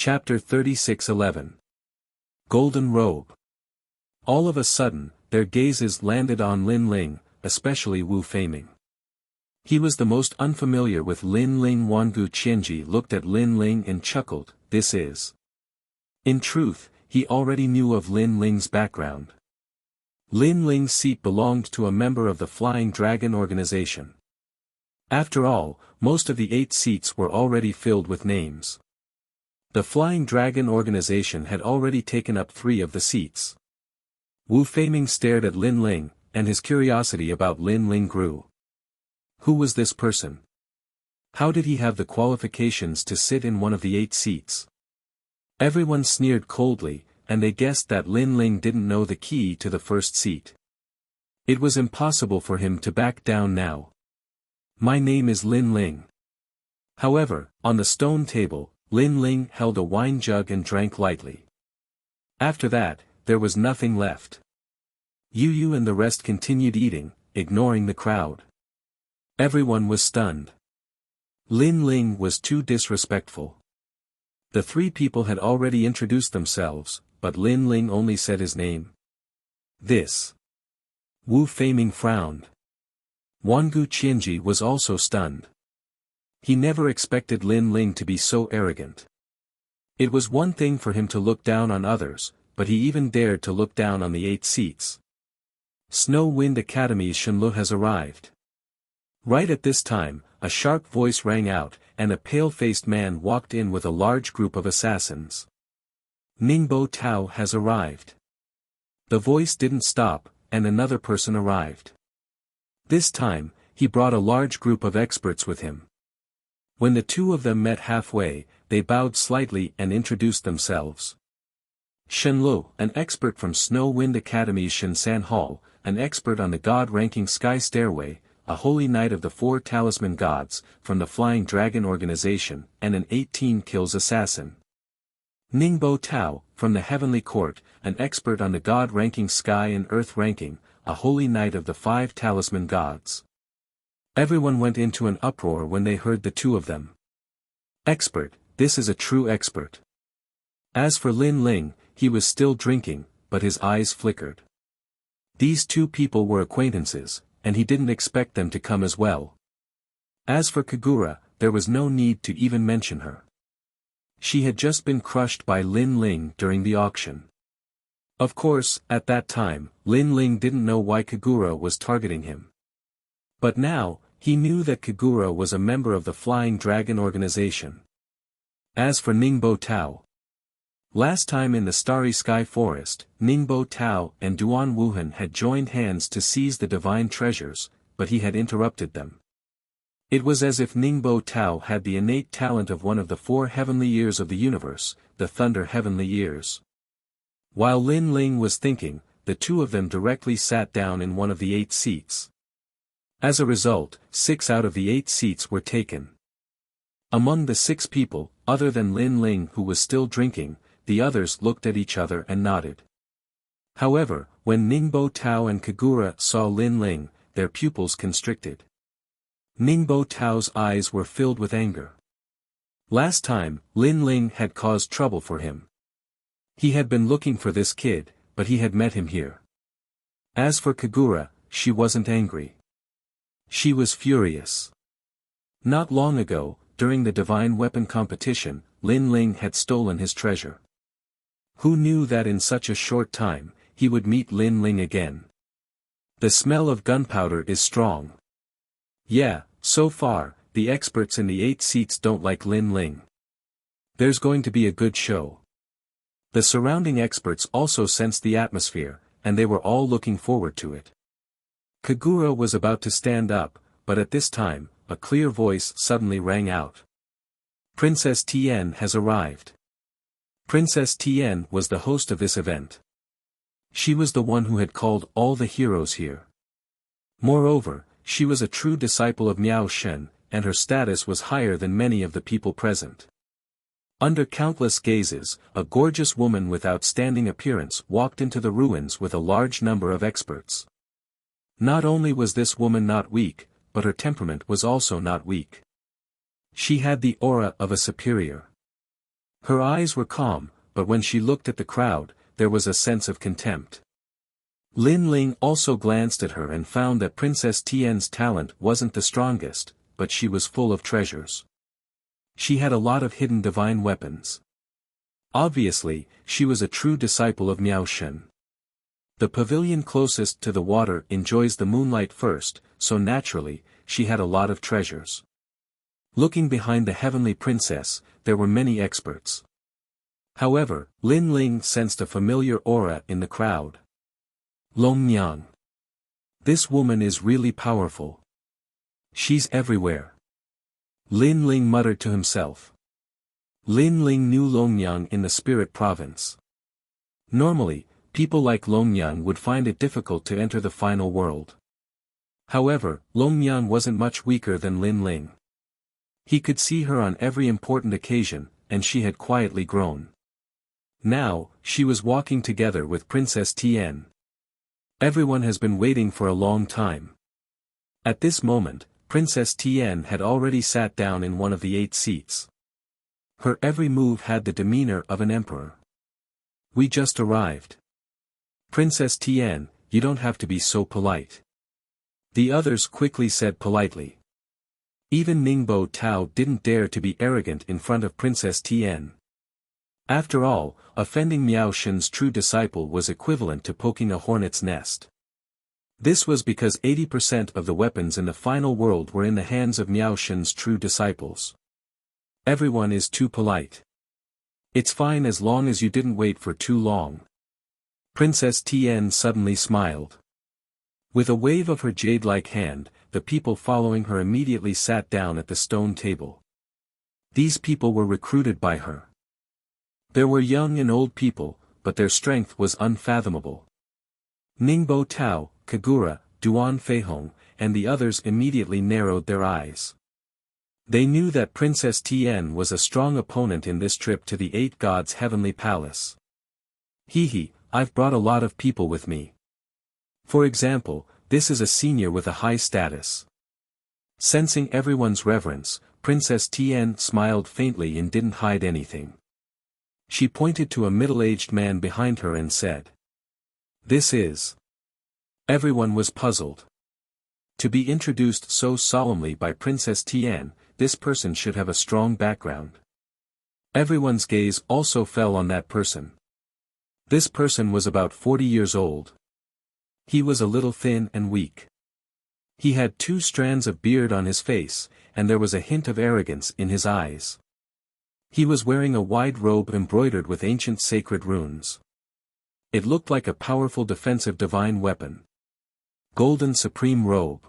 Chapter 36:11. Golden Robe. All of a sudden, their gazes landed on Lin Ling, especially Wu Feiming. He was the most unfamiliar with Lin Ling. Wangu Qianji looked at Lin Ling and chuckled, this is. In truth, he already knew of Lin Ling's background. Lin Ling's seat belonged to a member of the Flying Dragon organization. After all, most of the 8 seats were already filled with names. The Flying Dragon organization had already taken up 3 of the seats. Wu Feiming stared at Lin Ling, and his curiosity about Lin Ling grew. Who was this person? How did he have the qualifications to sit in one of the 8 seats? Everyone sneered coldly, and they guessed that Lin Ling didn't know the key to the first seat. It was impossible for him to back down now. My name is Lin Ling. However, on the stone table, Lin Ling held a wine jug and drank lightly. After that, there was nothing left. Yu and the rest continued eating, ignoring the crowd. Everyone was stunned. Lin Ling was too disrespectful. The 3 people had already introduced themselves, but Lin Ling only said his name. This. Wu Feiming frowned. Wangu Qianji was also stunned. He never expected Lin Ling to be so arrogant. It was one thing for him to look down on others, but he even dared to look down on the 8 seats. Snow Wind Academy's Shenlu has arrived. Right at this time, a sharp voice rang out, and a pale-faced man walked in with a large group of assassins. Ningbo Tao has arrived. The voice didn't stop, and another person arrived. This time, he brought a large group of experts with him. When the 2 of them met halfway, they bowed slightly and introduced themselves. Shenlu, an expert from Snow Wind Academy's Shensan Hall, an expert on the God-ranking Sky Stairway, a holy knight of the 4 talisman gods, from the Flying Dragon organization, and an 18 kills assassin. Ningbo Tao, from the Heavenly Court, an expert on the God-ranking Sky and Earth ranking, a holy knight of the 5 talisman gods. Everyone went into an uproar when they heard the 2 of them. Expert, this is a true expert. As for Lin Ling, he was still drinking, but his eyes flickered. These 2 people were acquaintances, and he didn't expect them to come as well. As for Kagura, there was no need to even mention her. She had just been crushed by Lin Ling during the auction. Of course, at that time, Lin Ling didn't know why Kagura was targeting him. But now, he knew that Kagura was a member of the Flying Dragon organization. As for Ningbo Tao. Last time in the Starry Sky Forest, Ningbo Tao and Duan Wuhan had joined hands to seize the divine treasures, but he had interrupted them. It was as if Ningbo Tao had the innate talent of one of the 4 heavenly years of the universe, the Thunder Heavenly Years. While Lin Ling was thinking, the 2 of them directly sat down in one of the 8 seats. As a result, 6 out of the 8 seats were taken. Among the 6 people, other than Lin Ling who was still drinking, the others looked at each other and nodded. However, when Ningbo Tao and Kagura saw Lin Ling, their pupils constricted. Ningbo Tao's eyes were filled with anger. Last time, Lin Ling had caused trouble for him. He had been looking for this kid, but he had met him here. As for Kagura, she wasn't angry. She was furious. Not long ago, during the divine weapon competition, Lin Ling had stolen his treasure. Who knew that in such a short time, he would meet Lin Ling again? The smell of gunpowder is strong. Yeah, so far, the experts in the 8 seats don't like Lin Ling. There's going to be a good show. The surrounding experts also sensed the atmosphere, and they were all looking forward to it. Kagura was about to stand up, but at this time, a clear voice suddenly rang out. Princess Tian has arrived. Princess Tian was the host of this event. She was the one who had called all the heroes here. Moreover, she was a true disciple of Miao Shen, and her status was higher than many of the people present. Under countless gazes, a gorgeous woman with outstanding appearance walked into the ruins with a large number of experts. Not only was this woman not weak, but her temperament was also not weak. She had the aura of a superior. Her eyes were calm, but when she looked at the crowd, there was a sense of contempt. Lin Ling also glanced at her and found that Princess Tian's talent wasn't the strongest, but she was full of treasures. She had a lot of hidden divine weapons. Obviously, she was a true disciple of Miao Shen. The pavilion closest to the water enjoys the moonlight first, so naturally, she had a lot of treasures. Looking behind the heavenly princess, there were many experts. However, Lin Ling sensed a familiar aura in the crowd. Long Niang. This woman is really powerful. She's everywhere. Lin Ling muttered to himself. Lin Ling knew Longnyang in the spirit province. Normally, people like Longnyang would find it difficult to enter the final world. However, Longnyang wasn't much weaker than Lin Ling. He could see her on every important occasion, and she had quietly grown. Now, she was walking together with Princess Tian. Everyone has been waiting for a long time. At this moment, Princess Tian had already sat down in one of the 8 seats. Her every move had the demeanor of an emperor. We just arrived. Princess Tian, you don't have to be so polite. The others quickly said politely. Even Ningbo Tao didn't dare to be arrogant in front of Princess Tian. After all, offending Miao Shen's true disciple was equivalent to poking a hornet's nest. This was because 80% of the weapons in the final world were in the hands of Miao Shen's true disciples. Everyone is too polite. It's fine as long as you didn't wait for too long. Princess Tian suddenly smiled. With a wave of her jade-like hand, the people following her immediately sat down at the stone table. These people were recruited by her. There were young and old people, but their strength was unfathomable. Ningbo Tao, Kagura, Duan Feihong, and the others immediately narrowed their eyes. They knew that Princess Tian was a strong opponent in this trip to the 8 gods' heavenly palace. Hee, I've brought a lot of people with me. For example, this is a senior with a high status. Sensing everyone's reverence, Princess Tian smiled faintly and didn't hide anything. She pointed to a middle-aged man behind her and said. This is. Everyone was puzzled. To be introduced so solemnly by Princess Tian, this person should have a strong background. Everyone's gaze also fell on that person. This person was about 40 years old. He was a little thin and weak. He had 2 strands of beard on his face, and there was a hint of arrogance in his eyes. He was wearing a wide robe embroidered with ancient sacred runes. It looked like a powerful defensive divine weapon. Golden Supreme Robe.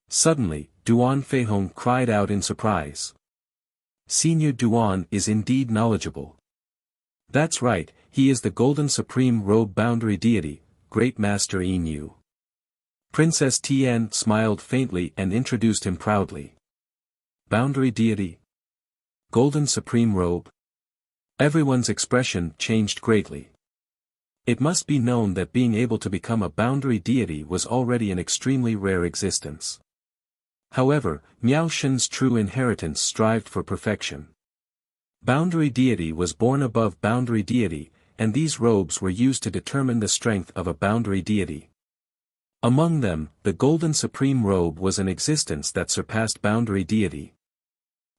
Suddenly, Duan Feihong cried out in surprise. Senior Duan is indeed knowledgeable. That's right, he is the Golden Supreme Robe Boundary Deity, Great Master Yin. Princess Tian smiled faintly and introduced him proudly. Boundary Deity? Golden Supreme Robe? Everyone's expression changed greatly. It must be known that being able to become a boundary deity was already an extremely rare existence. However, Miao Shen's true inheritance strived for perfection. Boundary deity was born above boundary deity, and these robes were used to determine the strength of a boundary deity. Among them, the Golden Supreme Robe was an existence that surpassed boundary deity.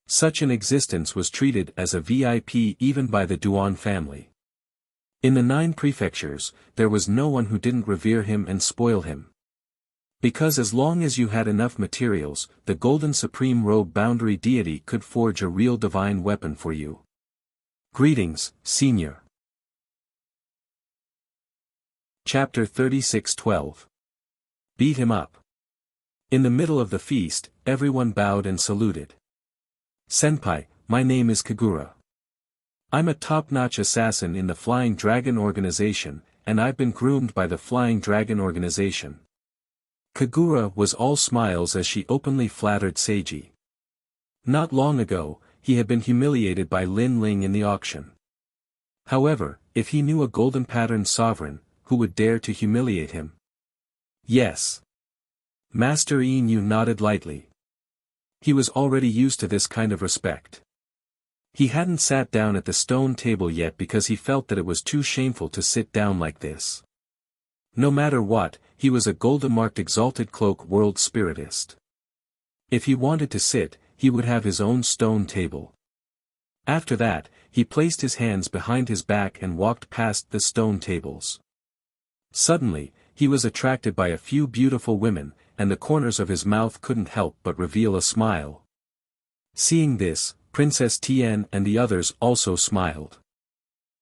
Such an existence was treated as a VIP even by the Duan family. In the 9 prefectures, there was no one who didn't revere him and spoil him. Because as long as you had enough materials, the Golden Supreme Robe Boundary Deity could forge a real divine weapon for you. Greetings, Senior. Chapter 36:12. Beat him up. In the middle of the feast, everyone bowed and saluted. Senpai, my name is Kagura. I'm a top-notch assassin in the Flying Dragon Organization, and I've been groomed by the Flying Dragon Organization. Kagura was all smiles as she openly flattered Seiji. Not long ago, he had been humiliated by Lin Ling in the auction. However, if he knew a golden-patterned sovereign, who would dare to humiliate him? Yes. Master Yin nodded lightly. He was already used to this kind of respect. He hadn't sat down at the stone table yet because he felt that it was too shameful to sit down like this. No matter what, he was a golden-marked exalted cloak world spiritist. If he wanted to sit, he would have his own stone table. After that, he placed his hands behind his back and walked past the stone tables. Suddenly, he was attracted by a few beautiful women, and the corners of his mouth couldn't help but reveal a smile. Seeing this, Princess Tian and the others also smiled.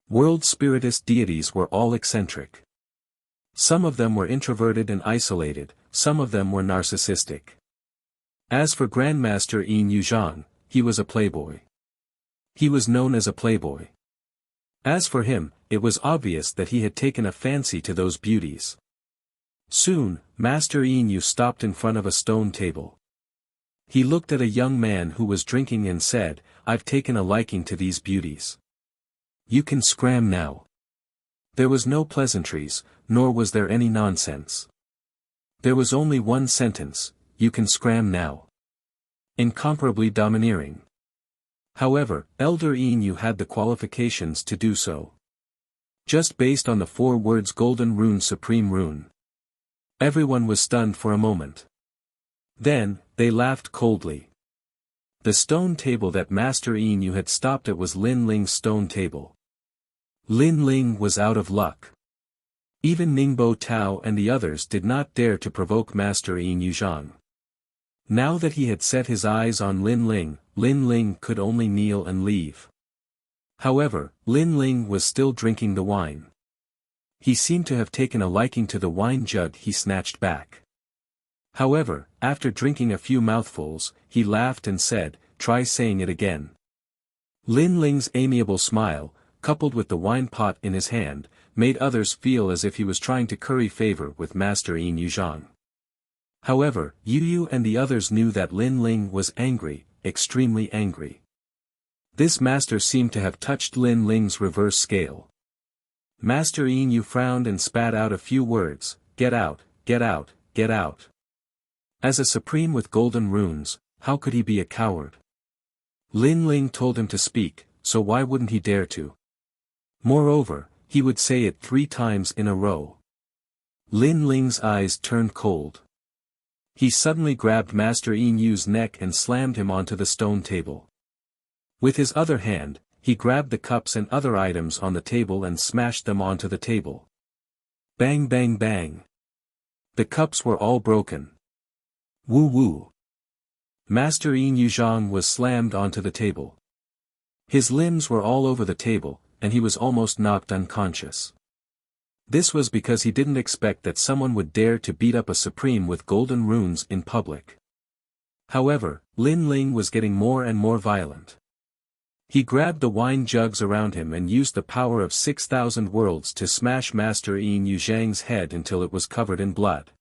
World spiritist deities were all eccentric. Some of them were introverted and isolated, some of them were narcissistic. As for Grandmaster Yin Yuzhang, he was a playboy. He was known as a playboy. As for him, it was obvious that he had taken a fancy to those beauties. Soon, Master Yin Yu stopped in front of a stone table. He looked at a young man who was drinking and said, "I've taken a liking to these beauties. You can scram now." There was no pleasantries, nor was there any nonsense. There was only one sentence, "You can scram now." Incomparably domineering. However, Elder Yin Yu had the qualifications to do so. Just based on the 4 words Golden Rune Supreme Rune. Everyone was stunned for a moment. Then, they laughed coldly. The stone table that Master Yin Yu had stopped at was Lin Ling's stone table. Lin Ling was out of luck. Even Ningbo Tao and the others did not dare to provoke Master Yin Yuzhang. Now that he had set his eyes on Lin Ling could only kneel and leave. However, Lin Ling was still drinking the wine. He seemed to have taken a liking to the wine jug he snatched back. However, after drinking a few mouthfuls, he laughed and said, "Try saying it again." Lin Ling's amiable smile, coupled with the wine pot in his hand, made others feel as if he was trying to curry favor with Master Yin Yuzhang. However, Yu Yu and the others knew that Lin Ling was angry, extremely angry. This master seemed to have touched Lin Ling's reverse scale. Master Yin Yu frowned and spat out a few words, "Get out, get out, get out." As a supreme with golden runes, how could he be a coward? Lin Ling told him to speak, so why wouldn't he dare to? Moreover, he would say it 3 times in a row. Lin Ling's eyes turned cold. He suddenly grabbed Master Yin Yu's neck and slammed him onto the stone table. With his other hand, he grabbed the cups and other items on the table and smashed them onto the table. Bang bang bang. The cups were all broken. Woo woo. Master Yin Yuzhang was slammed onto the table. His limbs were all over the table, and he was almost knocked unconscious. This was because he didn't expect that someone would dare to beat up a supreme with golden runes in public. However, Lin Ling was getting more and more violent. He grabbed the wine jugs around him and used the power of 6,000 worlds to smash Master Yin Yuzhang's head until it was covered in blood.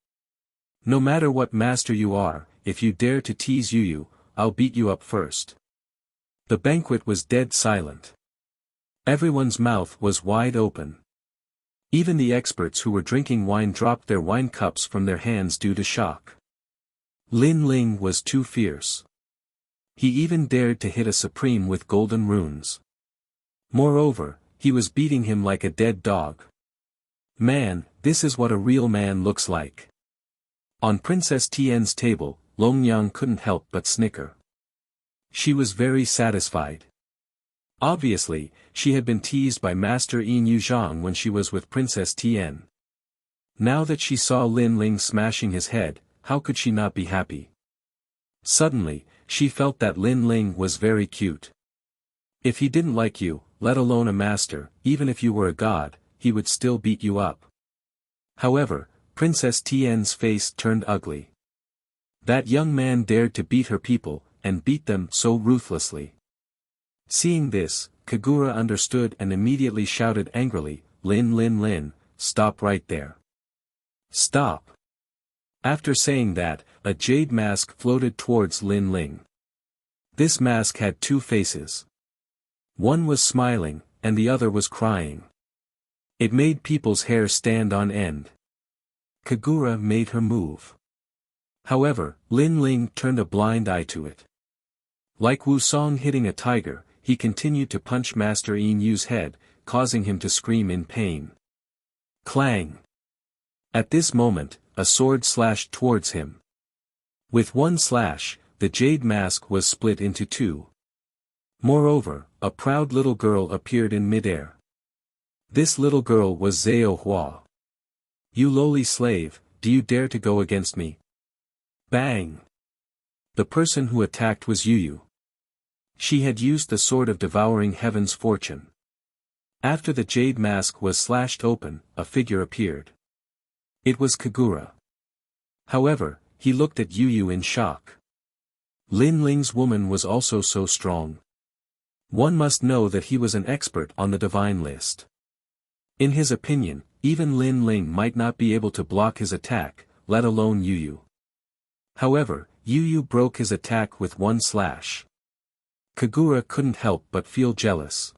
"No matter what master you are, if you dare to tease Yu Yu, I'll beat you up first." The banquet was dead silent. Everyone's mouth was wide open. Even the experts who were drinking wine dropped their wine cups from their hands due to shock. Lin Ling was too fierce. He even dared to hit a supreme with golden runes. Moreover, he was beating him like a dead dog. Man, this is what a real man looks like. On Princess Tian's table, Longyang couldn't help but snicker. She was very satisfied. Obviously, she had been teased by Master Yin Yuzhang when she was with Princess Tian. Now that she saw Lin Ling smashing his head, how could she not be happy? Suddenly, she felt that Lin Ling was very cute. If he didn't like you, let alone a master, even if you were a god, he would still beat you up. However, Princess Tian's face turned ugly. That young man dared to beat her people, and beat them so ruthlessly. Seeing this, Kagura understood and immediately shouted angrily, Lin, stop right there. Stop. After saying that, a jade mask floated towards Lin Ling. This mask had 2 faces. One was smiling, and the other was crying. It made people's hair stand on end. Kagura made her move. However, Lin Ling turned a blind eye to it. Like Wu Song hitting a tiger, he continued to punch Master Yin Yu's head, causing him to scream in pain. Clang! At this moment, a sword slashed towards him. With one slash, the jade mask was split into two. Moreover, a proud little girl appeared in midair. This little girl was Zhao Hua. "You lowly slave, do you dare to go against me?" Bang! The person who attacked was Yu. She had used the sword of devouring heaven's fortune. After the jade mask was slashed open, a figure appeared. It was Kagura. However, he looked at Yu in shock. Lin Ling's woman was also so strong. One must know that he was an expert on the divine list. In his opinion, even Lin Ling might not be able to block his attack, let alone Yu. However, Yu broke his attack with one slash. Kagura couldn't help but feel jealous.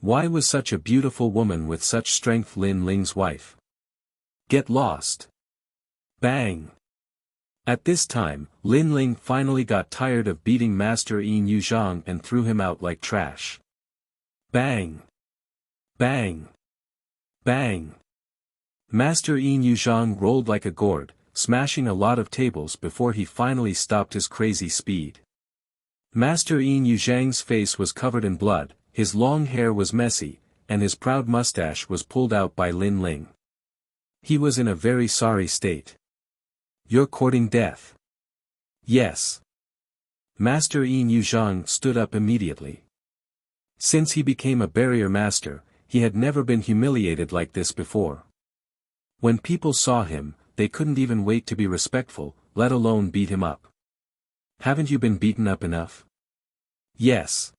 Why was such a beautiful woman with such strength Lin Ling's wife? Get lost! Bang! At this time, Lin Ling finally got tired of beating Master Yin Yuzhang and threw him out like trash. Bang! Bang! Bang! Master Yin Yuzhang rolled like a gourd, smashing a lot of tables before he finally stopped his crazy speed. Master Yin Yuzhang's face was covered in blood, his long hair was messy, and his proud mustache was pulled out by Lin Ling. He was in a very sorry state. "You're courting death." "Yes." Master Yin Yuzhang stood up immediately. Since he became a barrier master, he had never been humiliated like this before. When people saw him, they couldn't even wait to be respectful, let alone beat him up. "Haven't you been beaten up enough?" "Yes."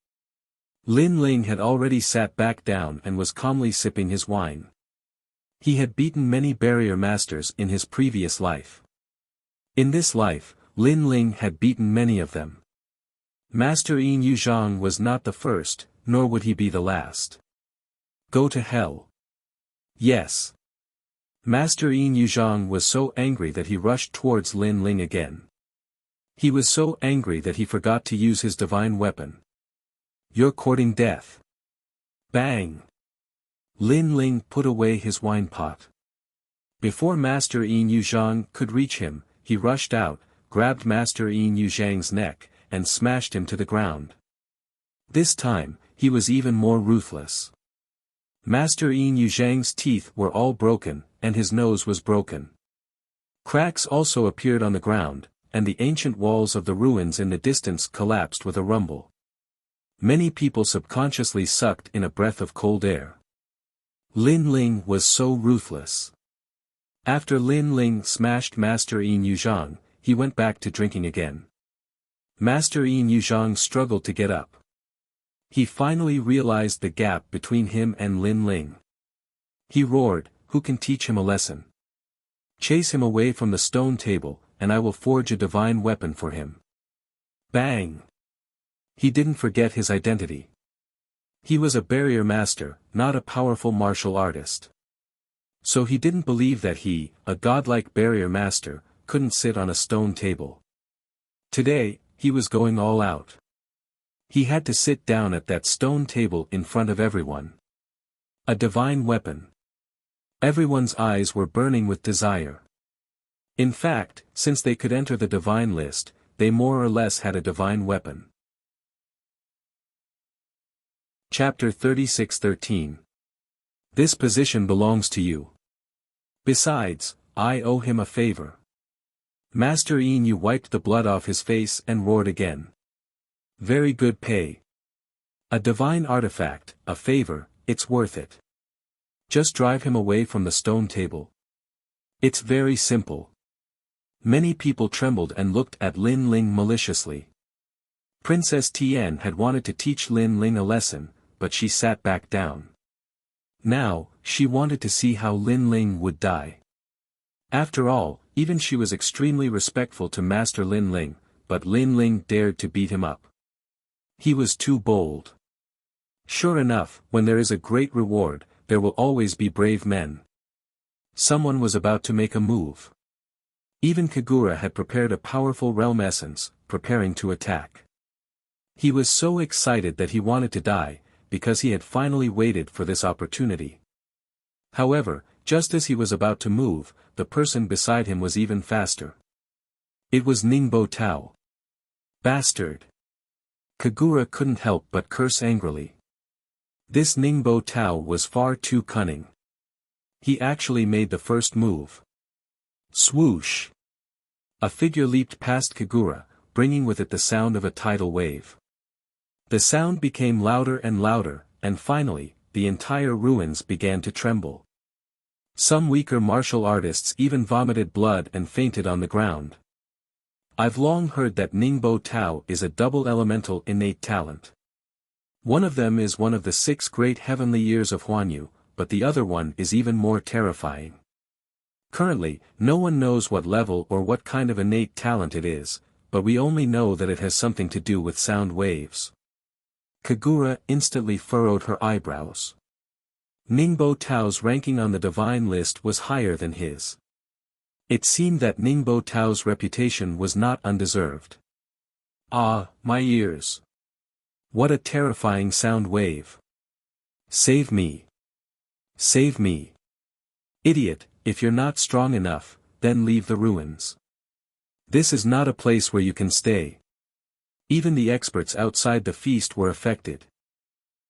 Lin Ling had already sat back down and was calmly sipping his wine. He had beaten many barrier masters in his previous life. In this life, Lin Ling had beaten many of them. Master Yin Yuzhang was not the first, nor would he be the last. Go to hell. Yes. Master Yin Yuzhang was so angry that he rushed towards Lin Ling again. He was so angry that he forgot to use his divine weapon. "You're courting death." Bang! Lin Ling put away his wine pot. Before Master Yin Yuzhang could reach him, he rushed out, grabbed Master Yin Yuzhang's neck, and smashed him to the ground. This time, he was even more ruthless. Master Yin Yuzhang's teeth were all broken, and his nose was broken. Cracks also appeared on the ground, and the ancient walls of the ruins in the distance collapsed with a rumble. Many people subconsciously sucked in a breath of cold air. Lin Ling was so ruthless. After Lin Ling smashed Master Yin Yuzhang, he went back to drinking again. Master Yin Yuzhang struggled to get up. He finally realized the gap between him and Lin Ling. He roared, "Who can teach him a lesson? Chase him away from the stone table, and I will forge a divine weapon for him." Bang! He didn't forget his identity. He was a barrier master, not a powerful martial artist. So he didn't believe that he, a godlike barrier master, couldn't sit on a stone table. Today, he was going all out. He had to sit down at that stone table in front of everyone. A divine weapon. Everyone's eyes were burning with desire. In fact, since they could enter the divine list, they more or less had a divine weapon. Chapter 36:13. This position belongs to you. Besides, I owe him a favor. Master Yin Yu wiped the blood off his face and roared again. Very good pay. A divine artifact, a favor, it's worth it. Just drive him away from the stone table. It's very simple. Many people trembled and looked at Lin Ling maliciously. Princess Tian had wanted to teach Lin Ling a lesson, but she sat back down. Now, she wanted to see how Lin Ling would die. After all, even she was extremely respectful to Master Lin Ling, but Lin Ling dared to beat him up. He was too bold. Sure enough, when there is a great reward, there will always be brave men. Someone was about to make a move. Even Kagura had prepared a powerful realm essence, preparing to attack. He was so excited that he wanted to die, because he had finally waited for this opportunity. However, just as he was about to move, the person beside him was even faster. It was Ningbo Tao. Bastard! Kagura couldn't help but curse angrily. This Ningbo Tao was far too cunning. He actually made the first move. Swoosh! A figure leaped past Kagura, bringing with it the sound of a tidal wave. The sound became louder and louder, and finally, the entire ruins began to tremble. Some weaker martial artists even vomited blood and fainted on the ground. I've long heard that Ningbo Tao is a double elemental innate talent. One of them is one of the 6 great heavenly years of Huanyu, but the other one is even more terrifying. Currently, no one knows what level or what kind of innate talent it is, but we only know that it has something to do with sound waves. Kagura instantly furrowed her eyebrows. Ningbo Tao's ranking on the divine list was higher than his. It seemed that Ningbo Tao's reputation was not undeserved. Ah, my ears! What a terrifying sound wave! Save me! Save me! Idiot, if you're not strong enough, then leave the ruins. This is not a place where you can stay. Even the experts outside the feast were affected.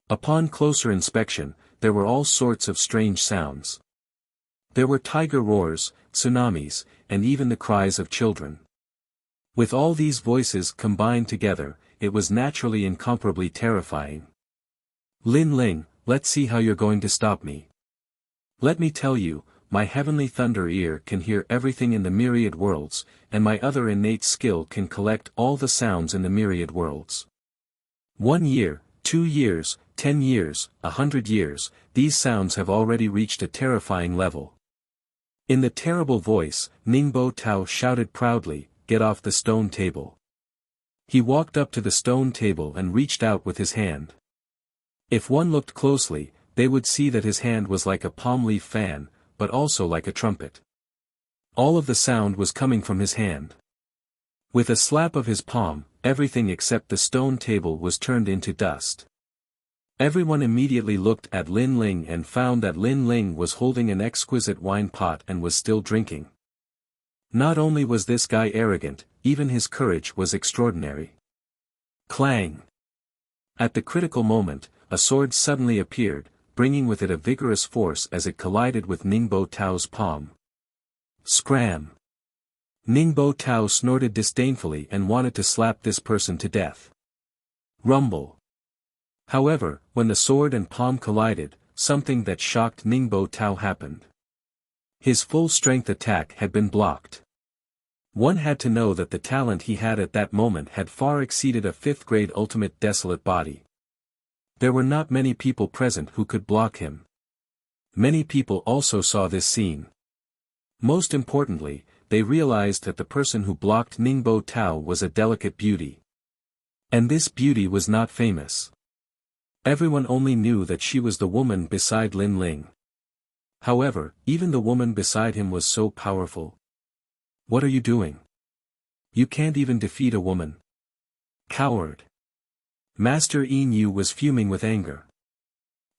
Upon closer inspection, there were all sorts of strange sounds. There were tiger roars, tsunamis, and even the cries of children. With all these voices combined together, it was naturally incomparably terrifying. Lin Ling, let's see how you're going to stop me. Let me tell you, my heavenly thunder ear can hear everything in the myriad worlds, and my other innate skill can collect all the sounds in the myriad worlds. 1 year, 2 years, 10 years, 100 years, these sounds have already reached a terrifying level. In the terrible voice, Ningbo Tao shouted proudly, "Get off the stone table." He walked up to the stone table and reached out with his hand. If one looked closely, they would see that his hand was like a palm leaf fan, but also like a trumpet. All of the sound was coming from his hand. With a slap of his palm, everything except the stone table was turned into dust. Everyone immediately looked at Lin Ling and found that Lin Ling was holding an exquisite wine pot and was still drinking. Not only was this guy arrogant, even his courage was extraordinary. Clang! At the critical moment, a sword suddenly appeared, bringing with it a vigorous force as it collided with Ningbo Tao's palm. Scram! Ningbo Tao snorted disdainfully and wanted to slap this person to death. Rumble! However, when the sword and palm collided, something that shocked Ningbo Tao happened. His full-strength attack had been blocked. One had to know that the talent he had at that moment had far exceeded a 5th-grade ultimate desolate body. There were not many people present who could block him. Many people also saw this scene. Most importantly, they realized that the person who blocked Ningbo Tao was a delicate beauty. And this beauty was not famous. Everyone only knew that she was the woman beside Lin Ling. However, even the woman beside him was so powerful. What are you doing? You can't even defeat a woman. Coward! Master Yin Yu was fuming with anger.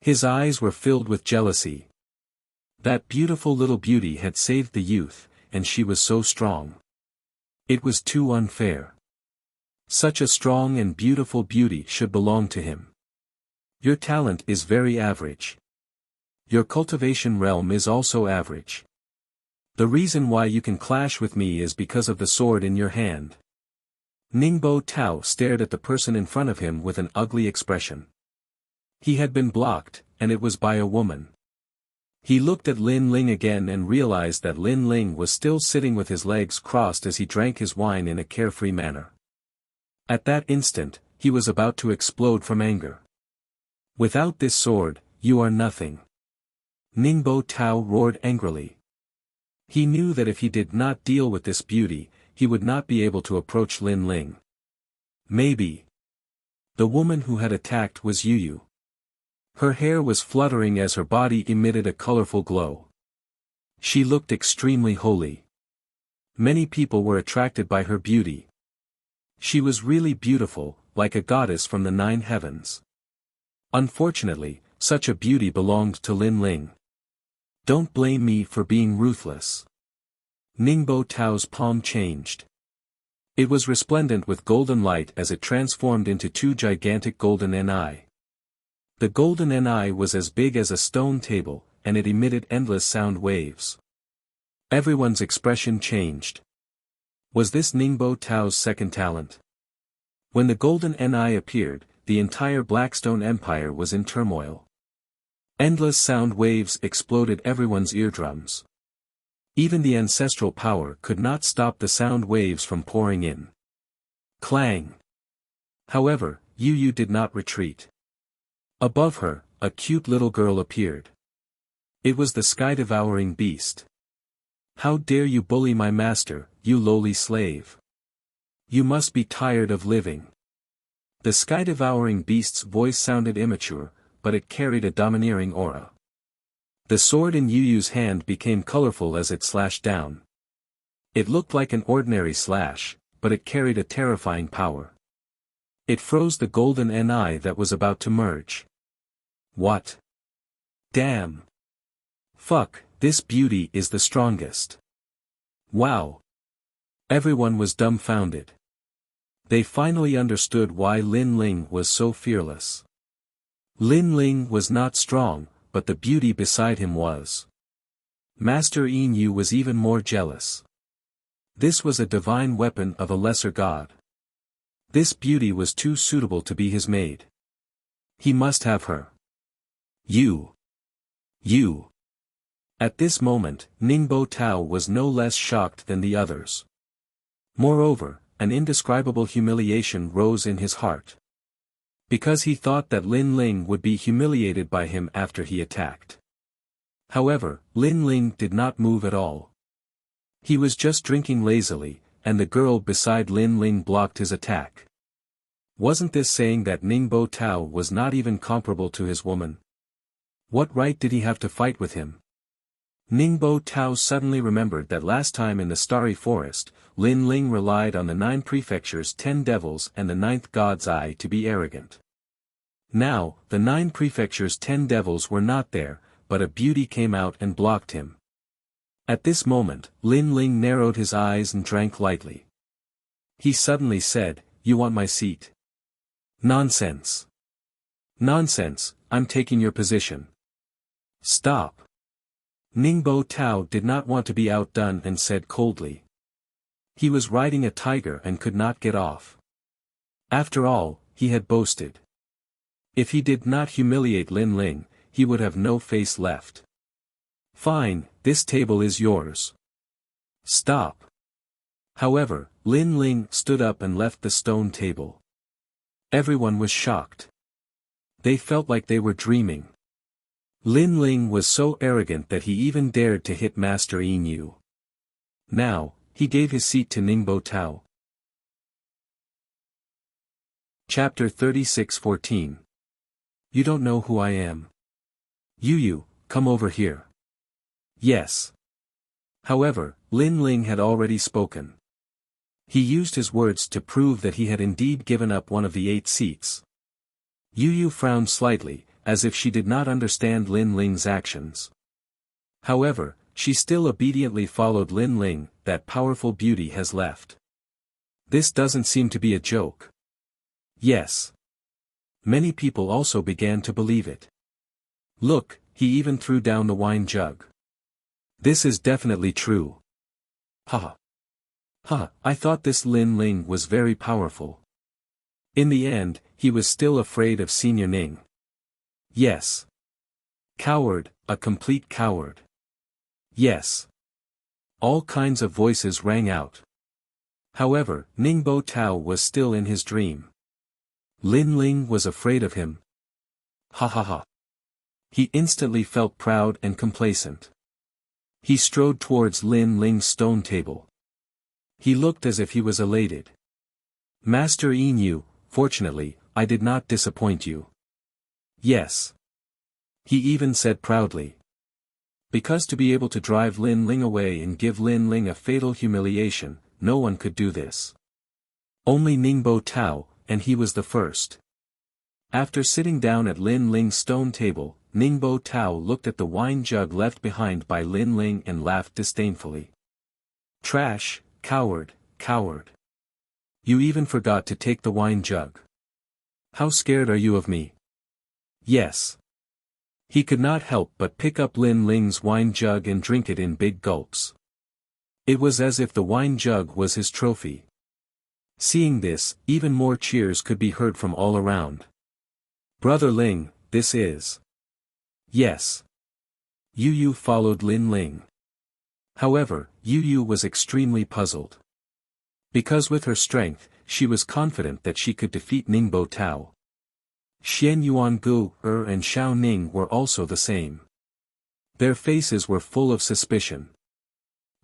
His eyes were filled with jealousy. That beautiful little beauty had saved the youth, and she was so strong. It was too unfair. Such a strong and beautiful beauty should belong to him. Your talent is very average. Your cultivation realm is also average. The reason why you can clash with me is because of the sword in your hand. Ningbo Tao stared at the person in front of him with an ugly expression. He had been blocked, and it was by a woman. He looked at Lin Ling again and realized that Lin Ling was still sitting with his legs crossed as he drank his wine in a carefree manner. At that instant, he was about to explode from anger. Without this sword, you are nothing. Ningbo Tao roared angrily. He knew that if he did not deal with this beauty, he would not be able to approach Lin Ling. Maybe. The woman who had attacked was Yu. Her hair was fluttering as her body emitted a colorful glow. She looked extremely holy. Many people were attracted by her beauty. She was really beautiful, like a goddess from the 9 heavens. Unfortunately, such a beauty belonged to Lin Ling. Don't blame me for being ruthless. Ningbo Tao's palm changed. It was resplendent with golden light as it transformed into 2 gigantic golden ni. The golden ni was as big as a stone table, and it emitted endless sound waves. Everyone's expression changed. Was this Ningbo Tao's second talent? When the golden ni appeared, the entire Blackstone Empire was in turmoil. Endless sound waves exploded everyone's eardrums. Even the ancestral power could not stop the sound waves from pouring in. Clang! However, Yu did not retreat. Above her, a cute little girl appeared. It was the sky-devouring beast. How dare you bully my master, you lowly slave! You must be tired of living. The sky-devouring beast's voice sounded immature, but it carried a domineering aura. The sword in Yu's hand became colorful as it slashed down. It looked like an ordinary slash, but it carried a terrifying power. It froze the golden ni that was about to merge. What? Damn! Fuck, this beauty is the strongest. Wow! Everyone was dumbfounded. They finally understood why Lin Ling was so fearless. Lin Ling was not strong, but the beauty beside him was. Master Yu was even more jealous. This was a divine weapon of a lesser god. This beauty was too suitable to be his maid. He must have her. You. At this moment, Ningbo Tao was no less shocked than the others. Moreover, an indescribable humiliation rose in his heart. Because he thought that Lin Ling would be humiliated by him after he attacked. However, Lin Ling did not move at all. He was just drinking lazily, and the girl beside Lin Ling blocked his attack. Wasn't this saying that Ningbo Tao was not even comparable to his woman? What right did he have to fight with him? Ningbo Tao suddenly remembered that last time in the Starry Forest, Lin Ling relied on the 9 prefectures' 10 devils and the 9th god's eye to be arrogant. Now, the 9 prefectures' 10 devils were not there, but a beauty came out and blocked him. At this moment, Lin Ling narrowed his eyes and drank lightly. He suddenly said, "You want my seat?" Nonsense. Nonsense, I'm taking your position. Stop. Ningbo Tao did not want to be outdone and said coldly. He was riding a tiger and could not get off. After all, he had boasted. If he did not humiliate Lin Ling, he would have no face left. Fine, this table is yours. Stop. However, Lin Ling stood up and left the stone table. Everyone was shocked. They felt like they were dreaming. Lin Ling was so arrogant that he even dared to hit Master Yu. Now, he gave his seat to Ningbo Tao. Chapter 36:14. You don't know who I am. Yu, come over here. Yes. However, Lin Ling had already spoken. He used his words to prove that he had indeed given up one of the 8 seats. Yu frowned slightly, as if she did not understand Lin Ling's actions. However, she still obediently followed Lin Ling. That powerful beauty has left. This doesn't seem to be a joke. Yes. Many people also began to believe it. Look, he even threw down the wine jug. This is definitely true. Ha. I thought this Lin Ling was very powerful. In the end, he was still afraid of Senior Ning. Yes. Coward, a complete coward. Yes. All kinds of voices rang out. However, Ningbo Tao was still in his dream. Lin Ling was afraid of him. Ha. He instantly felt proud and complacent. He strode towards Lin Ling's stone table. He looked as if he was elated. Master Yu, fortunately, I did not disappoint you. Yes. He even said proudly. Because to be able to drive Lin Ling away and give Lin Ling a fatal humiliation, no one could do this. Only Ningbo Tao, and he was the first. After sitting down at Lin Ling's stone table, Ningbo Tao looked at the wine jug left behind by Lin Ling and laughed disdainfully. Trash, coward, coward. You even forgot to take the wine jug. How scared are you of me? Yes. He could not help but pick up Lin Ling's wine jug and drink it in big gulps. It was as if the wine jug was his trophy. Seeing this, even more cheers could be heard from all around. Brother Ling, this is. Yes. Yu Yu followed Lin Ling. However, Yu Yu was extremely puzzled. Because with her strength, she was confident that she could defeat Ningbo Tao. Xian Yuangu, and Xiao Ning were also the same. Their faces were full of suspicion.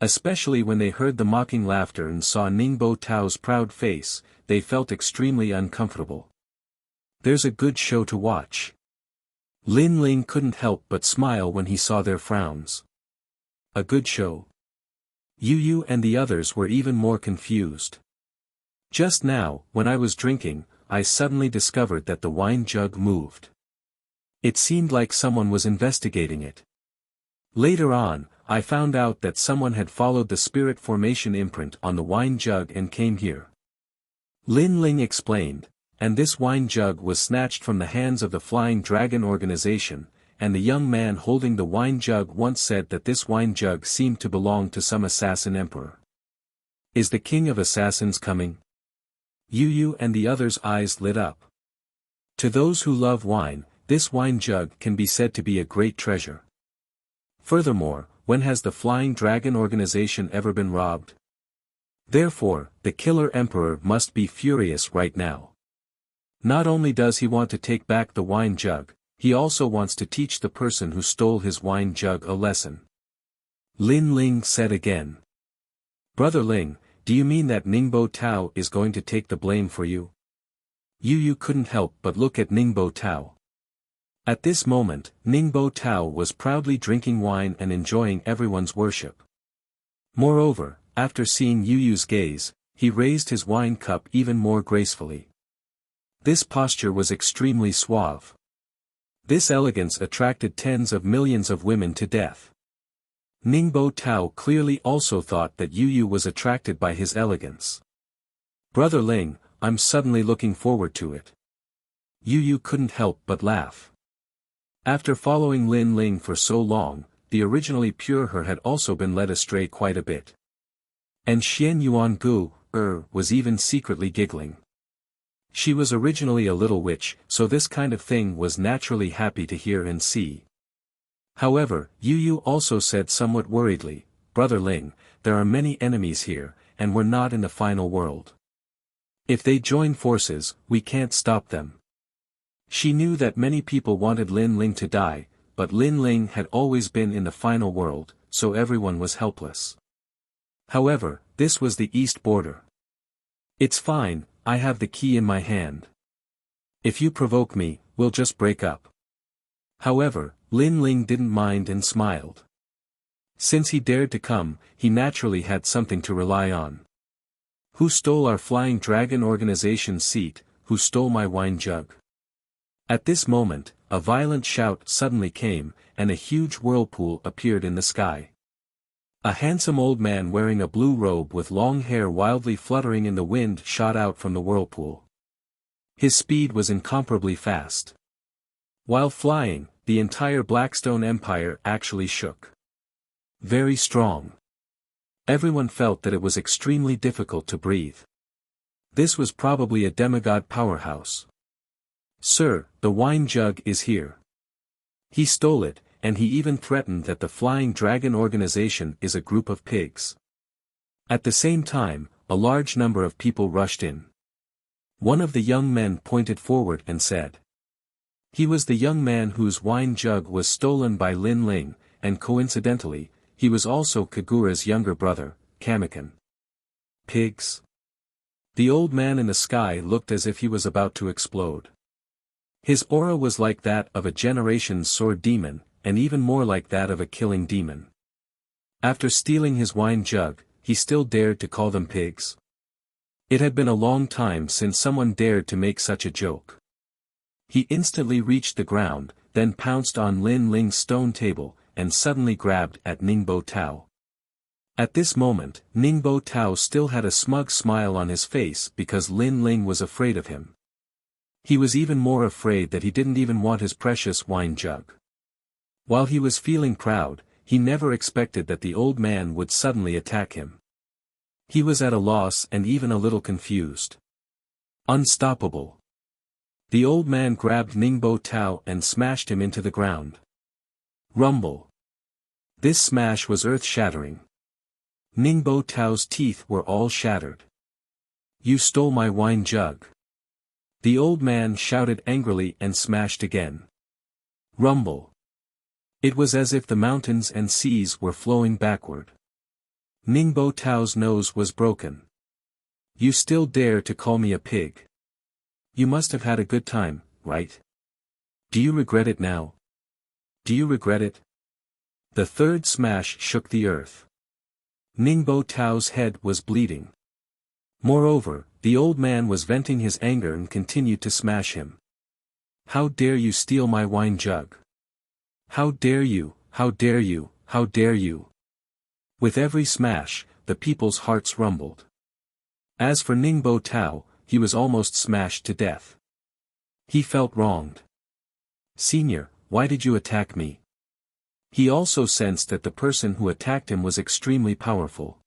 Especially when they heard the mocking laughter and saw Ningbo Tao's proud face, they felt extremely uncomfortable. There's a good show to watch. Lin Ling couldn't help but smile when he saw their frowns. A good show? Yu Yu and the others were even more confused. Just now, when I was drinking, I suddenly discovered that the wine jug moved. It seemed like someone was investigating it. Later on, I found out that someone had followed the spirit formation imprint on the wine jug and came here. Lin Ling explained, and this wine jug was snatched from the hands of the Flying Dragon organization, and the young man holding the wine jug once said that this wine jug seemed to belong to some assassin emperor. Is the king of assassins coming? Yu Yu and the others' eyes lit up. To those who love wine, this wine jug can be said to be a great treasure. Furthermore, when has the Flying Dragon organization ever been robbed? Therefore, the killer emperor must be furious right now. Not only does he want to take back the wine jug, he also wants to teach the person who stole his wine jug a lesson. Lin Ling said again. Brother Ling, do you mean that Ningbo Tao is going to take the blame for you? Yu Yu couldn't help but look at Ningbo Tao. At this moment, Ningbo Tao was proudly drinking wine and enjoying everyone's worship. Moreover, after seeing Yu Yu's gaze, he raised his wine cup even more gracefully. This posture was extremely suave. This elegance attracted tens of millions of women to death. Ningbo Tao clearly also thought that Yu Yu was attracted by his elegance. Brother Ling, I'm suddenly looking forward to it. Yu Yu couldn't help but laugh. After following Lin Ling for so long, the originally pure her had also been led astray quite a bit. And Xian Yuangu, was even secretly giggling. She was originally a little witch, so this kind of thing was naturally happy to hear and see. However, Yu Yu also said somewhat worriedly, Brother Ling, there are many enemies here, and we're not in the final world. If they join forces, we can't stop them. She knew that many people wanted Lin Ling to die, but Lin Ling had always been in the final world, so everyone was helpless. However, this was the east border. It's fine, I have the key in my hand. If you provoke me, we'll just break up. However, Lin Ling didn't mind and smiled. Since he dared to come, he naturally had something to rely on. Who stole our Flying Dragon organization's seat? Who stole my wine jug? At this moment, a violent shout suddenly came, and a huge whirlpool appeared in the sky. A handsome old man wearing a blue robe with long hair wildly fluttering in the wind shot out from the whirlpool. His speed was incomparably fast. While flying, the entire Blackstone Empire actually shook. Very strong. Everyone felt that it was extremely difficult to breathe. This was probably a demigod powerhouse. Sir, the wine jug is here. He stole it, and he even threatened that the Flying Dragon organization is a group of pigs. At the same time, a large number of people rushed in. One of the young men pointed forward and said. He was the young man whose wine jug was stolen by Lin Ling, and coincidentally, he was also Kagura's younger brother, Kamikan. Pigs? The old man in the sky looked as if he was about to explode. His aura was like that of a generation's sword demon, and even more like that of a killing demon. After stealing his wine jug, he still dared to call them pigs? It had been a long time since someone dared to make such a joke. He instantly reached the ground, then pounced on Lin Ling's stone table, and suddenly grabbed at Ningbo Tao. At this moment, Ningbo Tao still had a smug smile on his face because Lin Ling was afraid of him. He was even more afraid that he didn't even want his precious wine jug. While he was feeling proud, he never expected that the old man would suddenly attack him. He was at a loss and even a little confused. Unstoppable. The old man grabbed Ningbo Tao and smashed him into the ground. Rumble. This smash was earth-shattering. Ningbo Tao's teeth were all shattered. You stole my wine jug. The old man shouted angrily and smashed again. Rumble. It was as if the mountains and seas were flowing backward. Ningbo Tao's nose was broken. You still dare to call me a pig? You must have had a good time, right? Do you regret it now? Do you regret it? The third smash shook the earth. Ningbo Tao's head was bleeding. Moreover, the old man was venting his anger and continued to smash him. How dare you steal my wine jug? How dare you, how dare you, how dare you? With every smash, the people's hearts rumbled. As for Ningbo Tao, he was almost smashed to death. He felt wronged. Senior, why did you attack me? He also sensed that the person who attacked him was extremely powerful.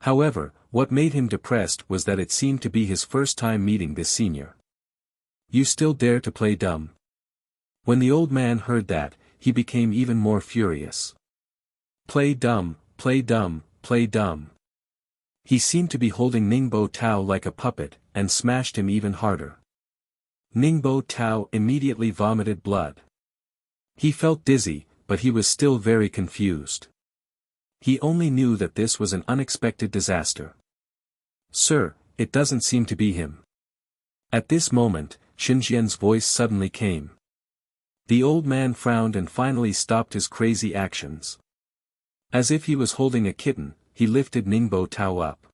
However, what made him depressed was that it seemed to be his first time meeting this senior. You still dare to play dumb? When the old man heard that, he became even more furious. Play dumb, play dumb, play dumb. He seemed to be holding Ningbo Tao like a puppet, and smashed him even harder. Ningbo Tao immediately vomited blood. He felt dizzy, but he was still very confused. He only knew that this was an unexpected disaster. Sir, it doesn't seem to be him. At this moment, Xinjian's voice suddenly came. The old man frowned and finally stopped his crazy actions. As if he was holding a kitten, he lifted Ningbo Tao up.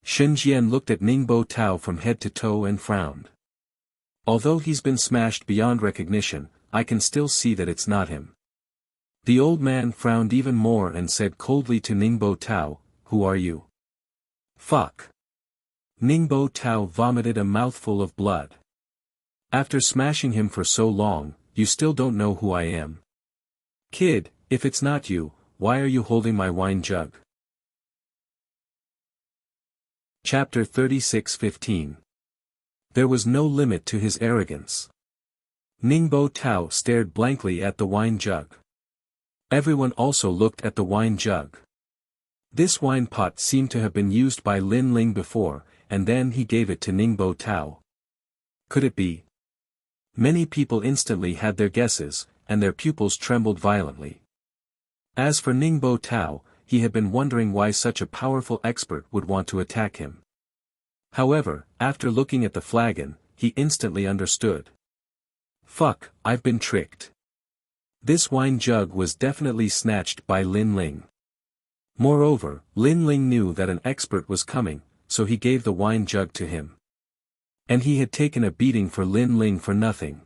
Xinjian looked at Ningbo Tao from head to toe and frowned. Although he's been smashed beyond recognition, I can still see that it's not him. The old man frowned even more and said coldly to Ningbo Tao, who are you? Fuck. Ningbo Tao vomited a mouthful of blood. After smashing him for so long, you still don't know who I am. Kid, if it's not you, why are you holding my wine jug? Chapter 36:15. There was no limit to his arrogance. Ningbo Tao stared blankly at the wine jug. Everyone also looked at the wine jug. This wine pot seemed to have been used by Lin Ling before, and then he gave it to Ningbo Tao. Could it be? Many people instantly had their guesses, and their pupils trembled violently. As for Ningbo Tao, he had been wondering why such a powerful expert would want to attack him. However, after looking at the flagon, he instantly understood. Fuck, I've been tricked. This wine jug was definitely snatched by Lin Ling. Moreover, Lin Ling knew that an expert was coming, so he gave the wine jug to him. And he had taken a beating for Lin Ling for nothing.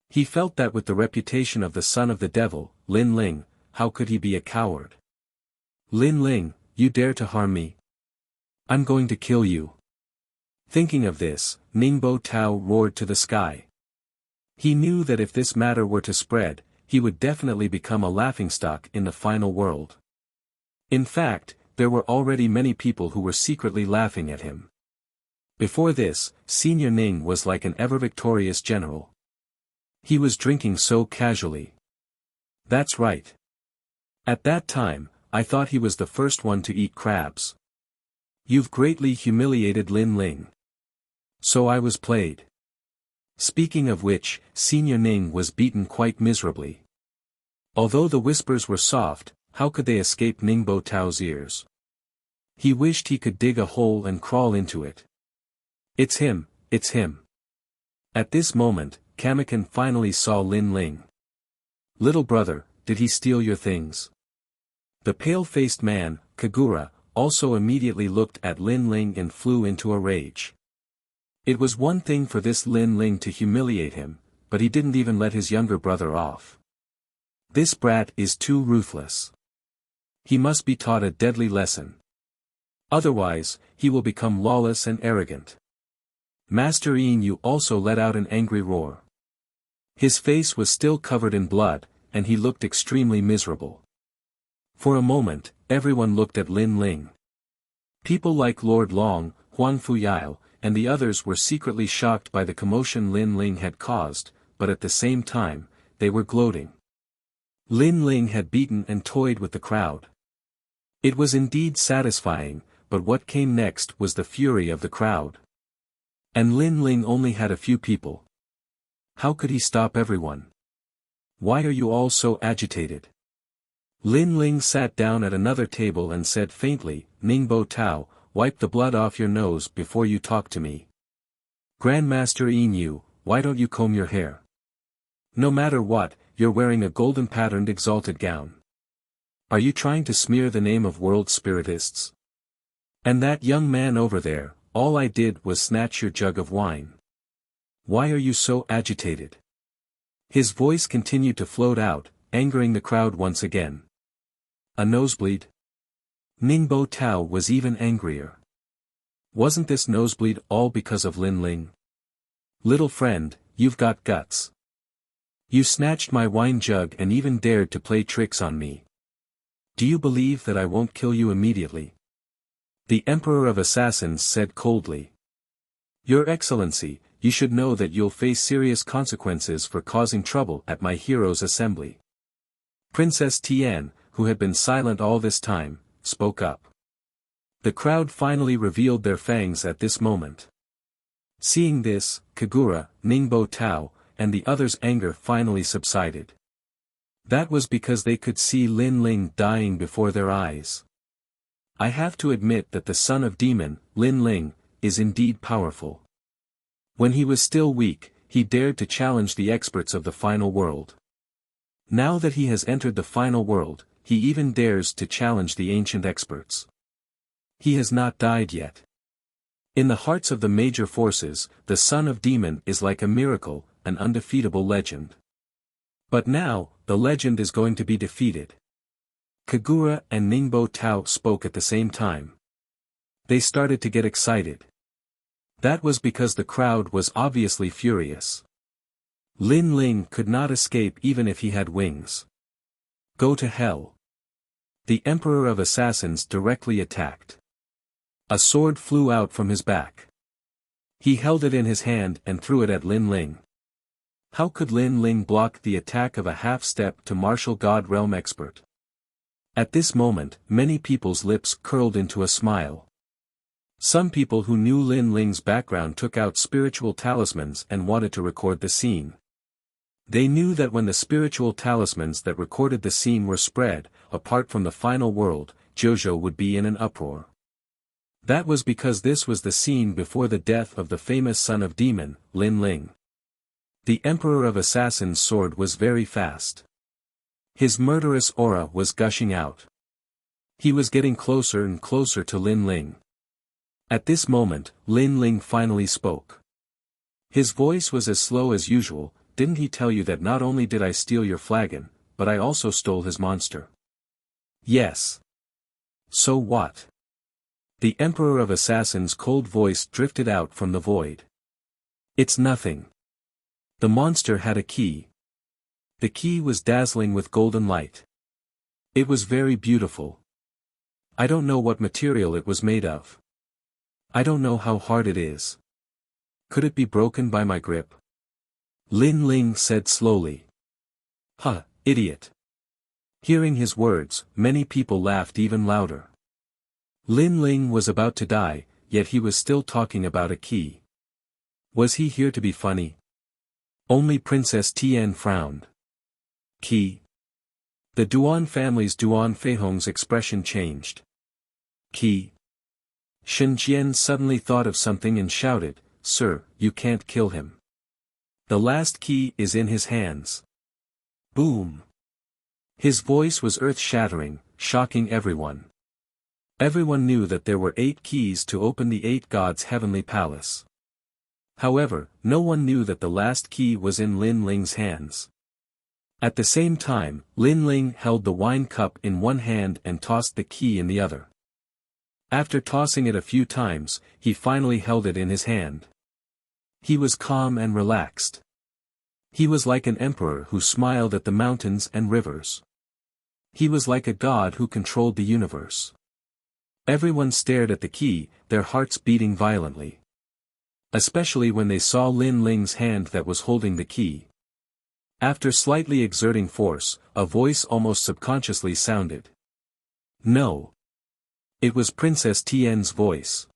He felt that with the reputation of the son of the devil, Lin Ling, how could he be a coward? Lin Ling, you dare to harm me? I'm going to kill you. Thinking of this, Ningbo Tao roared to the sky. He knew that if this matter were to spread, he would definitely become a laughingstock in the final world. In fact, there were already many people who were secretly laughing at him. Before this, Senior Ning was like an ever-victorious general. He was drinking so casually. That's right. At that time, I thought he was the first one to eat crabs. You've greatly humiliated Lin Ling. So I was played. Speaking of which, Senior Ning was beaten quite miserably. Although the whispers were soft, how could they escape Ningbo Tao's ears? He wished he could dig a hole and crawl into it. It's him, it's him. At this moment, Kamakan finally saw Lin Ling. Little brother, did he steal your things? The pale-faced man, Kagura, also immediately looked at Lin Ling and flew into a rage. It was one thing for this Lin Ling to humiliate him, but he didn't even let his younger brother off. This brat is too ruthless. He must be taught a deadly lesson. Otherwise, he will become lawless and arrogant. Master Yin also let out an angry roar. His face was still covered in blood, and he looked extremely miserable. For a moment, everyone looked at Lin Ling. People like Lord Long, Huang Fuyao, and the others were secretly shocked by the commotion Lin Ling had caused, but at the same time, they were gloating. Lin Ling had beaten and toyed with the crowd. It was indeed satisfying, but what came next was the fury of the crowd. And Lin Ling only had a few people. How could he stop everyone? Why are you all so agitated? Lin Ling sat down at another table and said faintly, Ningbo Tao, wipe the blood off your nose before you talk to me. Grandmaster Yin, why don't you comb your hair? No matter what, you're wearing a golden patterned exalted gown. Are you trying to smear the name of world spiritists? And that young man over there, all I did was snatch your jug of wine. Why are you so agitated? His voice continued to float out, angering the crowd once again. A nosebleed? Ningbo Tao was even angrier. Wasn't this nosebleed all because of Lin Ling? Little friend, you've got guts. You snatched my wine jug and even dared to play tricks on me. Do you believe that I won't kill you immediately? The Emperor of Assassins said coldly. Your Excellency, you should know that you'll face serious consequences for causing trouble at my hero's assembly. Princess Tian, who had been silent all this time, spoke up. The crowd finally revealed their fangs at this moment. Seeing this, Kagura, Ningbo Tao, and the others' anger finally subsided. That was because they could see Lin Ling dying before their eyes. I have to admit that the son of demon, Lin Ling, is indeed powerful. When he was still weak, he dared to challenge the experts of the final world. Now that he has entered the final world, he even dares to challenge the ancient experts. He has not died yet. In the hearts of the major forces, the son of demon is like a miracle, an undefeatable legend. But now, the legend is going to be defeated. Kagura and Ningbo Tao spoke at the same time. They started to get excited. That was because the crowd was obviously furious. Lin Ling could not escape even if he had wings. Go to hell. The Emperor of Assassins directly attacked. A sword flew out from his back. He held it in his hand and threw it at Lin Ling. How could Lin Ling block the attack of a half-step to martial god realm expert? At this moment, many people's lips curled into a smile. Some people who knew Lin Ling's background took out spiritual talismans and wanted to record the scene. They knew that when the spiritual talismans that recorded the scene were spread, apart from the final world, Jojo would be in an uproar. That was because this was the scene before the death of the famous son of demon, Lin Ling. The Emperor of Assassins' sword was very fast. His murderous aura was gushing out. He was getting closer and closer to Lin Ling. At this moment, Lin Ling finally spoke. His voice was as slow as usual. Didn't he tell you that not only did I steal your flagon, but I also stole his monster? Yes. So what? The Emperor of Assassins' cold voice drifted out from the void. It's nothing. The monster had a key. The key was dazzling with golden light. It was very beautiful. I don't know what material it was made of. I don't know how hard it is. Could it be broken by my grip? Lin Ling said slowly. Huh, idiot. Hearing his words, many people laughed even louder. Lin Ling was about to die, yet he was still talking about a key. Was he here to be funny? Only Princess Tian frowned. Key. The Duan family's Duan Feihong's expression changed. Key. Shen Jian suddenly thought of something and shouted, Sir, you can't kill him. The last key is in his hands. Boom. His voice was earth-shattering, shocking everyone. Everyone knew that there were 8 keys to open the 8 gods' heavenly palace. However, no one knew that the last key was in Lin Ling's hands. At the same time, Lin Ling held the wine cup in one hand and tossed the key in the other. After tossing it a few times, he finally held it in his hand. He was calm and relaxed. He was like an emperor who smiled at the mountains and rivers. He was like a god who controlled the universe. Everyone stared at the key, their hearts beating violently. Especially when they saw Lin Ling's hand that was holding the key. After slightly exerting force, a voice almost subconsciously sounded. No. It was Princess Tian's voice.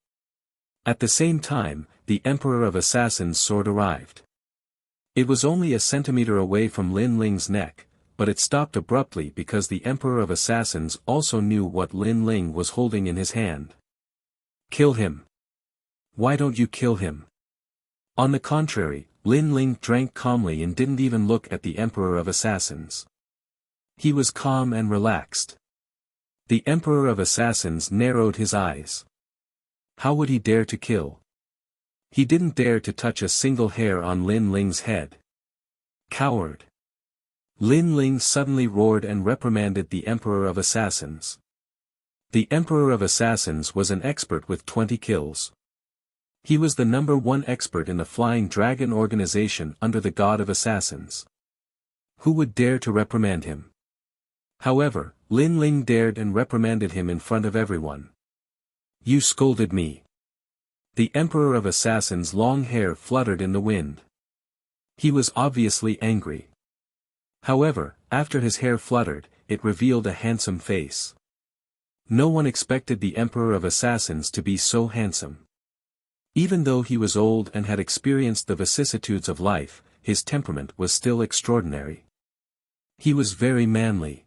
At the same time, the Emperor of Assassins' sword arrived. It was only a centimeter away from Lin Ling's neck, but it stopped abruptly because the Emperor of Assassins also knew what Lin Ling was holding in his hand. Kill him. Why don't you kill him? On the contrary, Lin Ling drank calmly and didn't even look at the Emperor of Assassins. He was calm and relaxed. The Emperor of Assassins narrowed his eyes. How would he dare to kill? He didn't dare to touch a single hair on Lin Ling's head. Coward! Lin Ling suddenly roared and reprimanded the Emperor of Assassins. The Emperor of Assassins was an expert with 20 kills. He was the #1 expert in the Flying Dragon organization under the God of Assassins. Who would dare to reprimand him? However, Lin Ling dared and reprimanded him in front of everyone. You scolded me. The Emperor of Assassins' long hair fluttered in the wind. He was obviously angry. However, after his hair fluttered, it revealed a handsome face. No one expected the Emperor of Assassins to be so handsome. Even though he was old and had experienced the vicissitudes of life, his temperament was still extraordinary. He was very manly.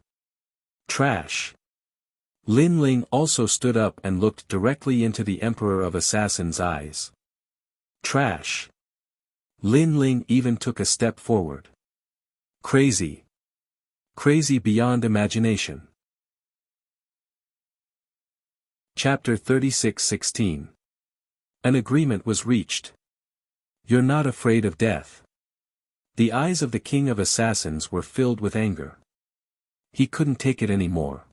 Trash. Lin Ling also stood up and looked directly into the Emperor of Assassins' eyes. Trash. Lin Ling even took a step forward. Crazy. Crazy beyond imagination. Chapter 36:16. An agreement was reached. You're not afraid of death. The eyes of the King of Assassins were filled with anger. He couldn't take it anymore.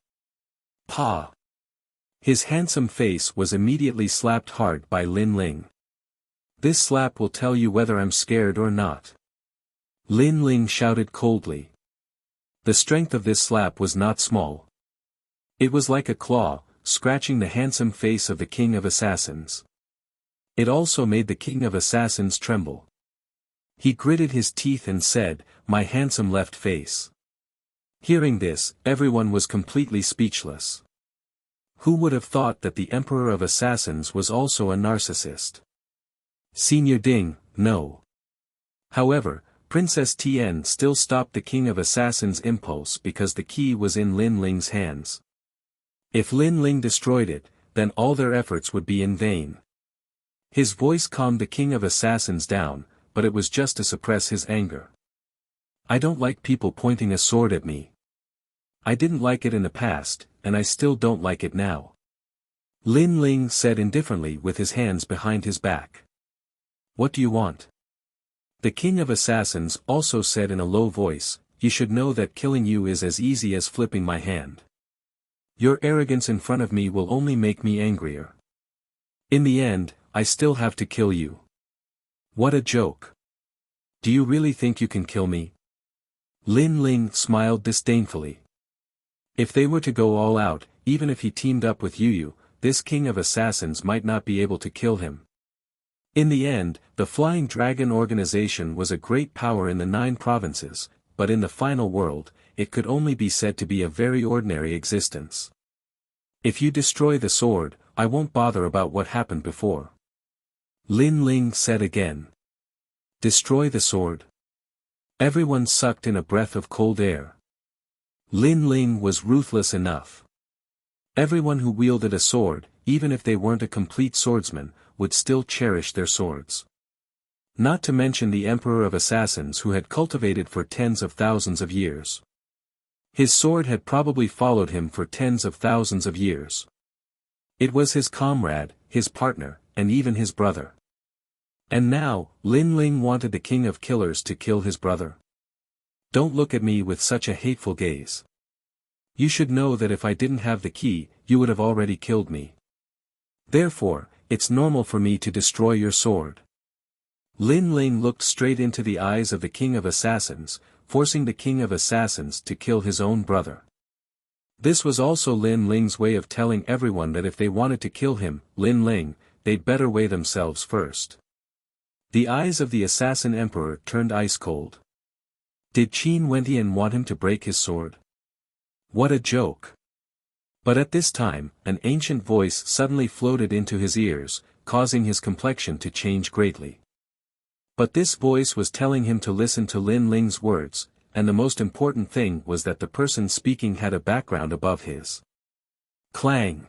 Pa! His handsome face was immediately slapped hard by Lin Ling. This slap will tell you whether I'm scared or not. Lin Ling shouted coldly. The strength of this slap was not small. It was like a claw, scratching the handsome face of the King of Assassins. It also made the King of Assassins tremble. He gritted his teeth and said, "My handsome left face." Hearing this, everyone was completely speechless. Who would have thought that the Emperor of Assassins was also a narcissist? Senior Ding, no. However, Princess Tian still stopped the King of Assassins' impulse because the key was in Lin Ling's hands. If Lin Ling destroyed it, then all their efforts would be in vain. His voice calmed the King of Assassins down, but it was just to suppress his anger. I don't like people pointing a sword at me. I didn't like it in the past, and I still don't like it now. Lin Ling said indifferently with his hands behind his back. What do you want? The King of Assassins also said in a low voice, You should know that killing you is as easy as flipping my hand. Your arrogance in front of me will only make me angrier. In the end, I still have to kill you. What a joke. Do you really think you can kill me? Lin Ling smiled disdainfully. If they were to go all out, even if he teamed up with Yu, this King of Assassins might not be able to kill him. In the end, the Flying Dragon organization was a great power in the 9 provinces, but in the final world, it could only be said to be a very ordinary existence. If you destroy the sword, I won't bother about what happened before. Lin Ling said again. Destroy the sword? Everyone sucked in a breath of cold air. Lin Ling was ruthless enough. Everyone who wielded a sword, even if they weren't a complete swordsman, would still cherish their swords. Not to mention the Emperor of Assassins who had cultivated for tens of thousands of years. His sword had probably followed him for tens of thousands of years. It was his comrade, his partner, and even his brother. And now, Lin Ling wanted the king of killers to kill his brother. Don't look at me with such a hateful gaze. You should know that if I didn't have the key, you would have already killed me. Therefore, it's normal for me to destroy your sword. Lin Ling looked straight into the eyes of the king of assassins, forcing the king of assassins to kill his own brother. This was also Lin Ling's way of telling everyone that if they wanted to kill him, Lin Ling, they'd better weigh themselves first. The eyes of the assassin emperor turned ice cold. Did Qin Wentian want him to break his sword? What a joke! But at this time, an ancient voice suddenly floated into his ears, causing his complexion to change greatly. But this voice was telling him to listen to Lin Ling's words, and the most important thing was that the person speaking had a background above his. Clang!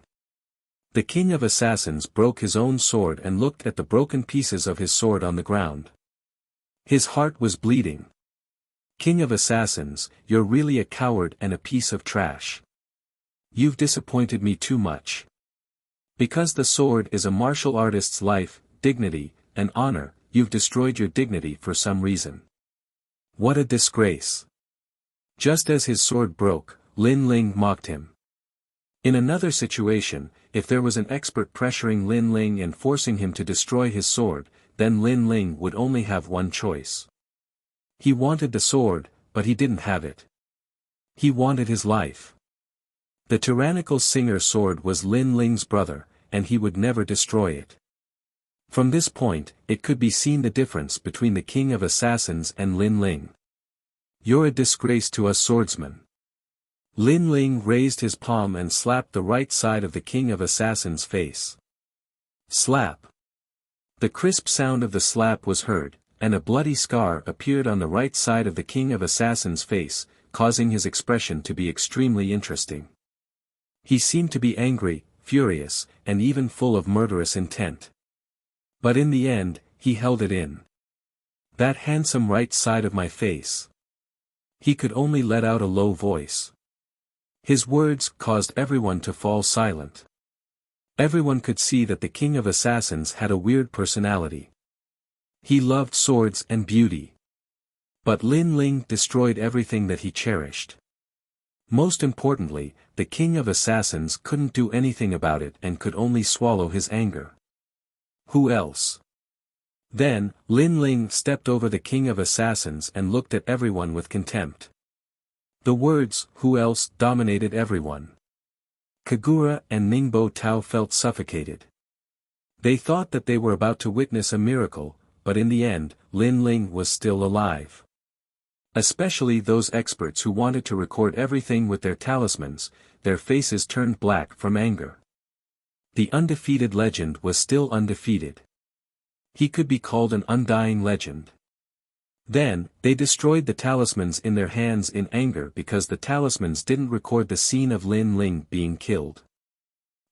The king of assassins broke his own sword and looked at the broken pieces of his sword on the ground. His heart was bleeding. King of assassins, you're really a coward and a piece of trash. You've disappointed me too much. Because the sword is a martial artist's life, dignity, and honor, you've destroyed your dignity for some reason. What a disgrace. Just as his sword broke, Lin Ling mocked him. In another situation, if there was an expert pressuring Lin Ling and forcing him to destroy his sword, then Lin Ling would only have one choice. He wanted the sword, but he didn't have it. He wanted his life. The tyrannical singer sword was Lin Ling's brother, and he would never destroy it. From this point, it could be seen the difference between the king of assassins and Lin Ling. You're a disgrace to us swordsmen. Lin Ling raised his palm and slapped the right side of the king of assassins' face. Slap. The crisp sound of the slap was heard, and a bloody scar appeared on the right side of the king of assassins' face, causing his expression to be extremely interesting. He seemed to be angry, furious, and even full of murderous intent. But in the end, he held it in. That handsome right side of my face. He could only let out a low voice. His words caused everyone to fall silent. Everyone could see that the king of assassins had a weird personality. He loved swords and beauty. But Lin Ling destroyed everything that he cherished. Most importantly, the king of assassins couldn't do anything about it and could only swallow his anger. Who else? Then, Lin Ling stepped over the king of assassins and looked at everyone with contempt. The words, "who else," dominated everyone. Kagura and Ningbo Tao felt suffocated. They thought that they were about to witness a miracle, but in the end, Lin Ling was still alive. Especially those experts who wanted to record everything with their talismans, their faces turned black from anger. The undefeated legend was still undefeated. He could be called an undying legend. Then, they destroyed the talismans in their hands in anger because the talismans didn't record the scene of Lin Ling being killed.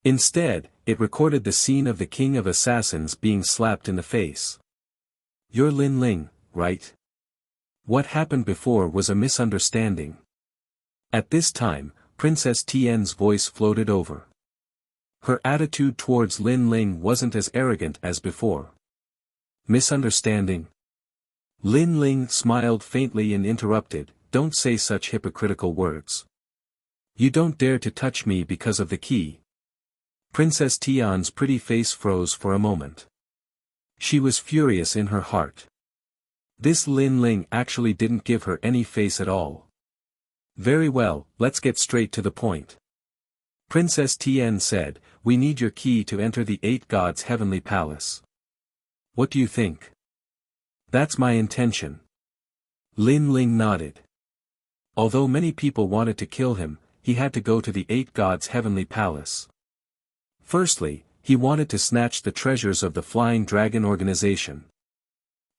Instead, it recorded the scene of the king of assassins being slapped in the face. You're Lin Ling, right? What happened before was a misunderstanding. At this time, Princess Tian's voice floated over. Her attitude towards Lin Ling wasn't as arrogant as before. Misunderstanding? Lin Ling smiled faintly and interrupted, "Don't say such hypocritical words. You don't dare to touch me because of the key." Princess Tian's pretty face froze for a moment. She was furious in her heart. This Lin Ling actually didn't give her any face at all. Very well, let's get straight to the point. Princess Tian said, "We need your key to enter the 8 gods' heavenly palace." What do you think? That's my intention. Lin Ling nodded. Although many people wanted to kill him, he had to go to the 8 gods' heavenly palace. Firstly, he wanted to snatch the treasures of the Flying Dragon organization.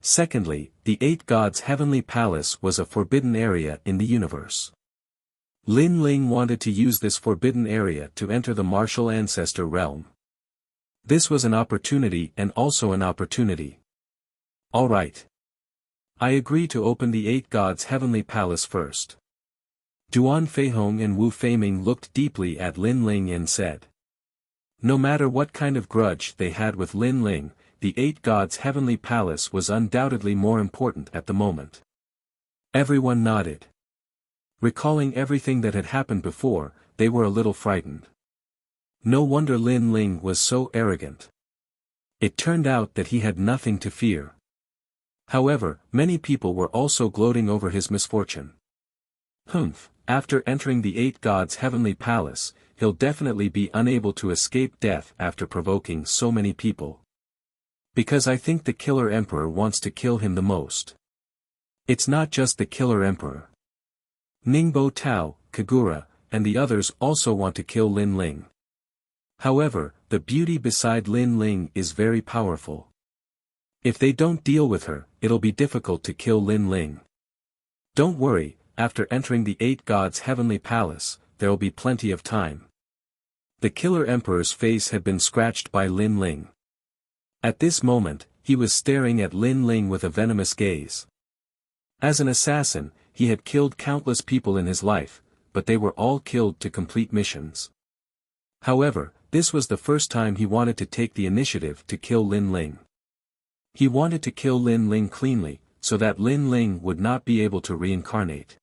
Secondly, the 8 gods' heavenly palace was a forbidden area in the universe. Lin Ling wanted to use this forbidden area to enter the martial ancestor realm. This was an opportunity and also an opportunity. All right. I agree to open the 8 gods' heavenly palace first. Duan Feihong and Wu Feiming looked deeply at Lin Ling and said. No matter what kind of grudge they had with Lin Ling, the 8 gods' heavenly palace was undoubtedly more important at the moment. Everyone nodded. Recalling everything that had happened before, they were a little frightened. No wonder Lin Ling was so arrogant. It turned out that he had nothing to fear. However, many people were also gloating over his misfortune. Humph, after entering the 8 gods' heavenly palace, he'll definitely be unable to escape death after provoking so many people. Because I think the Killer Emperor wants to kill him the most. It's not just the Killer Emperor. Ningbo Tao, Kagura, and the others also want to kill Lin Ling. However, the beauty beside Lin Ling is very powerful. If they don't deal with her, it'll be difficult to kill Lin Ling. Don't worry, after entering the 8 gods' heavenly palace, there'll be plenty of time. The Killer Emperor's face had been scratched by Lin Ling. At this moment, he was staring at Lin Ling with a venomous gaze. As an assassin, he had killed countless people in his life, but they were all killed to complete missions. However, this was the first time he wanted to take the initiative to kill Lin Ling. He wanted to kill Lin Ling cleanly, so that Lin Ling would not be able to reincarnate.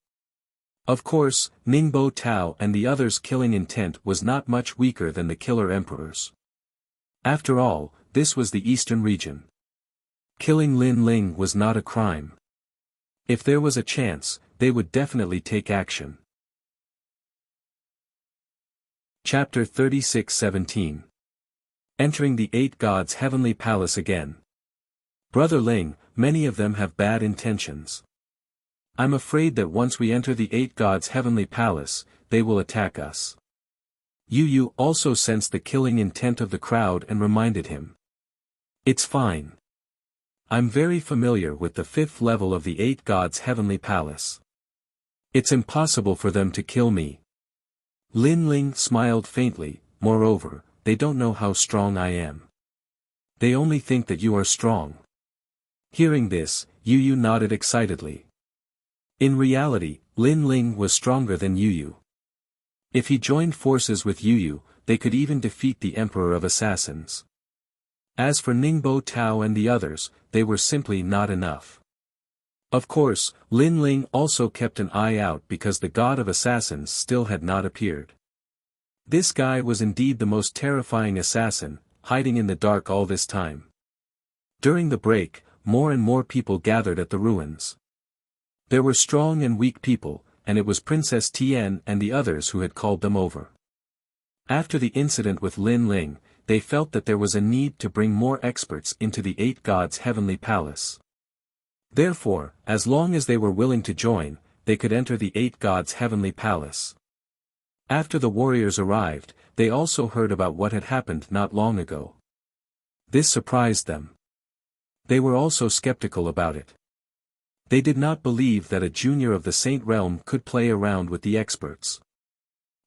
Of course, Ningbo Tao and the others' killing intent was not much weaker than the Killer Emperor's. After all, this was the eastern region. Killing Lin Ling was not a crime. If there was a chance, they would definitely take action. Chapter 36:17. Entering the 8 gods' heavenly palace again. Brother Ling, many of them have bad intentions. I'm afraid that once we enter the 8 gods' heavenly palace, they will attack us. Yu Yu also sensed the killing intent of the crowd and reminded him. It's fine. I'm very familiar with the 5th level of the 8 gods' heavenly palace. It's impossible for them to kill me. Lin Ling smiled faintly. Moreover, they don't know how strong I am. They only think that you are strong. Hearing this, Yu Yu nodded excitedly. In reality, Lin Ling was stronger than Yu Yu. If he joined forces with Yu Yu, they could even defeat the Emperor of Assassins. As for Ningbo Tao and the others, they were simply not enough. Of course, Lin Ling also kept an eye out because the God of Assassins still had not appeared. This guy was indeed the most terrifying assassin, hiding in the dark all this time. During the break, more and more people gathered at the ruins. There were strong and weak people, and it was Princess Tian and the others who had called them over. After the incident with Lin Ling, they felt that there was a need to bring more experts into the 8 gods' heavenly palace. Therefore, as long as they were willing to join, they could enter the 8 gods' heavenly palace. After the warriors arrived, they also heard about what had happened not long ago. This surprised them. They were also skeptical about it. They did not believe that a junior of the Saint Realm could play around with the experts.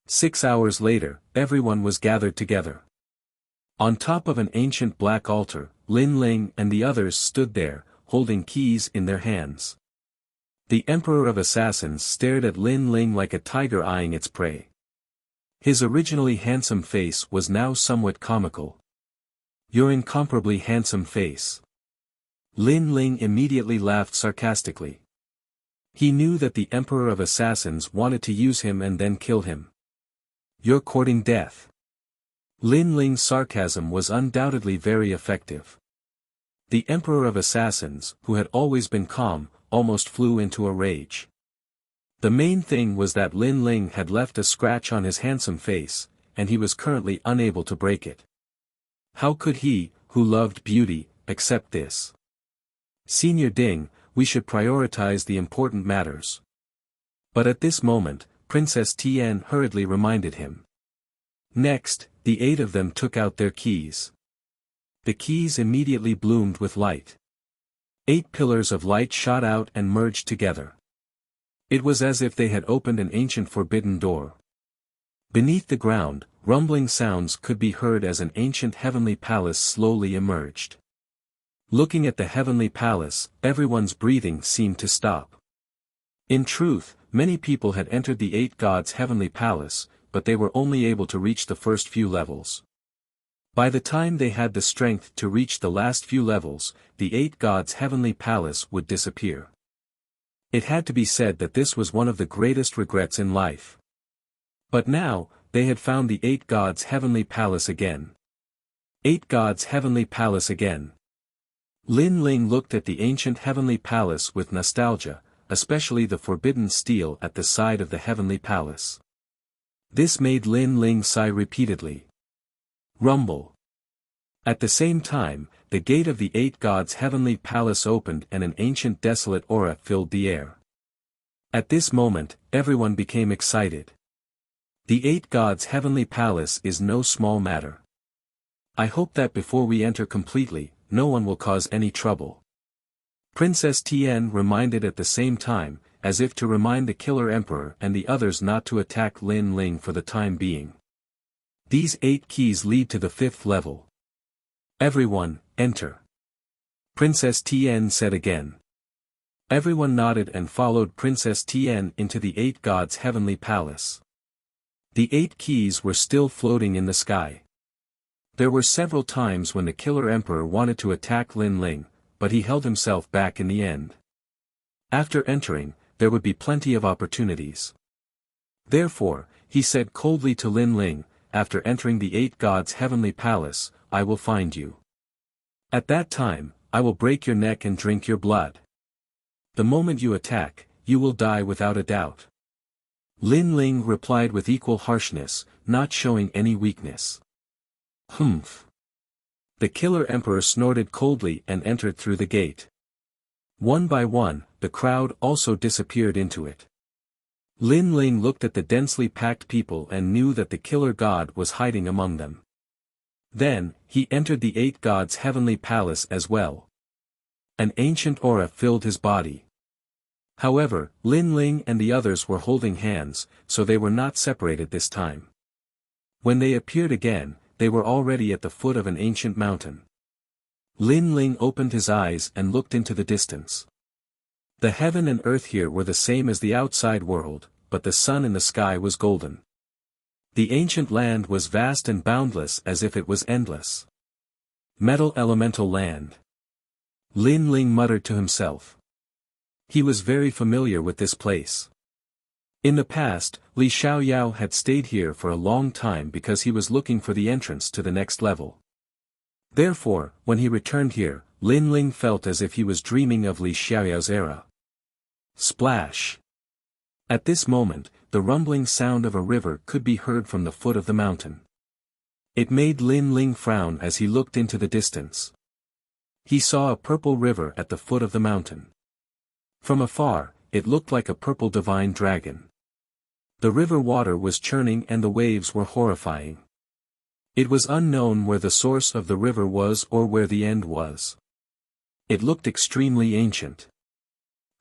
6 hours later, everyone was gathered together. On top of an ancient black altar, Lin Ling and the others stood there, holding keys in their hands. The Emperor of Assassins stared at Lin Ling like a tiger eyeing its prey. His originally handsome face was now somewhat comical. Your incomparably handsome face. Lin Ling immediately laughed sarcastically. He knew that the Emperor of Assassins wanted to use him and then kill him. You're courting death. Lin Ling's sarcasm was undoubtedly very effective. The Emperor of Assassins, who had always been calm, almost flew into a rage. The main thing was that Lin Ling had left a scratch on his handsome face, and he was currently unable to break it. How could he, who loved beauty, accept this? Senior Ding, we should prioritize the important matters. But at this moment, Princess Tian hurriedly reminded him. Next, the 8 of them took out their keys. The keys immediately bloomed with light. 8 pillars of light shot out and merged together. It was as if they had opened an ancient forbidden door. Beneath the ground, rumbling sounds could be heard as an ancient heavenly palace slowly emerged. Looking at the heavenly palace, everyone's breathing seemed to stop. In truth, many people had entered the 8 gods' heavenly palace, but they were only able to reach the first few levels. By the time they had the strength to reach the last few levels, the 8 gods' heavenly palace would disappear. It had to be said that this was one of the greatest regrets in life. But now, they had found the 8 gods' heavenly palace again. 8 gods' heavenly palace again. Lin Ling looked at the ancient heavenly palace with nostalgia, especially the forbidden stele at the side of the heavenly palace. This made Lin Ling sigh repeatedly. Rumble. At the same time, the gate of the 8 gods' heavenly palace opened and an ancient desolate aura filled the air. At this moment, everyone became excited. The 8 gods' heavenly palace is no small matter. I hope that before we enter completely, no one will cause any trouble. Princess Tian reminded at the same time, as if to remind the killer emperor and the others not to attack Lin Ling for the time being. These 8 keys lead to the 5th level. Everyone, enter. Princess Tian said again. Everyone nodded and followed Princess Tian into the 8 gods' heavenly palace. The 8 keys were still floating in the sky. There were several times when the killer emperor wanted to attack Lin Ling, but he held himself back in the end. After entering, there would be plenty of opportunities. Therefore, he said coldly to Lin Ling, after entering the 8 gods' heavenly palace, I will find you. At that time, I will break your neck and drink your blood. The moment you attack, you will die without a doubt. Lin Ling replied with equal harshness, not showing any weakness. Humph. The killer emperor snorted coldly and entered through the gate. One by one, the crowd also disappeared into it. Lin Ling looked at the densely packed people and knew that the killer god was hiding among them. Then, he entered the 8 gods' heavenly palace as well. An ancient aura filled his body. However, Lin Ling and the others were holding hands, so they were not separated this time. When they appeared again, they were already at the foot of an ancient mountain. Lin Ling opened his eyes and looked into the distance. The heaven and earth here were the same as the outside world, but the sun in the sky was golden. The ancient land was vast and boundless as if it was endless. Metal elemental land. Lin Ling muttered to himself. He was very familiar with this place. In the past, Li Xiaoyao had stayed here for a long time because he was looking for the entrance to the next level. Therefore, when he returned here, Lin Ling felt as if he was dreaming of Li Xiaoyao's era. Splash! At this moment, the rumbling sound of a river could be heard from the foot of the mountain. It made Lin Ling frown as he looked into the distance. He saw a purple river at the foot of the mountain. From afar, it looked like a purple divine dragon. The river water was churning and the waves were horrifying. It was unknown where the source of the river was or where the end was. It looked extremely ancient.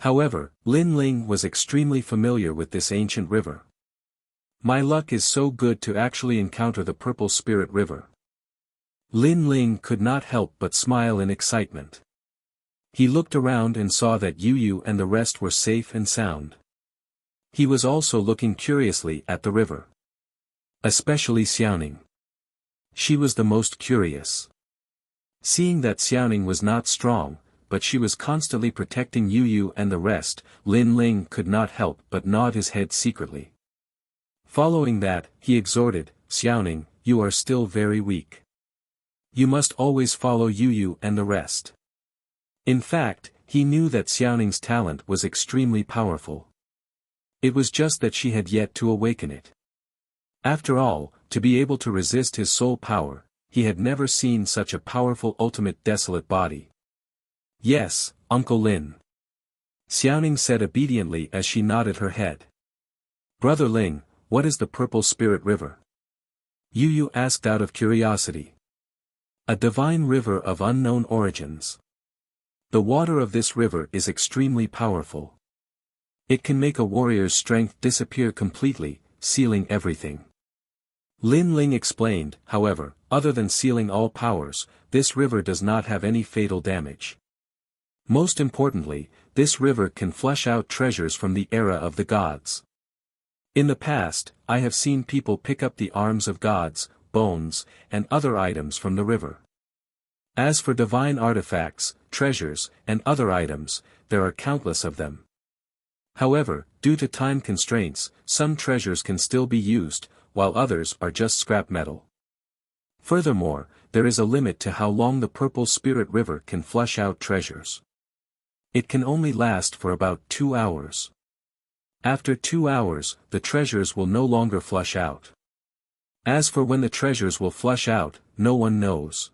However, Lin Ling was extremely familiar with this ancient river. My luck is so good to actually encounter the Purple Spirit River. Lin Ling could not help but smile in excitement. He looked around and saw that Yu Yu and the rest were safe and sound. He was also looking curiously at the river. Especially Xiaoning. She was the most curious. Seeing that Xiaoning was not strong, but she was constantly protecting Yu Yu and the rest, Lin Ling could not help but nod his head secretly. Following that, he exhorted, Xiaoning, you are still very weak. You must always follow Yu Yu and the rest. In fact, he knew that Xiaoning's talent was extremely powerful. It was just that she had yet to awaken it. After all, to be able to resist his soul power, he had never seen such a powerful ultimate desolate body. Yes, Uncle Lin. Xiaoning said obediently as she nodded her head. Brother Ling, what is the Purple Spirit River? Yu Yu asked out of curiosity. A divine river of unknown origins. The water of this river is extremely powerful. It can make a warrior's strength disappear completely, sealing everything. Lin Ling explained, however, other than sealing all powers, this river does not have any fatal damage. Most importantly, this river can flush out treasures from the era of the gods. In the past, I have seen people pick up the arms of gods, bones, and other items from the river. As for divine artifacts, treasures, and other items, there are countless of them. However, due to time constraints, some treasures can still be used, while others are just scrap metal. Furthermore, there is a limit to how long the Purple Spirit River can flush out treasures. It can only last for about 2 hours. After 2 hours, the treasures will no longer flush out. As for when the treasures will flush out, no one knows.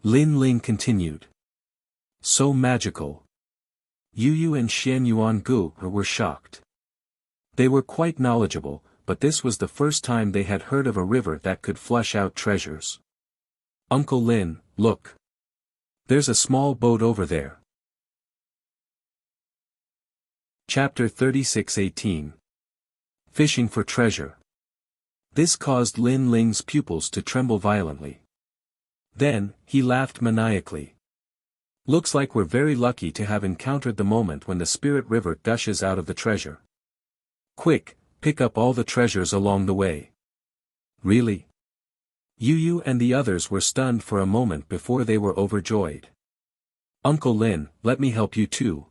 Lin Ling continued. So magical. Yu Yu and Xian Yuan Gu were shocked. They were quite knowledgeable, but this was the first time they had heard of a river that could flush out treasures. Uncle Lin, look. There's a small boat over there. Chapter 36:18. Fishing for treasure. This caused Lin Ling's pupils to tremble violently. Then, he laughed maniacally. Looks like we're very lucky to have encountered the moment when the Spirit River gushes out of the treasure. Quick, pick up all the treasures along the way. Really? Yu Yu and the others were stunned for a moment before they were overjoyed. Uncle Lin, let me help you too.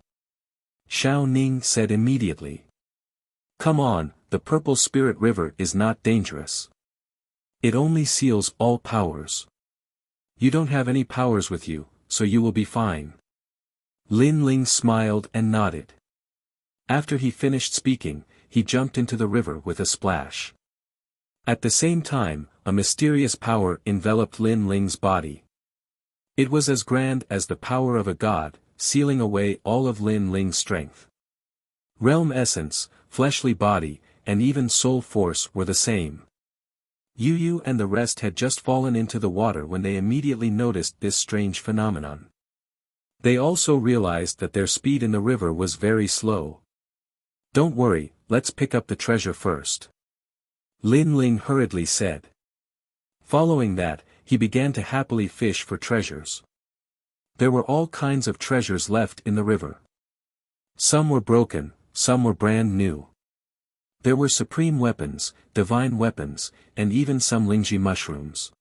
Xiao Ning said immediately. Come on, the Purple Spirit River is not dangerous. It only seals all powers. You don't have any powers with you, so you will be fine. Lin Ling smiled and nodded. After he finished speaking, he jumped into the river with a splash. At the same time, a mysterious power enveloped Lin Ling's body. It was as grand as the power of a god, sealing away all of Lin Ling's strength. Realm essence, fleshly body, and even soul force were the same. Yu Yu and the rest had just fallen into the water when they immediately noticed this strange phenomenon. They also realized that their speed in the river was very slow. Don't worry, let's pick up the treasure first. Lin Ling hurriedly said. Following that, he began to happily fish for treasures. There were all kinds of treasures left in the river. Some were broken, some were brand new. There were supreme weapons, divine weapons, and even some Lingji mushrooms.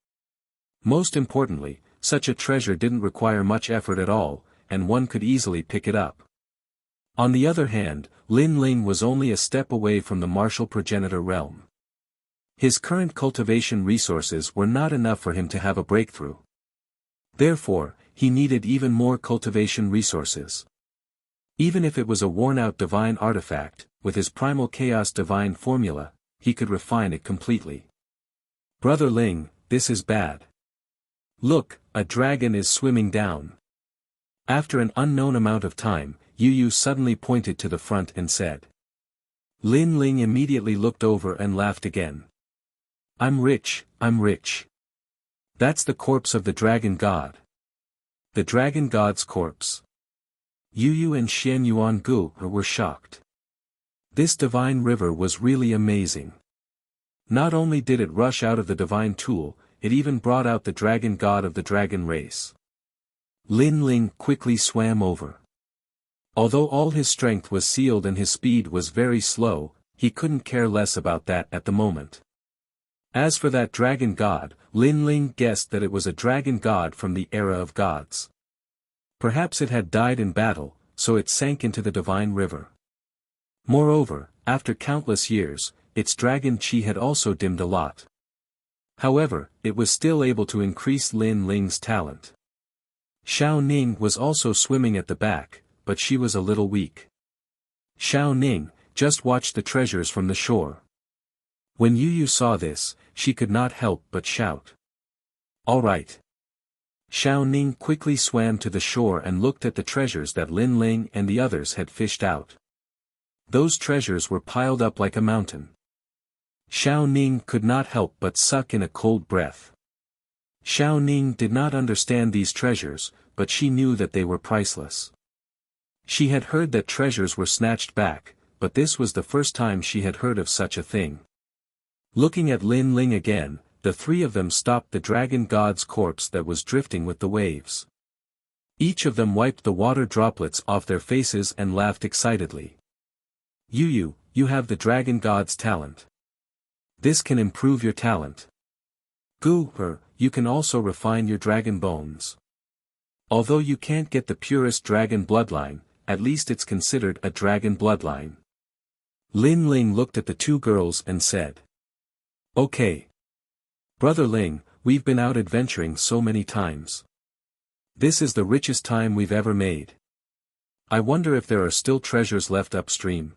Most importantly, such a treasure didn't require much effort at all, and one could easily pick it up. On the other hand, Lin Ling was only a step away from the martial progenitor realm. His current cultivation resources were not enough for him to have a breakthrough. Therefore, he needed even more cultivation resources. Even if it was a worn-out divine artifact, with his primal chaos divine formula, he could refine it completely. Brother Ling, this is bad. Look, a dragon is swimming down. After an unknown amount of time, Yu Yu suddenly pointed to the front and said. Lin Ling immediately looked over and laughed again. I'm rich, I'm rich. That's the corpse of the dragon god. The dragon god's corpse. Yu Yu and Xian Yuan Gu were shocked. This divine river was really amazing. Not only did it rush out of the divine tool, it even brought out the dragon god of the dragon race. Lin Ling quickly swam over. Although all his strength was sealed and his speed was very slow, he couldn't care less about that at the moment. As for that dragon god, Lin Ling guessed that it was a dragon god from the era of gods. Perhaps it had died in battle, so it sank into the divine river. Moreover, after countless years, its dragon chi had also dimmed a lot. However, it was still able to increase Lin Ling's talent. Xiao Ning was also swimming at the back, but she was a little weak. Xiao Ning, just watch the treasures from the shore. When Yu Yu saw this, she could not help but shout. All right. Xiao Ning quickly swam to the shore and looked at the treasures that Lin Ling and the others had fished out. Those treasures were piled up like a mountain. Xiao Ning could not help but suck in a cold breath. Xiao Ning did not understand these treasures, but she knew that they were priceless. She had heard that treasures were snatched back, but this was the first time she had heard of such a thing. Looking at Lin Ling again, the three of them stopped the dragon god's corpse that was drifting with the waves. Each of them wiped the water droplets off their faces and laughed excitedly. Yu Yu, you have the dragon god's talent. This can improve your talent. You can also refine your dragon bones. Although you can't get the purest dragon bloodline, at least it's considered a dragon bloodline. Lin Ling looked at the two girls and said. Okay. Brother Ling, we've been out adventuring so many times. This is the richest time we've ever made. I wonder if there are still treasures left upstream.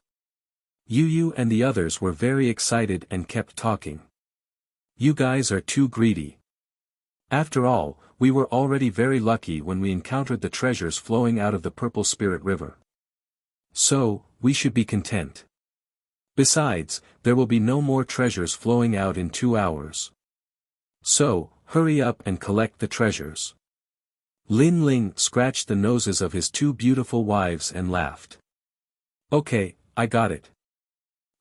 Yu and the others were very excited and kept talking. You guys are too greedy. After all, we were already very lucky when we encountered the treasures flowing out of the Purple Spirit River. So, we should be content. Besides, there will be no more treasures flowing out in 2 hours. So, hurry up and collect the treasures. Lin Ling scratched the noses of his two beautiful wives and laughed. Okay, I got it.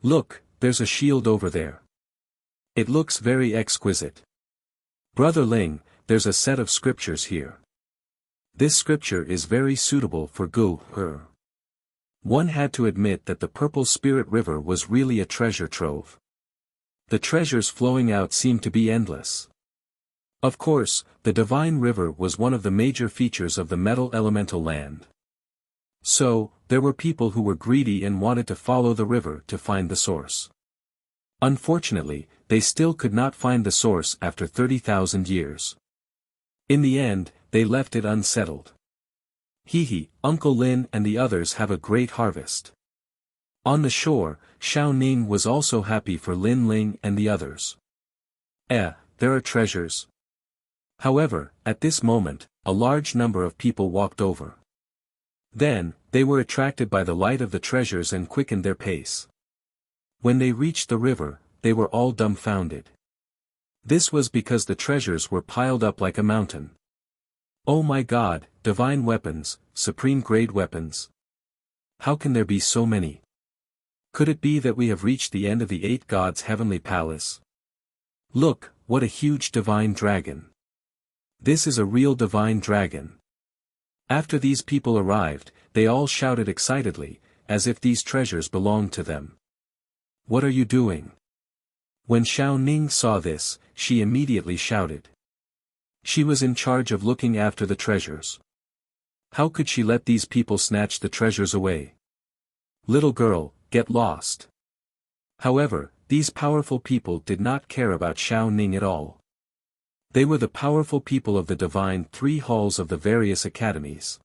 Look, there's a shield over there. It looks very exquisite. Brother Ling, there's a set of scriptures here. This scripture is very suitable for Her. One had to admit that the Purple Spirit River was really a treasure trove. The treasures flowing out seemed to be endless. Of course, the Divine River was one of the major features of the Metal Elemental Land. So, there were people who were greedy and wanted to follow the river to find the source. Unfortunately, they still could not find the source after 30,000 years. In the end, they left it unsettled. Uncle Lin and the others have a great harvest. On the shore, Xiao Ning was also happy for Lin Ling and the others. There are treasures. However, at this moment, a large number of people walked over. Then, they were attracted by the light of the treasures and quickened their pace. When they reached the river, they were all dumbfounded. This was because the treasures were piled up like a mountain. Oh my God, divine weapons, supreme grade weapons. How can there be so many? Could it be that we have reached the end of the 8 gods' heavenly palace? Look, what a huge divine dragon. This is a real divine dragon. After these people arrived, they all shouted excitedly, as if these treasures belonged to them. What are you doing? When Xiao Ning saw this, she immediately shouted. She was in charge of looking after the treasures. How could she let these people snatch the treasures away? Little girl, get lost. However, these powerful people did not care about Xiao Ning at all. They were the powerful people of the divine 3 halls of the various academies.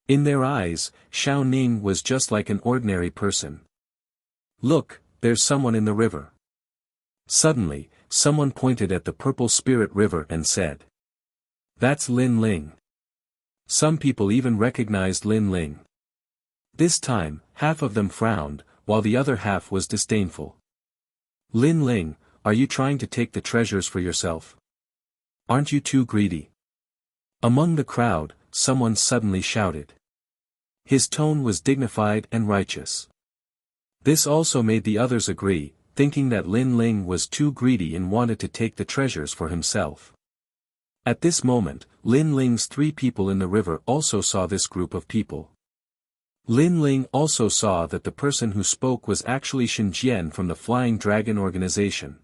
In their eyes, Xiao Ning was just like an ordinary person. Look, there's someone in the river. Suddenly, someone pointed at the Purple Spirit River and said. That's Lin Ling. Some people even recognized Lin Ling. This time, half of them frowned, while the other half was disdainful. Lin Ling, are you trying to take the treasures for yourself? Aren't you too greedy? Among the crowd, someone suddenly shouted. His tone was dignified and righteous. This also made the others agree, thinking that Lin Ling was too greedy and wanted to take the treasures for himself. At this moment, Lin Ling's 3 people in the river also saw this group of people. Lin Ling also saw that the person who spoke was actually Shen Jian from the Flying Dragon organization.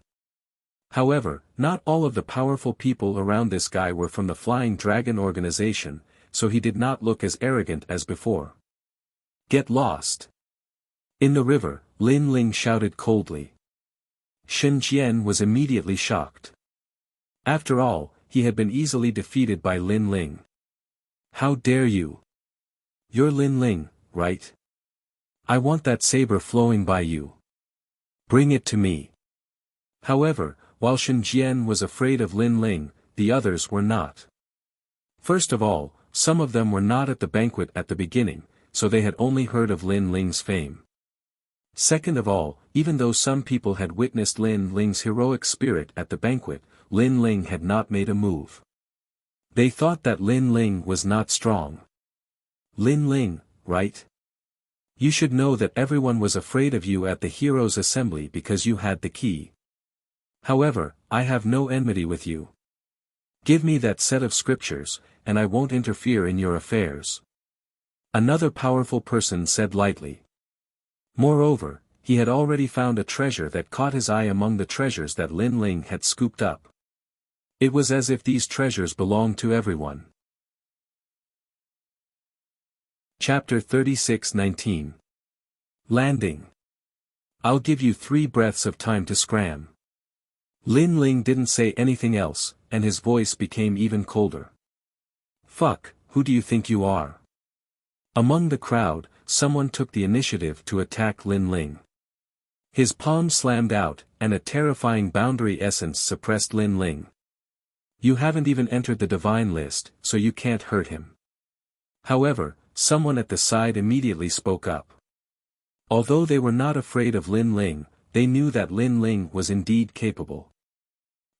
However, not all of the powerful people around this guy were from the Flying Dragon organization, so he did not look as arrogant as before. Get lost. In the river, Lin Ling shouted coldly. Shen Jian was immediately shocked. After all, he had been easily defeated by Lin Ling. How dare you? You're Lin Ling, right? I want that saber flowing by you. Bring it to me. However, while Shen Jian was afraid of Lin Ling, the others were not. First of all, some of them were not at the banquet at the beginning, so they had only heard of Lin Ling's fame. Second of all, even though some people had witnessed Lin Ling's heroic spirit at the banquet, Lin Ling had not made a move. They thought that Lin Ling was not strong. Lin Ling, right? You should know that everyone was afraid of you at the Heroes' Assembly because you had the key. However, I have no enmity with you. Give me that set of scriptures, and I won't interfere in your affairs. Another powerful person said lightly. Moreover, he had already found a treasure that caught his eye among the treasures that Lin Ling had scooped up. It was as if these treasures belonged to everyone. Chapter 36:19. Landing. I'll give you 3 breaths of time to scram. Lin Ling didn't say anything else, and his voice became even colder. Fuck, who do you think you are? Among the crowd, someone took the initiative to attack Lin Ling. His palm slammed out, and a terrifying boundary essence suppressed Lin Ling. You haven't even entered the divine list, so you can't hurt him. However, someone at the side immediately spoke up. Although they were not afraid of Lin Ling, they knew that Lin Ling was indeed capable.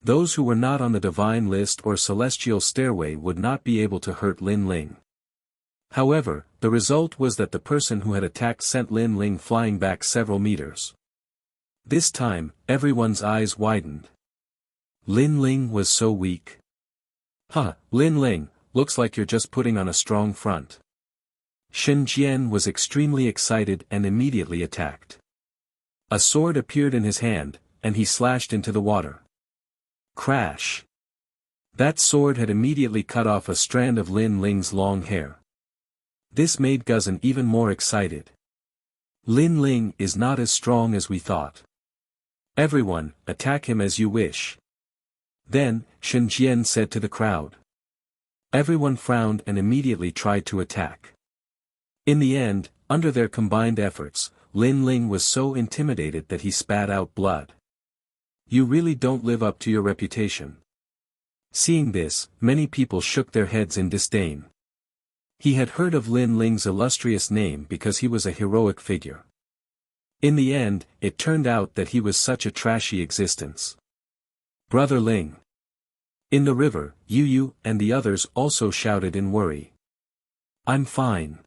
Those who were not on the divine list or celestial stairway would not be able to hurt Lin Ling. However, the result was that the person who had attacked sent Lin Ling flying back several meters. This time, everyone's eyes widened. Lin Ling was so weak. Huh, Lin Ling, looks like you're just putting on a strong front. Shen Jian was extremely excited and immediately attacked. A sword appeared in his hand, and he slashed into the water. Crash! That sword had immediately cut off a strand of Lin Ling's long hair. This made Guzan even more excited. Lin Ling is not as strong as we thought. Everyone, attack him as you wish. Then, Shen Jian said to the crowd. Everyone frowned and immediately tried to attack. In the end, under their combined efforts, Lin Ling was so intimidated that he spat out blood. You really don't live up to your reputation. Seeing this, many people shook their heads in disdain. He had heard of Lin Ling's illustrious name because he was a heroic figure. In the end, it turned out that he was such a trashy existence. Brother Ling. In the river, Yu and the others also shouted in worry. I'm fine.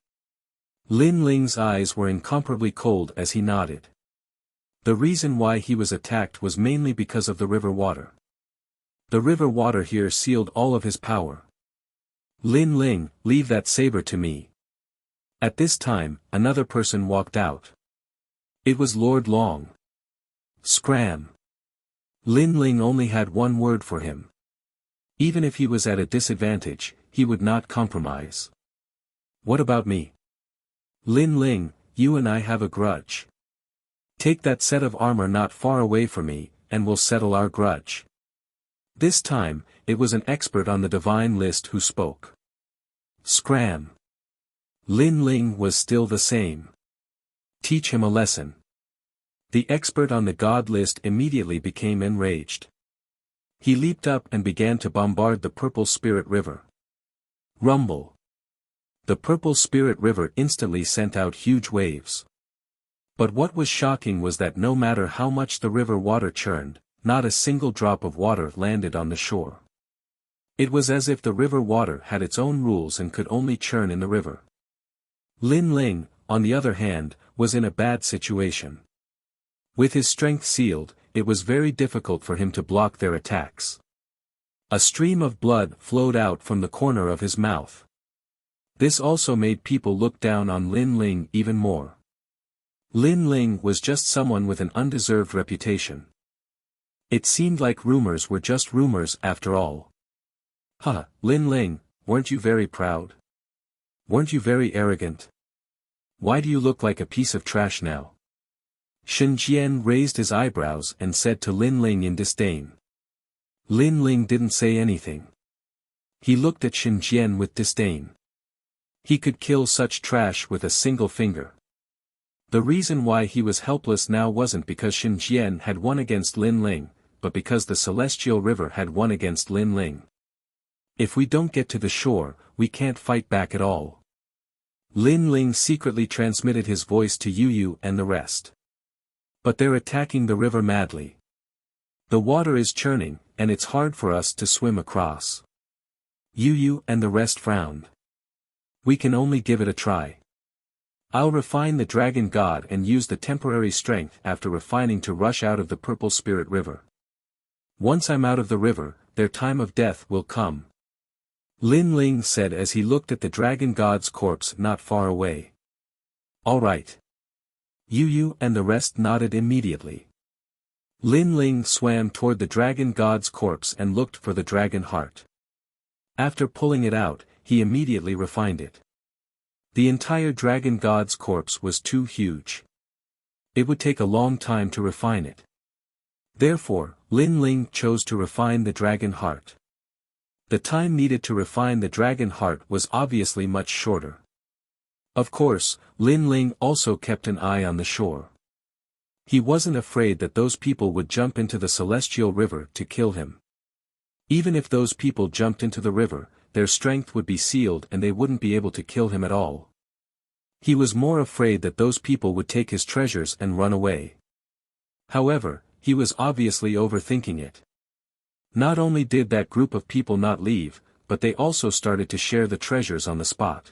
Lin Ling's eyes were incomparably cold as he nodded. The reason why he was attacked was mainly because of the river water. The river water here sealed all of his power. Lin Ling, leave that saber to me. At this time, another person walked out. It was Lord Long. Scram. Lin Ling only had one word for him. Even if he was at a disadvantage, he would not compromise. What about me? Lin Ling, you and I have a grudge. Take that set of armor not far away from me, and we'll settle our grudge. This time, it was an expert on the divine list who spoke. Scram. Lin Ling was still the same. Teach him a lesson. The expert on the god list immediately became enraged. He leaped up and began to bombard the Purple Spirit River. Rumble. The Purple Spirit River instantly sent out huge waves. But what was shocking was that no matter how much the river water churned, not a single drop of water landed on the shore. It was as if the river water had its own rules and could only churn in the river. Lin Ling, on the other hand, was in a bad situation. With his strength sealed, it was very difficult for him to block their attacks. A stream of blood flowed out from the corner of his mouth. This also made people look down on Lin Ling even more. Lin Ling was just someone with an undeserved reputation. It seemed like rumors were just rumors after all. Huh, Lin Ling, weren't you very proud? Weren't you very arrogant? Why do you look like a piece of trash now? Shen Jian raised his eyebrows and said to Lin Ling in disdain. Lin Ling didn't say anything. He looked at Shen Jian with disdain. He could kill such trash with a single finger. The reason why he was helpless now wasn't because Shen Jian had won against Lin Ling, but because the Celestial River had won against Lin Ling. If we don't get to the shore, we can't fight back at all. Lin Ling secretly transmitted his voice to Yu and the rest. But they're attacking the river madly. The water is churning, and it's hard for us to swim across. Yu and the rest frowned. We can only give it a try. I'll refine the dragon god and use the temporary strength after refining to rush out of the Purple Spirit River. Once I'm out of the river, their time of death will come. Lin Ling said as he looked at the dragon god's corpse not far away. All right. Yu and the rest nodded immediately. Lin Ling swam toward the dragon god's corpse and looked for the dragon heart. After pulling it out, he immediately refined it. The entire dragon god's corpse was too huge. It would take a long time to refine it. Therefore, Lin Ling chose to refine the dragon heart. The time needed to refine the dragon heart was obviously much shorter. Of course, Lin Ling also kept an eye on the shore. He wasn't afraid that those people would jump into the celestial river to kill him. Even if those people jumped into the river, their strength would be sealed and they wouldn't be able to kill him at all. He was more afraid that those people would take his treasures and run away. However, he was obviously overthinking it. Not only did that group of people not leave, but they also started to share the treasures on the spot.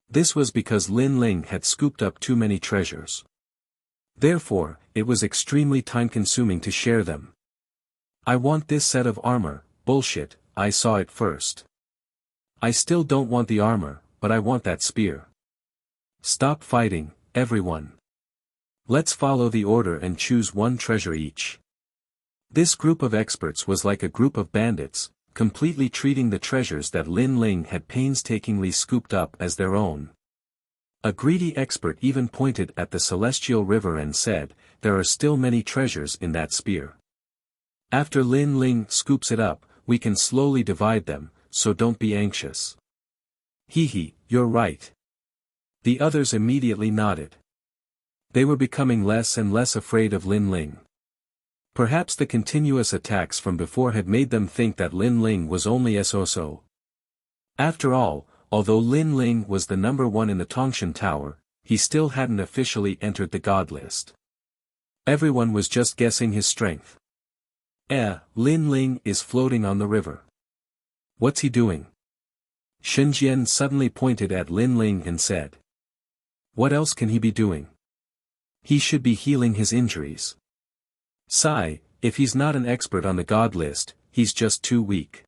This was because Lin Ling had scooped up too many treasures. Therefore, it was extremely time-consuming to share them. I want this set of armor. Bullshit, I saw it first. I still don't want the armor, but I want that spear. Stop fighting, everyone. Let's follow the order and choose one treasure each. This group of experts was like a group of bandits, completely treating the treasures that Lin Ling had painstakingly scooped up as their own. A greedy expert even pointed at the celestial river and said, "There are still many treasures in that spear. After Lin Ling scoops it up, we can slowly divide them, so don't be anxious." Hee, you're right. The others immediately nodded. They were becoming less and less afraid of Lin Ling. Perhaps the continuous attacks from before had made them think that Lin Ling was only so-so. After all, although Lin Ling was the number one in the Tongshan Tower, he still hadn't officially entered the god list. Everyone was just guessing his strength. Lin Ling is floating on the river. What's he doing? Shenjian suddenly pointed at Lin Ling and said. What else can he be doing? He should be healing his injuries. Sigh, if he's not an expert on the god list, he's just too weak.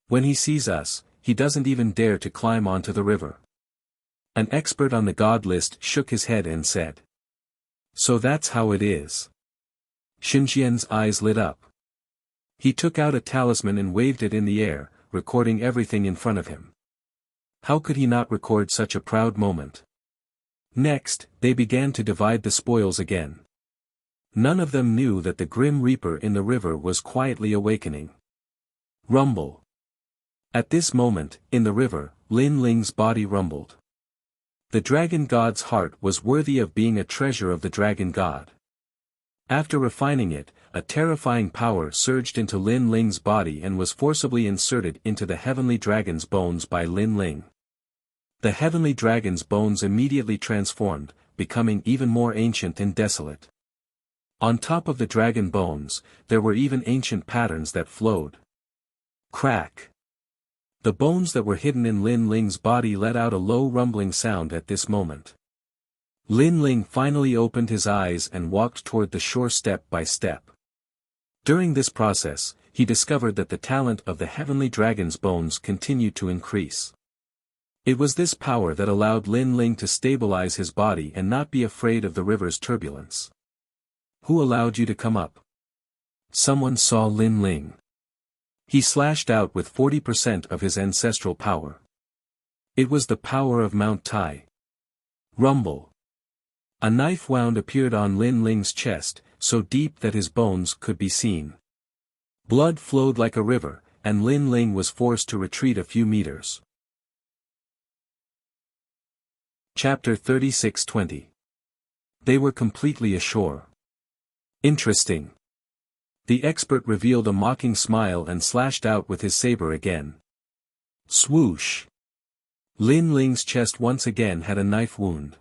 When he sees us, he doesn't even dare to climb onto the river. An expert on the god list shook his head and said. So that's how it is. Shenjian's eyes lit up. He took out a talisman and waved it in the air, recording everything in front of him. How could he not record such a proud moment? Next, they began to divide the spoils again. None of them knew that the Grim Reaper in the river was quietly awakening. Rumble. At this moment, in the river, Lin Ling's body rumbled. The dragon god's heart was worthy of being a treasure of the dragon god. After refining it, a terrifying power surged into Lin Ling's body and was forcibly inserted into the heavenly dragon's bones by Lin Ling. The heavenly dragon's bones immediately transformed, becoming even more ancient and desolate. On top of the dragon bones, there were even ancient patterns that flowed. Crack. The bones that were hidden in Lin Ling's body let out a low rumbling sound at this moment. Lin Ling finally opened his eyes and walked toward the shore step by step. During this process, he discovered that the talent of the heavenly dragon's bones continued to increase. It was this power that allowed Lin Ling to stabilize his body and not be afraid of the river's turbulence. Who allowed you to come up? Someone saw Lin Ling. He slashed out with 40% of his ancestral power. It was the power of Mount Tai. Rumble. A knife wound appeared on Lin Ling's chest, so deep that his bones could be seen. Blood flowed like a river, and Lin Ling was forced to retreat a few meters. Chapter 36:20. They were completely ashore. Interesting. The expert revealed a mocking smile and slashed out with his saber again. Swoosh. Lin Ling's chest once again had a knife wound.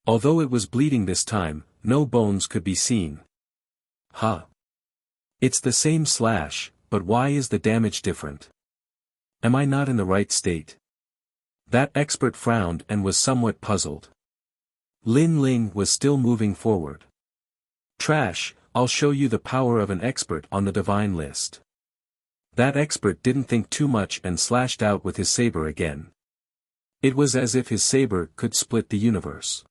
Although it was bleeding this time, no bones could be seen. It's the same slash, but why is the damage different? Am I not in the right state? That expert frowned and was somewhat puzzled. Lin Ling was still moving forward. Trash, I'll show you the power of an expert on the divine list. That expert didn't think too much and slashed out with his saber again. It was as if his saber could split the universe.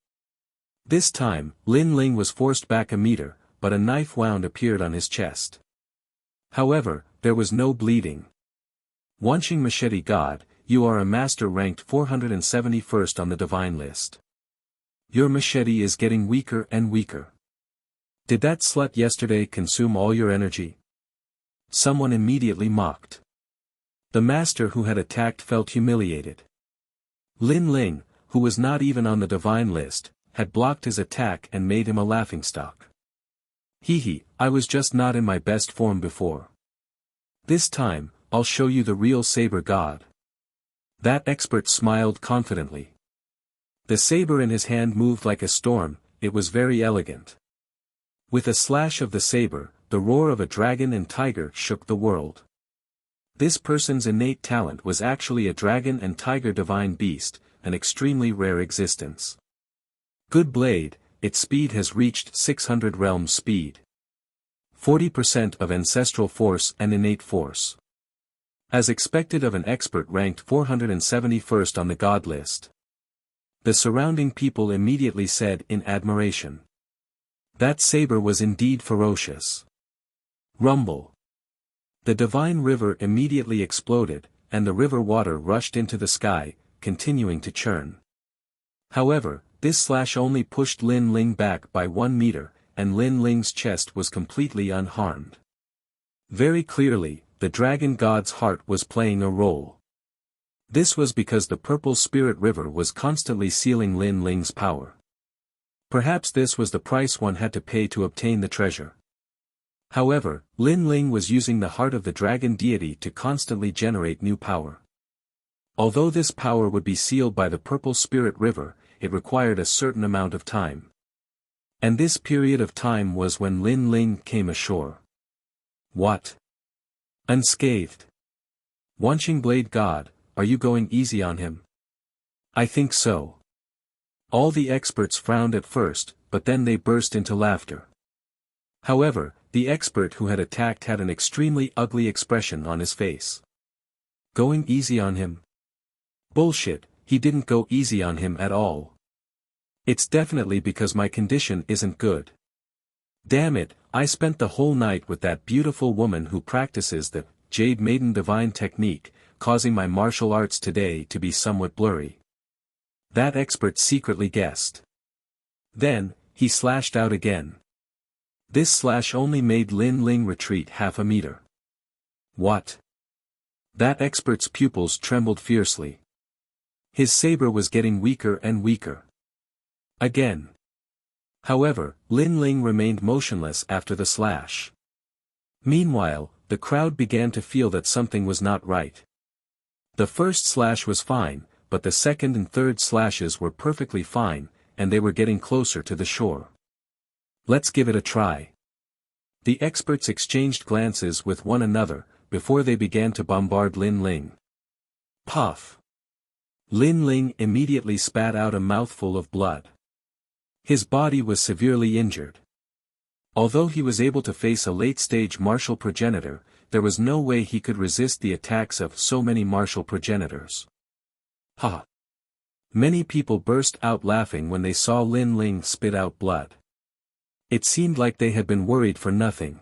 This time, Lin Ling was forced back a meter, but a knife wound appeared on his chest. However, there was no bleeding. Wanching Machete God, you are a master ranked 471st on the divine list. Your machete is getting weaker and weaker. Did that slut yesterday consume all your energy? Someone immediately mocked. The master who had attacked felt humiliated. Lin Ling, who was not even on the divine list, had blocked his attack and made him a laughingstock. Hee, I was just not in my best form before. This time, I'll show you the real saber god. That expert smiled confidently. The saber in his hand moved like a storm, it was very elegant. With a slash of the saber, the roar of a dragon and tiger shook the world. This person's innate talent was actually a dragon and tiger divine beast, an extremely rare existence. Good blade, its speed has reached 600 realms speed. 40% of ancestral force and innate force. As expected of an expert ranked 471st on the god list. The surrounding people immediately said in admiration. That saber was indeed ferocious. Rumble. The divine river immediately exploded, and the river water rushed into the sky, continuing to churn. However, this slash only pushed Lin Ling back by 1 meter, and Lin Ling's chest was completely unharmed. Very clearly, the dragon god's heart was playing a role. This was because the purple spirit river was constantly sealing Lin Ling's power. Perhaps this was the price one had to pay to obtain the treasure. However, Lin Ling was using the heart of the dragon deity to constantly generate new power. Although this power would be sealed by the purple spirit river, it required a certain amount of time. And this period of time was when Lin Ling came ashore. What? Unscathed. Wanching Blade God, are you going easy on him? I think so. All the experts frowned at first, but then they burst into laughter. However, the expert who had attacked had an extremely ugly expression on his face. Going easy on him? Bullshit, he didn't go easy on him at all. It's definitely because my condition isn't good. Damn it, I spent the whole night with that beautiful woman who practices the Jade Maiden Divine technique, causing my martial arts today to be somewhat blurry. That expert secretly guessed. Then, he slashed out again. This slash only made Lin Ling retreat half a meter. What? That expert's pupils trembled fiercely. His saber was getting weaker and weaker. Again. However, Lin Ling remained motionless after the slash. Meanwhile, the crowd began to feel that something was not right. The first slash was fine, but the second and third slashes were perfectly fine, and they were getting closer to the shore. Let's give it a try. The experts exchanged glances with one another, before they began to bombard Lin Ling. Puff. Lin Ling immediately spat out a mouthful of blood. His body was severely injured. Although he was able to face a late-stage martial progenitor, there was no way he could resist the attacks of so many martial progenitors. Ha! Many people burst out laughing when they saw Lin Ling spit out blood. It seemed like they had been worried for nothing.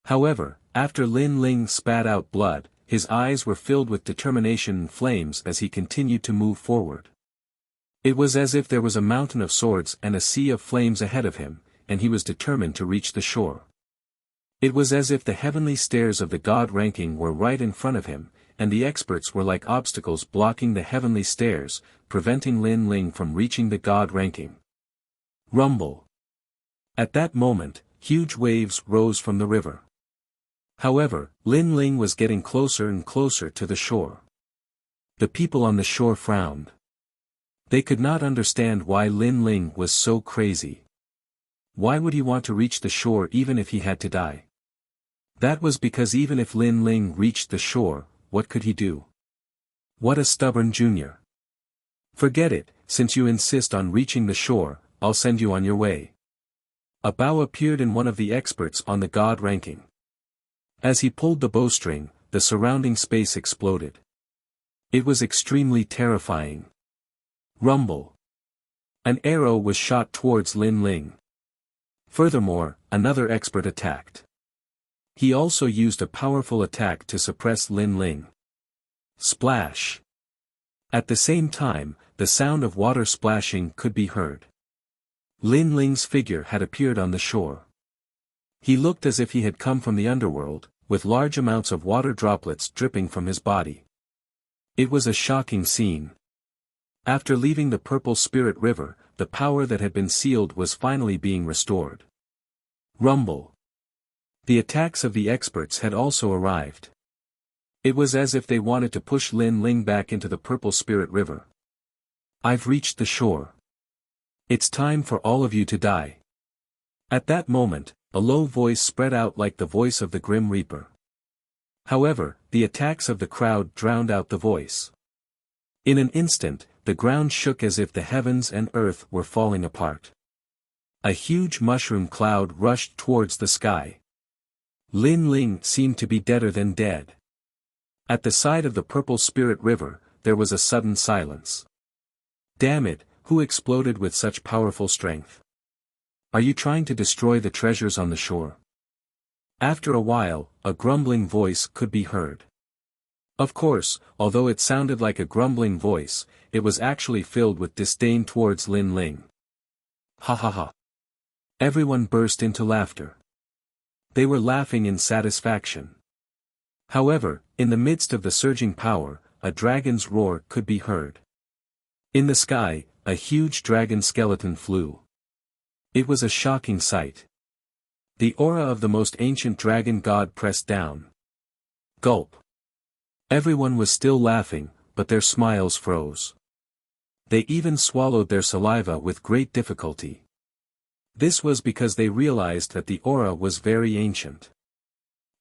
However, after Lin Ling spat out blood, his eyes were filled with determination and flames as he continued to move forward. It was as if there was a mountain of swords and a sea of flames ahead of him, and he was determined to reach the shore. It was as if the heavenly stairs of the god ranking were right in front of him, and the experts were like obstacles blocking the heavenly stairs, preventing Lin Ling from reaching the god ranking. Rumble. At that moment, huge waves rose from the river. However, Lin Ling was getting closer and closer to the shore. The people on the shore frowned. They could not understand why Lin Ling was so crazy. Why would he want to reach the shore even if he had to die? That was because even if Lin Ling reached the shore, what could he do? What a stubborn junior. Forget it, since you insist on reaching the shore, I'll send you on your way. A bow appeared in one of the experts on the god ranking. As he pulled the bowstring, the surrounding space exploded. It was extremely terrifying. Rumble. An arrow was shot towards Lin Ling. Furthermore, another expert attacked. He also used a powerful attack to suppress Lin Ling. Splash! At the same time, the sound of water splashing could be heard. Lin Ling's figure had appeared on the shore. He looked as if he had come from the underworld, with large amounts of water droplets dripping from his body. It was a shocking scene. After leaving the Purple Spirit River, the power that had been sealed was finally being restored. Rumble. The attacks of the experts had also arrived. It was as if they wanted to push Lin Ling back into the Purple Spirit River. I've reached the shore. It's time for all of you to die. At that moment, a low voice spread out like the voice of the Grim Reaper. However, the attacks of the crowd drowned out the voice. In an instant, the ground shook as if the heavens and earth were falling apart. A huge mushroom cloud rushed towards the sky. Lin Ling seemed to be deader than dead. At the side of the Purple Spirit River, there was a sudden silence. Damn it, who exploded with such powerful strength? Are you trying to destroy the treasures on the shore? After a while, a grumbling voice could be heard. Of course, although it sounded like a grumbling voice, it was actually filled with disdain towards Lin Ling. Ha ha ha. Everyone burst into laughter. They were laughing in satisfaction. However, in the midst of the surging power, a dragon's roar could be heard. In the sky, a huge dragon skeleton flew. It was a shocking sight. The aura of the most ancient dragon god pressed down. Gulp. Everyone was still laughing, but their smiles froze. They even swallowed their saliva with great difficulty. This was because they realized that the aura was very ancient.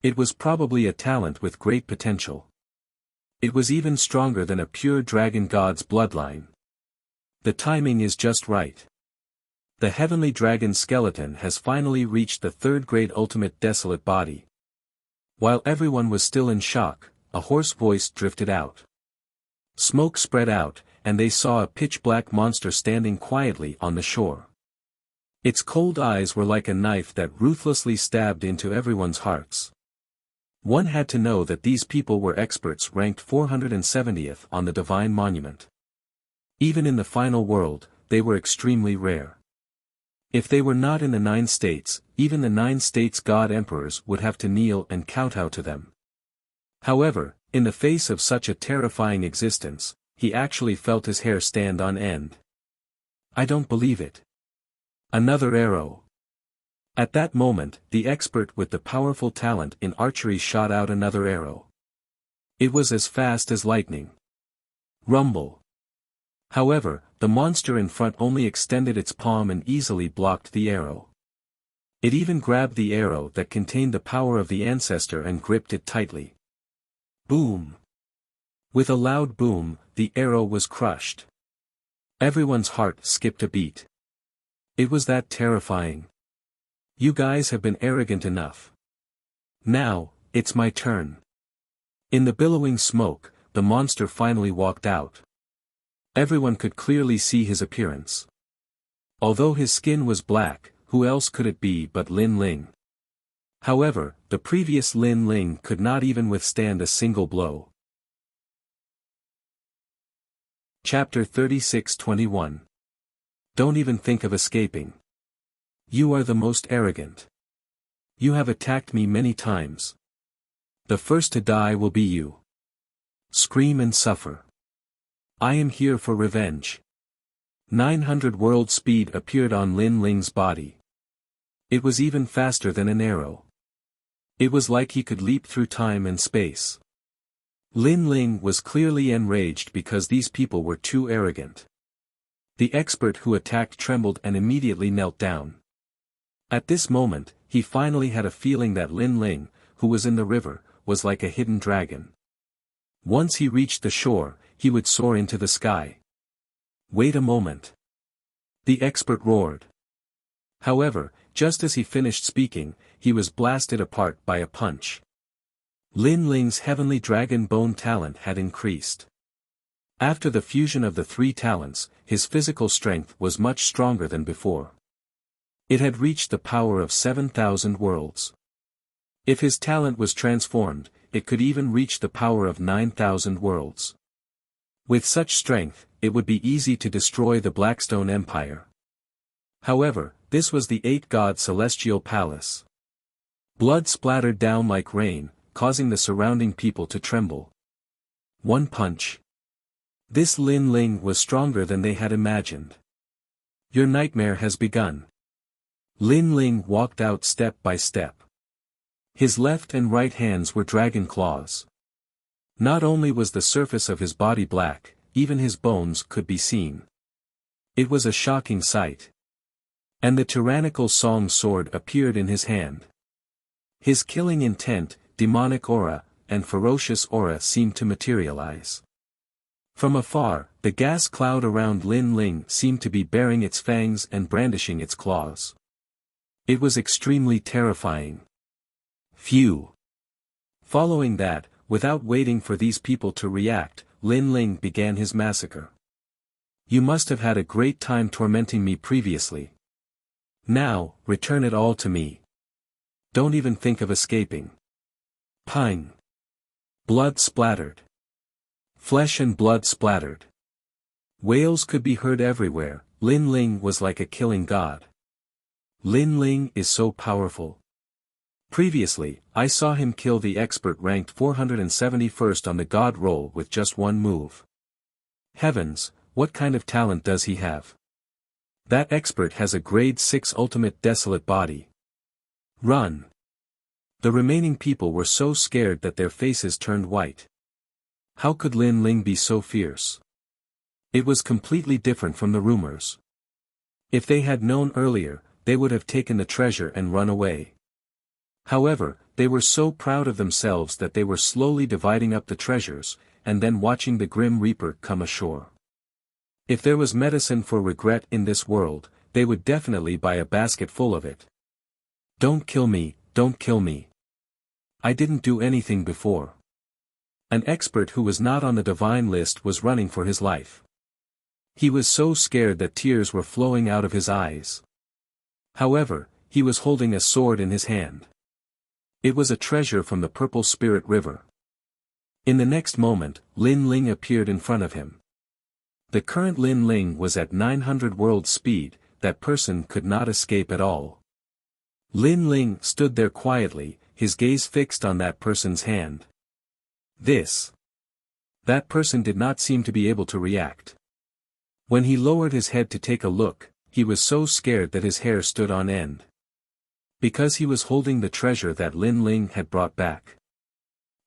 It was probably a talent with great potential. It was even stronger than a pure dragon god's bloodline. The timing is just right. The heavenly dragon skeleton has finally reached the third grade ultimate desolate body. While everyone was still in shock, a hoarse voice drifted out. Smoke spread out, and they saw a pitch-black monster standing quietly on the shore. Its cold eyes were like a knife that ruthlessly stabbed into everyone's hearts. One had to know that these people were experts ranked 470th on the Divine Monument. Even in the final world, they were extremely rare. If they were not in the 9 states, even the 9 states' god-emperors would have to kneel and kowtow to them. However, in the face of such a terrifying existence, he actually felt his hair stand on end. I don't believe it. Another arrow. At that moment, the expert with the powerful talent in archery shot out another arrow. It was as fast as lightning. Rumble. However, the monster in front only extended its palm and easily blocked the arrow. It even grabbed the arrow that contained the power of the ancestor and gripped it tightly. Boom! With a loud boom, the arrow was crushed. Everyone's heart skipped a beat. It was that terrifying. You guys have been arrogant enough. Now, it's my turn. In the billowing smoke, the monster finally walked out. Everyone could clearly see his appearance. Although his skin was black, who else could it be but Lin Ling? However, the previous Lin Ling could not even withstand a single blow. Chapter 36-21. Don't even think of escaping. You are the most arrogant. You have attacked me many times. The first to die will be you. Scream and suffer. I am here for revenge. 900 world speed appeared on Lin Ling's body. It was even faster than an arrow. It was like he could leap through time and space. Lin Ling was clearly enraged because these people were too arrogant. The expert who attacked trembled and immediately knelt down. At this moment, he finally had a feeling that Lin Ling, who was in the river, was like a hidden dragon. Once he reached the shore, he would soar into the sky. Wait a moment. The expert roared. However, just as he finished speaking, he was blasted apart by a punch. Lin Ling's heavenly dragon bone talent had increased. After the fusion of the 3 talents, his physical strength was much stronger than before. It had reached the power of 7,000 worlds. If his talent was transformed, it could even reach the power of 9,000 worlds. With such strength, it would be easy to destroy the Blackstone Empire. However, this was the eight-god celestial palace. Blood splattered down like rain, causing the surrounding people to tremble. One punch. This Lin Ling was stronger than they had imagined. Your nightmare has begun. Lin Ling walked out step by step. His left and right hands were dragon claws. Not only was the surface of his body black, even his bones could be seen. It was a shocking sight. And the tyrannical song sword appeared in his hand. His killing intent, demonic aura, and ferocious aura seemed to materialize. From afar, the gas cloud around Lin Ling seemed to be baring its fangs and brandishing its claws. It was extremely terrifying. Phew. Following that, without waiting for these people to react, Lin Ling began his massacre. You must have had a great time tormenting me previously. Now, return it all to me. Don't even think of escaping. Pang. Blood splattered. Flesh and blood splattered. Wails could be heard everywhere. Lin Ling was like a killing god. Lin Ling is so powerful. Previously, I saw him kill the expert ranked 471st on the god roll with just one move. Heavens, what kind of talent does he have? That expert has a grade 6 ultimate desolate body. Run. The remaining people were so scared that their faces turned white. How could Lin Ling be so fierce? It was completely different from the rumors. If they had known earlier, they would have taken the treasure and run away. However, they were so proud of themselves that they were slowly dividing up the treasures, and then watching the Grim Reaper come ashore. If there was medicine for regret in this world, they would definitely buy a basket full of it. Don't kill me, don't kill me. I didn't do anything before. An expert who was not on the divine list was running for his life. He was so scared that tears were flowing out of his eyes. However, he was holding a sword in his hand. It was a treasure from the Purple Spirit River. In the next moment, Lin Ling appeared in front of him. The current Lin Ling was at 900 world speed, that person could not escape at all. Lin Ling stood there quietly, his gaze fixed on that person's hand. That person did not seem to be able to react. When he lowered his head to take a look, he was so scared that his hair stood on end. Because he was holding the treasure that Lin Ling had brought back.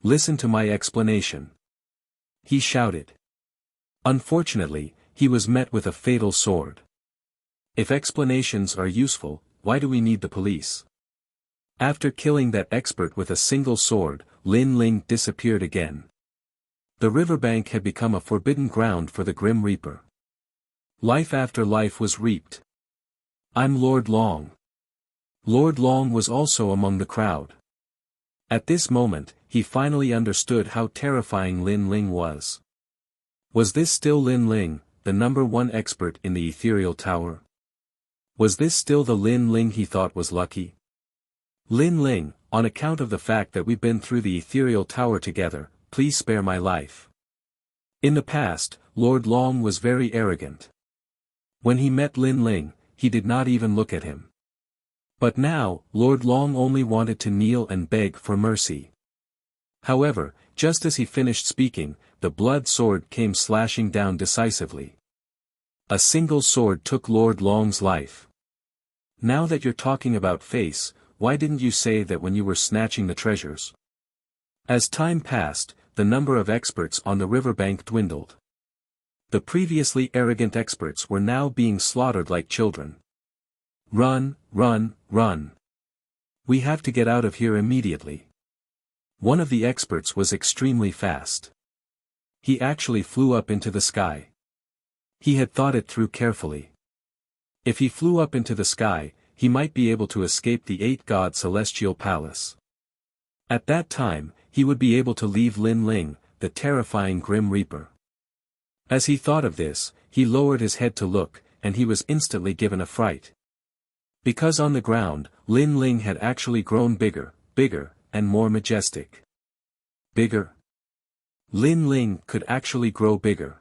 Listen to my explanation. He shouted. Unfortunately, he was met with a fatal sword. If explanations are useful, why do we need the police? After killing that expert with a single sword, Lin Ling disappeared again. The riverbank had become a forbidden ground for the Grim Reaper. Life after life was reaped. I'm Lord Long. Lord Long was also among the crowd. At this moment, he finally understood how terrifying Lin Ling was. Was this still Lin Ling, the #1 expert in the ethereal tower? Was this still the Lin Ling he thought was lucky? Lin Ling, on account of the fact that we've been through the ethereal tower together, please spare my life. In the past, Lord Long was very arrogant. When he met Lin Ling, he did not even look at him. But now, Lord Long only wanted to kneel and beg for mercy. However, just as he finished speaking, the blood sword came slashing down decisively. A single sword took Lord Long's life. Now that you're talking about face, why didn't you say that when you were snatching the treasures? As time passed, the number of experts on the riverbank dwindled. The previously arrogant experts were now being slaughtered like children. Run, run, run. We have to get out of here immediately. One of the experts was extremely fast. He actually flew up into the sky. He had thought it through carefully. If he flew up into the sky, he might be able to escape the eight-god celestial palace. At that time, he would be able to leave Lin Ling, the terrifying Grim Reaper. As he thought of this, he lowered his head to look, and he was instantly given a fright. Because on the ground, Lin Ling had actually grown bigger, and more majestic. Bigger? Lin Ling could actually grow bigger.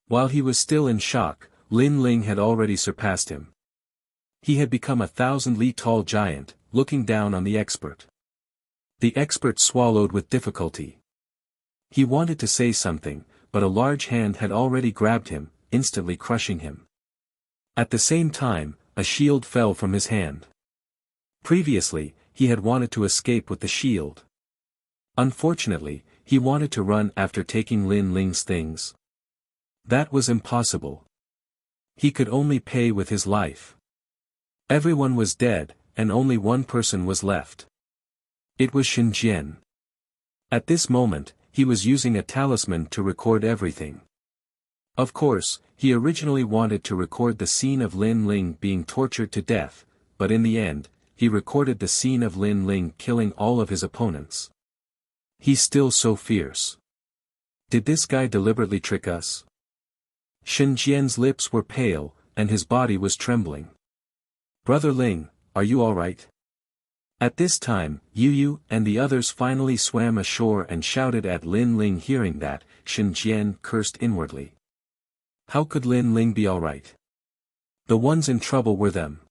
While he was still in shock, Lin Ling had already surpassed him. He had become a 1,000-li tall giant, looking down on the expert. The expert swallowed with difficulty. He wanted to say something, but a large hand had already grabbed him, instantly crushing him. At the same time, a shield fell from his hand. Previously, he had wanted to escape with the shield. Unfortunately, he wanted to run after taking Lin Ling's things. That was impossible. He could only pay with his life. Everyone was dead, and only one person was left. It was Xinjian. At this moment, he was using a talisman to record everything. Of course, he originally wanted to record the scene of Lin Ling being tortured to death, but in the end, he recorded the scene of Lin Ling killing all of his opponents. He's still so fierce. Did this guy deliberately trick us? Xinjian's lips were pale, and his body was trembling. Brother Ling, are you alright? At this time, Yu and the others finally swam ashore and shouted at Lin Ling. Hearing that, Xinjian cursed inwardly. How could Lin Ling be alright? The ones in trouble were them.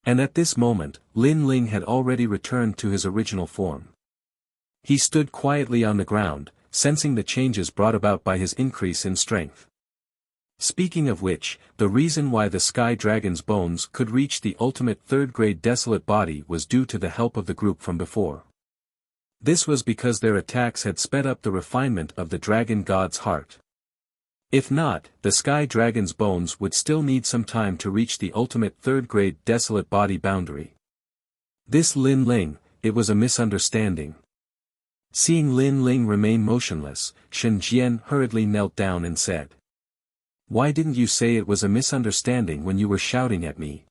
And at this moment, Lin Ling had already returned to his original form. He stood quietly on the ground, sensing the changes brought about by his increase in strength. Speaking of which, the reason why the Sky Dragon's bones could reach the ultimate third-grade desolate body was due to the help of the group from before. This was because their attacks had sped up the refinement of the Dragon God's heart. If not, the Sky Dragon's bones would still need some time to reach the ultimate third-grade desolate body boundary. This Lin Ling, it was a misunderstanding. Seeing Lin Ling remain motionless, Xinjian hurriedly knelt down and said, "Why didn't you say it was a misunderstanding when you were shouting at me?"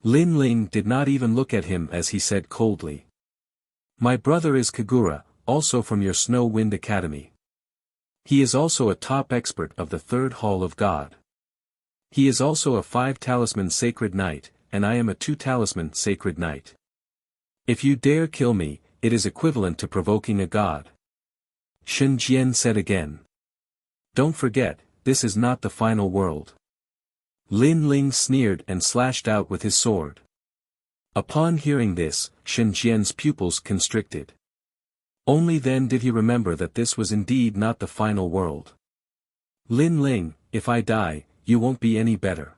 Lin Ling did not even look at him as he said coldly, "My brother is Kagura, also from your Snow Wind Academy. He is also a top expert of the Third Hall of God. He is also a 5-talisman sacred knight, and I am a 2-talisman sacred knight. If you dare kill me, it is equivalent to provoking a god." Xinjian said again. "Don't forget, this is not the final world." Lin Ling sneered and slashed out with his sword. Upon hearing this, Xinjian's pupils constricted. Only then did he remember that this was indeed not the final world. "Lin Ling, if I die, you won't be any better.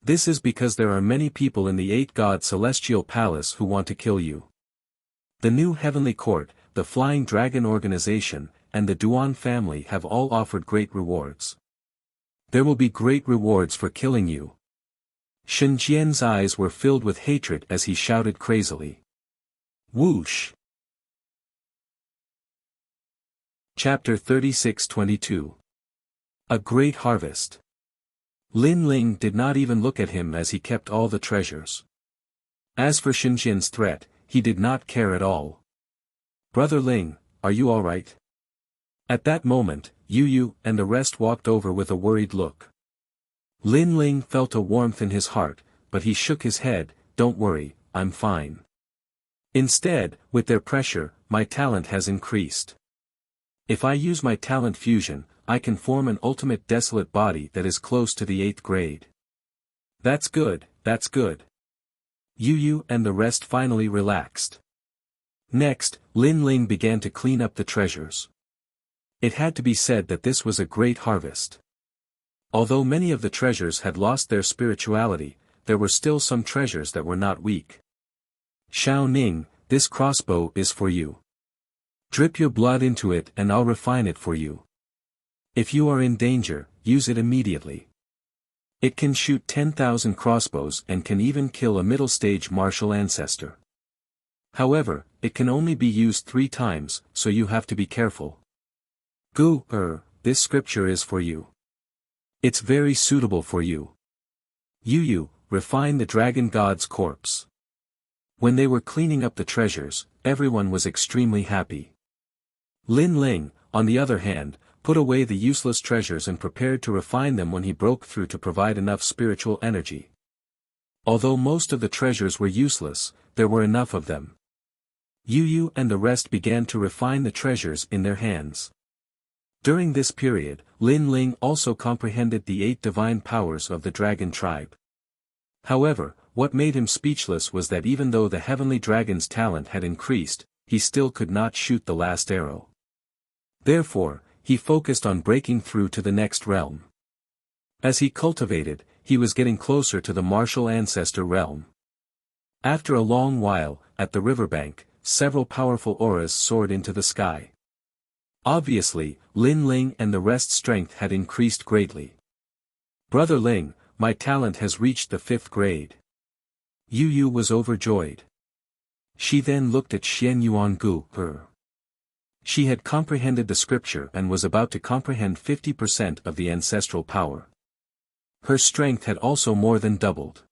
This is because there are many people in the 8-god celestial palace who want to kill you. The new heavenly court, the Flying Dragon organization, and the Duan family have all offered great rewards. There will be great rewards for killing you." Xinjian's eyes were filled with hatred as he shouted crazily. Whoosh! Chapter 36-22. A Great Harvest. Lin Ling did not even look at him as he kept all the treasures. As for Xinjian's threat, he did not care at all. "Brother Ling, are you alright?" At that moment, Yu and the rest walked over with a worried look. Lin Ling felt a warmth in his heart, but he shook his head. "Don't worry, I'm fine. Instead, with their pressure, my talent has increased. If I use my talent fusion, I can form an ultimate desolate body that is close to the 8th grade. That's good, that's good." Yu and the rest finally relaxed. Next, Lin Ling began to clean up the treasures. It had to be said that this was a great harvest. Although many of the treasures had lost their spirituality, there were still some treasures that were not weak. "Xiao Ning, this crossbow is for you. Drip your blood into it and I'll refine it for you. If you are in danger, use it immediately. It can shoot 10,000 crossbows and can even kill a middle-stage martial ancestor. However, it can only be used 3 times, so you have to be careful. This scripture is for you. It's very suitable for you. Yu, refine the dragon god's corpse." When they were cleaning up the treasures, everyone was extremely happy. Lin Ling, on the other hand, put away the useless treasures and prepared to refine them when he broke through to provide enough spiritual energy. Although most of the treasures were useless, there were enough of them. Yu Yu and the rest began to refine the treasures in their hands. During this period, Lin Ling also comprehended the 8 divine powers of the dragon tribe. However, what made him speechless was that even though the heavenly dragon's talent had increased, he still could not shoot the last arrow. Therefore, he focused on breaking through to the next realm. As he cultivated, he was getting closer to the martial ancestor realm. After a long while, at the riverbank, several powerful auras soared into the sky. Obviously, Lin Ling and the rest's strength had increased greatly. "Brother Ling, my talent has reached the 5th grade." Yu Yu was overjoyed. She then looked at Xian Yuangu. She had comprehended the scripture and was about to comprehend 50% of the ancestral power. Her strength had also more than doubled.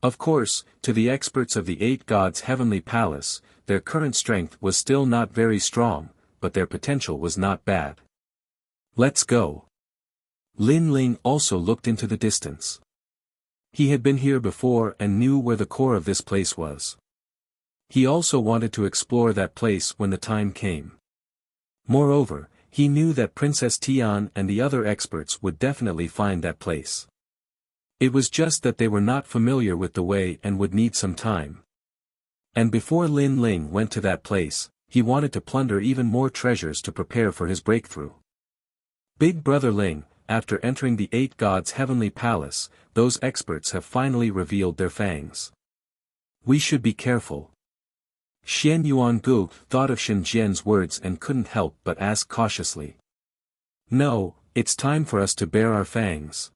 Of course, to the experts of the 8 gods' heavenly palace, their current strength was still not very strong, but their potential was not bad. "Let's go." Lin Ling also looked into the distance. He had been here before and knew where the core of this place was. He also wanted to explore that place when the time came. Moreover, he knew that Princess Tian and the other experts would definitely find that place. It was just that they were not familiar with the way and would need some time. And before Lin Ling went to that place, he wanted to plunder even more treasures to prepare for his breakthrough. "Big Brother Ling, after entering the 8 gods' heavenly palace, those experts have finally revealed their fangs. We should be careful." Xian Yuangu thought of Shen Jian's words and couldn't help but ask cautiously. "No, it's time for us to bare our fangs."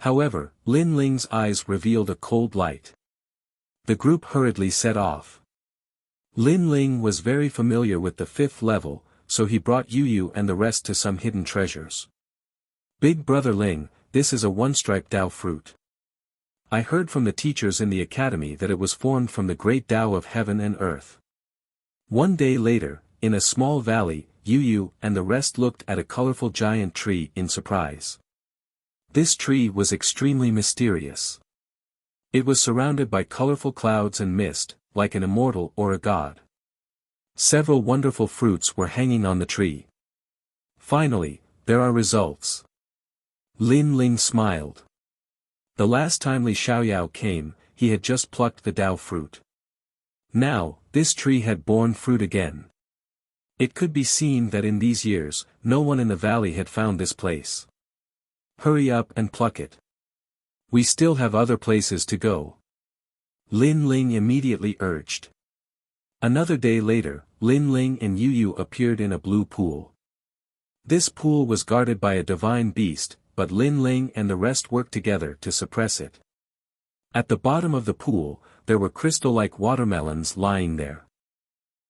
However, Lin Ling's eyes revealed a cold light. The group hurriedly set off. Lin Ling was very familiar with the 5th level, so he brought Yu Yu and the rest to some hidden treasures. "Big Brother Ling, this is a one-striped Tao fruit. I heard from the teachers in the academy that it was formed from the great Tao of heaven and earth." One day later, in a small valley, Yu Yu and the rest looked at a colorful giant tree in surprise. This tree was extremely mysterious. It was surrounded by colorful clouds and mist, like an immortal or a god. Several wonderful fruits were hanging on the tree. "Finally, there are results." Lin Ling smiled. The last time Li Xiaoyao came, he had just plucked the Tao fruit. Now, this tree had borne fruit again. It could be seen that in these years, no one in the valley had found this place. "Hurry up and pluck it. We still have other places to go." Lin Ling immediately urged. Another day later, Lin Ling and Yu Yu appeared in a blue pool. This pool was guarded by a divine beast, but Lin Ling and the rest worked together to suppress it. At the bottom of the pool, there were crystal-like watermelons lying there.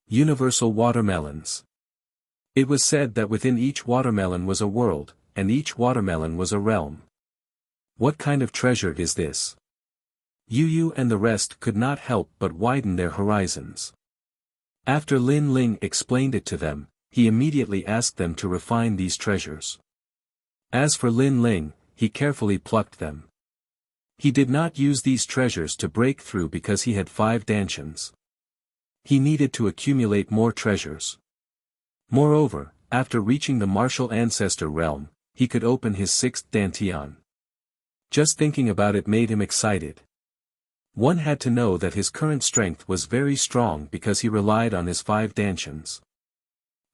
Universal watermelons. It was said that within each watermelon was a world, and each watermelon was a realm. What kind of treasure is this? Yu Yu and the rest could not help but widen their horizons. After Lin Ling explained it to them, he immediately asked them to refine these treasures. As for Lin Ling, he carefully plucked them. He did not use these treasures to break through because he had 5 dantians. He needed to accumulate more treasures. Moreover, after reaching the martial ancestor realm, he could open his 6th dantian. Just thinking about it made him excited. One had to know that his current strength was very strong because he relied on his 5 dantians.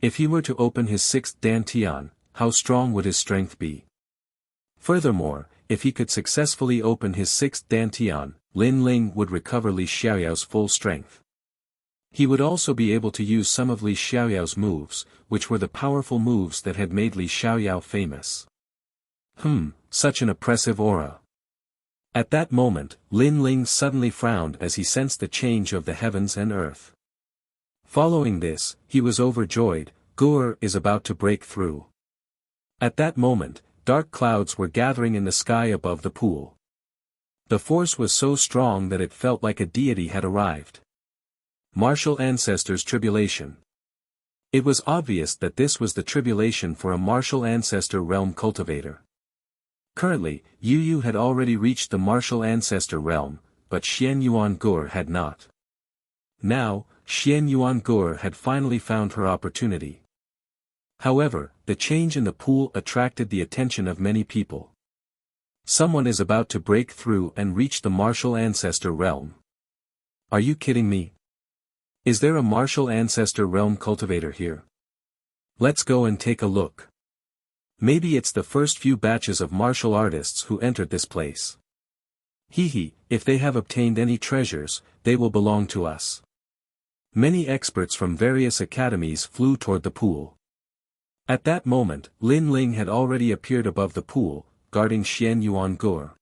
If he were to open his 6th dantian, how strong would his strength be? Furthermore, if he could successfully open his 6th dantian, Lin Ling would recover Li Xiaoyao's full strength. He would also be able to use some of Li Xiaoyao's moves, which were the powerful moves that had made Li Xiaoyao famous. Such an oppressive aura. At that moment, Lin Ling suddenly frowned as he sensed the change of the heavens and earth. Following this, he was overjoyed. Gur is about to break through. At that moment, dark clouds were gathering in the sky above the pool. The force was so strong that it felt like a deity had arrived. Martial Ancestors' Tribulation. It was obvious that this was the tribulation for a martial ancestor realm cultivator. Currently, Yu Yu had already reached the martial ancestor realm, but Xian Yuan Gur had not. Now, Xian Yuan Gur had finally found her opportunity. However, the change in the pool attracted the attention of many people. Someone is about to break through and reach the martial ancestor realm. Are you kidding me? Is there a martial ancestor realm cultivator here? Let's go and take a look. Maybe it's the first few batches of martial artists who entered this place. Hee, if they have obtained any treasures, they will belong to us. Many experts from various academies flew toward the pool. At that moment, Lin Ling had already appeared above the pool, guarding Xian Yuan Gur.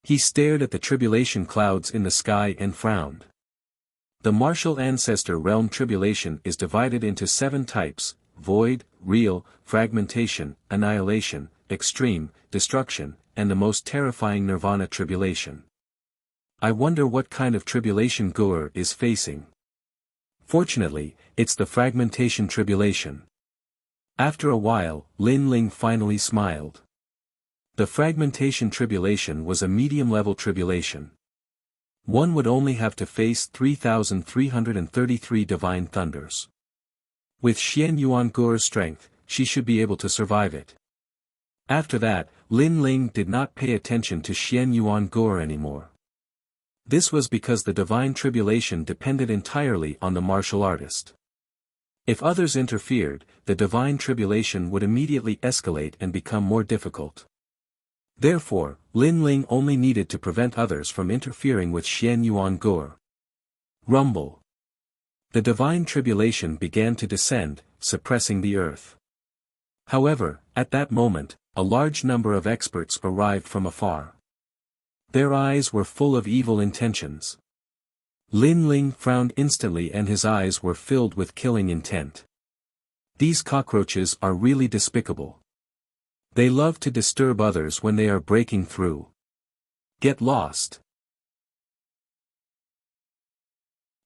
He stared at the tribulation clouds in the sky and frowned. The martial ancestor realm tribulation is divided into 7 types: void, real, fragmentation, annihilation, extreme, destruction, and the most terrifying nirvana tribulation. I wonder what kind of tribulation Gur is facing. Fortunately, it's the fragmentation tribulation. After a while, Lin Ling finally smiled. The fragmentation tribulation was a medium-level tribulation. One would only have to face 3,333 divine thunders. With Xian Yuan Gur's strength, she should be able to survive it. After that, Lin Ling did not pay attention to Xian Yuan Gur anymore. This was because the divine tribulation depended entirely on the martial artist. If others interfered, the divine tribulation would immediately escalate and become more difficult. Therefore, Lin Ling only needed to prevent others from interfering with Xian Yuan Gur. Rumble. The divine tribulation began to descend, suppressing the earth. However, at that moment, a large number of experts arrived from afar. Their eyes were full of evil intentions. Lin Ling frowned instantly and his eyes were filled with killing intent. These cockroaches are really despicable. They love to disturb others when they are breaking through. Get lost.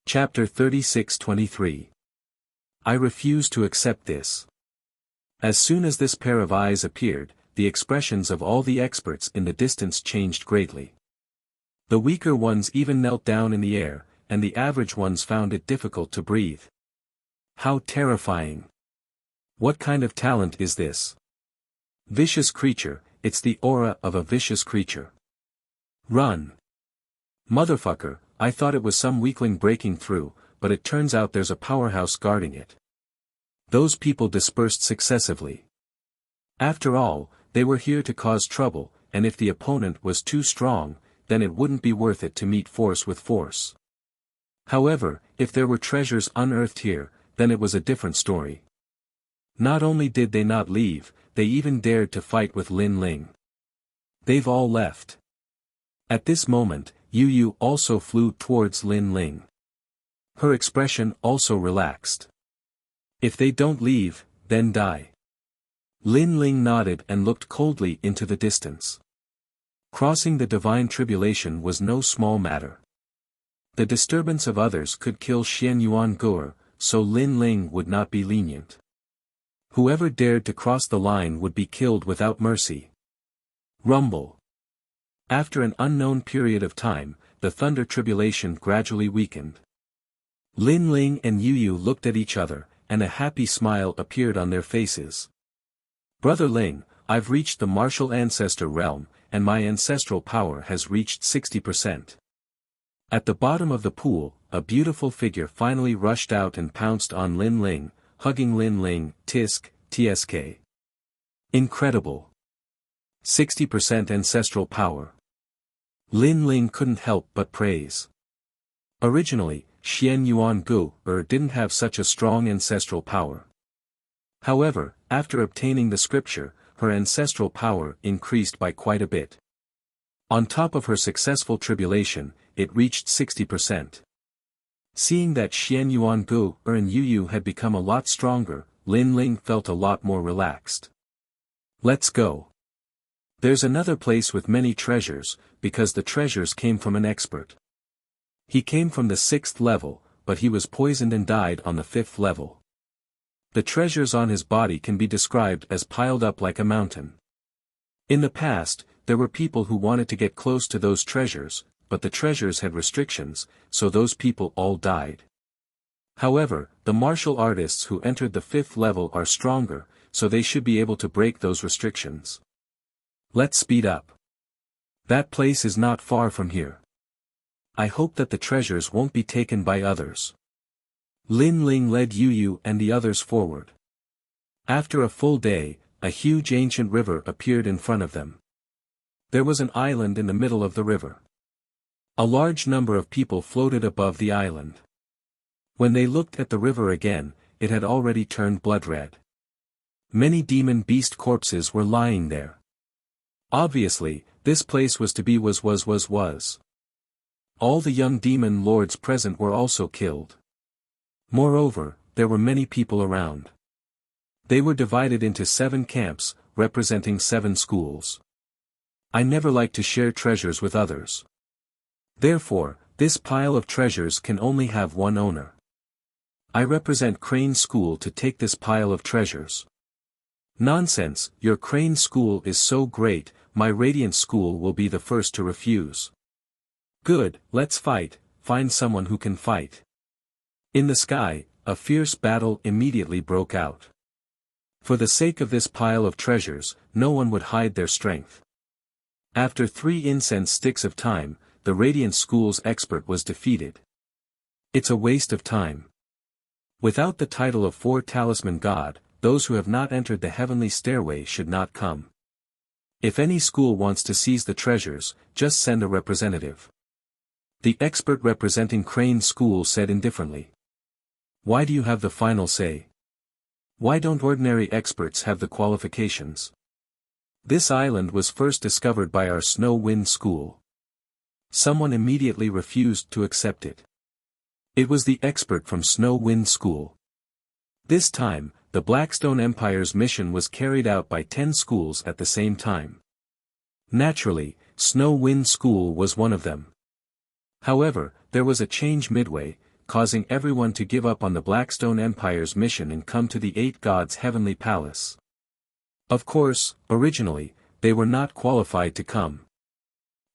Chapter 36-23. I refuse to accept this. As soon as this pair of eyes appeared, the expressions of all the experts in the distance changed greatly. The weaker ones even knelt down in the air, and the average ones found it difficult to breathe. How terrifying! What kind of talent is this? Vicious creature, it's the aura of a vicious creature. Run! Motherfucker, I thought it was some weakling breaking through, but it turns out there's a powerhouse guarding it. Those people dispersed successively. After all, they were here to cause trouble, and if the opponent was too strong, then it wouldn't be worth it to meet force with force. However, if there were treasures unearthed here, then it was a different story. Not only did they not leave, they even dared to fight with Lin Ling. They've all left. At this moment, Yu Yu also flew towards Lin Ling. Her expression also relaxed. If they don't leave, then die. Lin Ling nodded and looked coldly into the distance. Crossing the divine tribulation was no small matter. The disturbance of others could kill Xian Yuan Gur, so Lin Ling would not be lenient. Whoever dared to cross the line would be killed without mercy. Rumble. After an unknown period of time, the thunder tribulation gradually weakened. Lin Ling and Yu Yu looked at each other, and a happy smile appeared on their faces. Brother Ling, I've reached the martial ancestor realm, and my ancestral power has reached 60%. At the bottom of the pool, a beautiful figure finally rushed out and pounced on Lin Ling, hugging Lin Ling, tsk. Incredible. 60% ancestral power. Lin Ling couldn't help but praise. Originally, Xian Yuan Gur didn't have such a strong ancestral power. However, after obtaining the scripture, her ancestral power increased by quite a bit. On top of her successful tribulation, it reached 60%. Seeing that Xian Yuan Gur and Yu Yu had become a lot stronger, Lin Ling felt a lot more relaxed. Let's go. There's another place with many treasures, because the treasures came from an expert. He came from the 6th level, but he was poisoned and died on the 5th level. The treasures on his body can be described as piled up like a mountain. In the past, there were people who wanted to get close to those treasures, but the treasures had restrictions, so those people all died. However, the martial artists who entered the 5th level are stronger, so they should be able to break those restrictions. Let's speed up. That place is not far from here. I hope that the treasures won't be taken by others. Lin Ling led Yu Yu and the others forward. After a full day, a huge ancient river appeared in front of them. There was an island in the middle of the river. A large number of people floated above the island. When they looked at the river again, it had already turned blood red. Many demon beast corpses were lying there. Obviously, this place was to be was. All the young demon lords present were also killed. Moreover, there were many people around. They were divided into 7 camps, representing 7 schools. I never like to share treasures with others. Therefore, this pile of treasures can only have one owner. I represent Crane School to take this pile of treasures. Nonsense, your Crane School is so great, my Radiant School will be the first to refuse. Good, let's fight, find someone who can fight. In the sky, a fierce battle immediately broke out. For the sake of this pile of treasures, no one would hide their strength. After 3 incense sticks of time, the Radiant School's expert was defeated. It's a waste of time. Without the title of 4 Talisman God, those who have not entered the heavenly stairway should not come. If any school wants to seize the treasures, just send a representative. The expert representing Crane School said indifferently. Why do you have the final say? Why don't ordinary experts have the qualifications? This island was first discovered by our Snow Wind School. Someone immediately refused to accept it. It was the expert from Snow Wind School. This time, the Blackstone Empire's mission was carried out by 10 schools at the same time. Naturally, Snow Wind School was one of them. However, there was a change midway, causing everyone to give up on the Blackstone Empire's mission and come to the 8 gods' heavenly palace. Of course, originally, they were not qualified to come.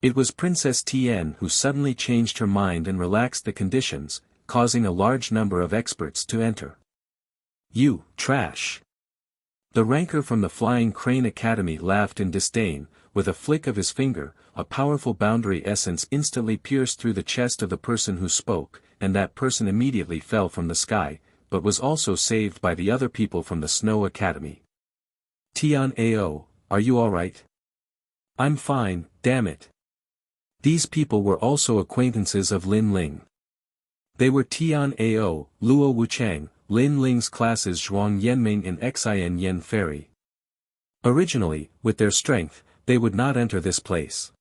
It was Princess Tien who suddenly changed her mind and relaxed the conditions, causing a large number of experts to enter. You, trash! The ranker from the Flying Crane Academy laughed in disdain. With a flick of his finger, a powerful boundary essence instantly pierced through the chest of the person who spoke, and that person immediately fell from the sky, but was also saved by the other people from the Snow Academy. Tian Ao, are you alright? I'm fine, damn it. These people were also acquaintances of Lin Ling. They were Tian Ao, Luo Wuchang, Lin Ling's classes Zhuang Yanming and Xin Yen Fairy. Originally, with their strength, they would not enter this place.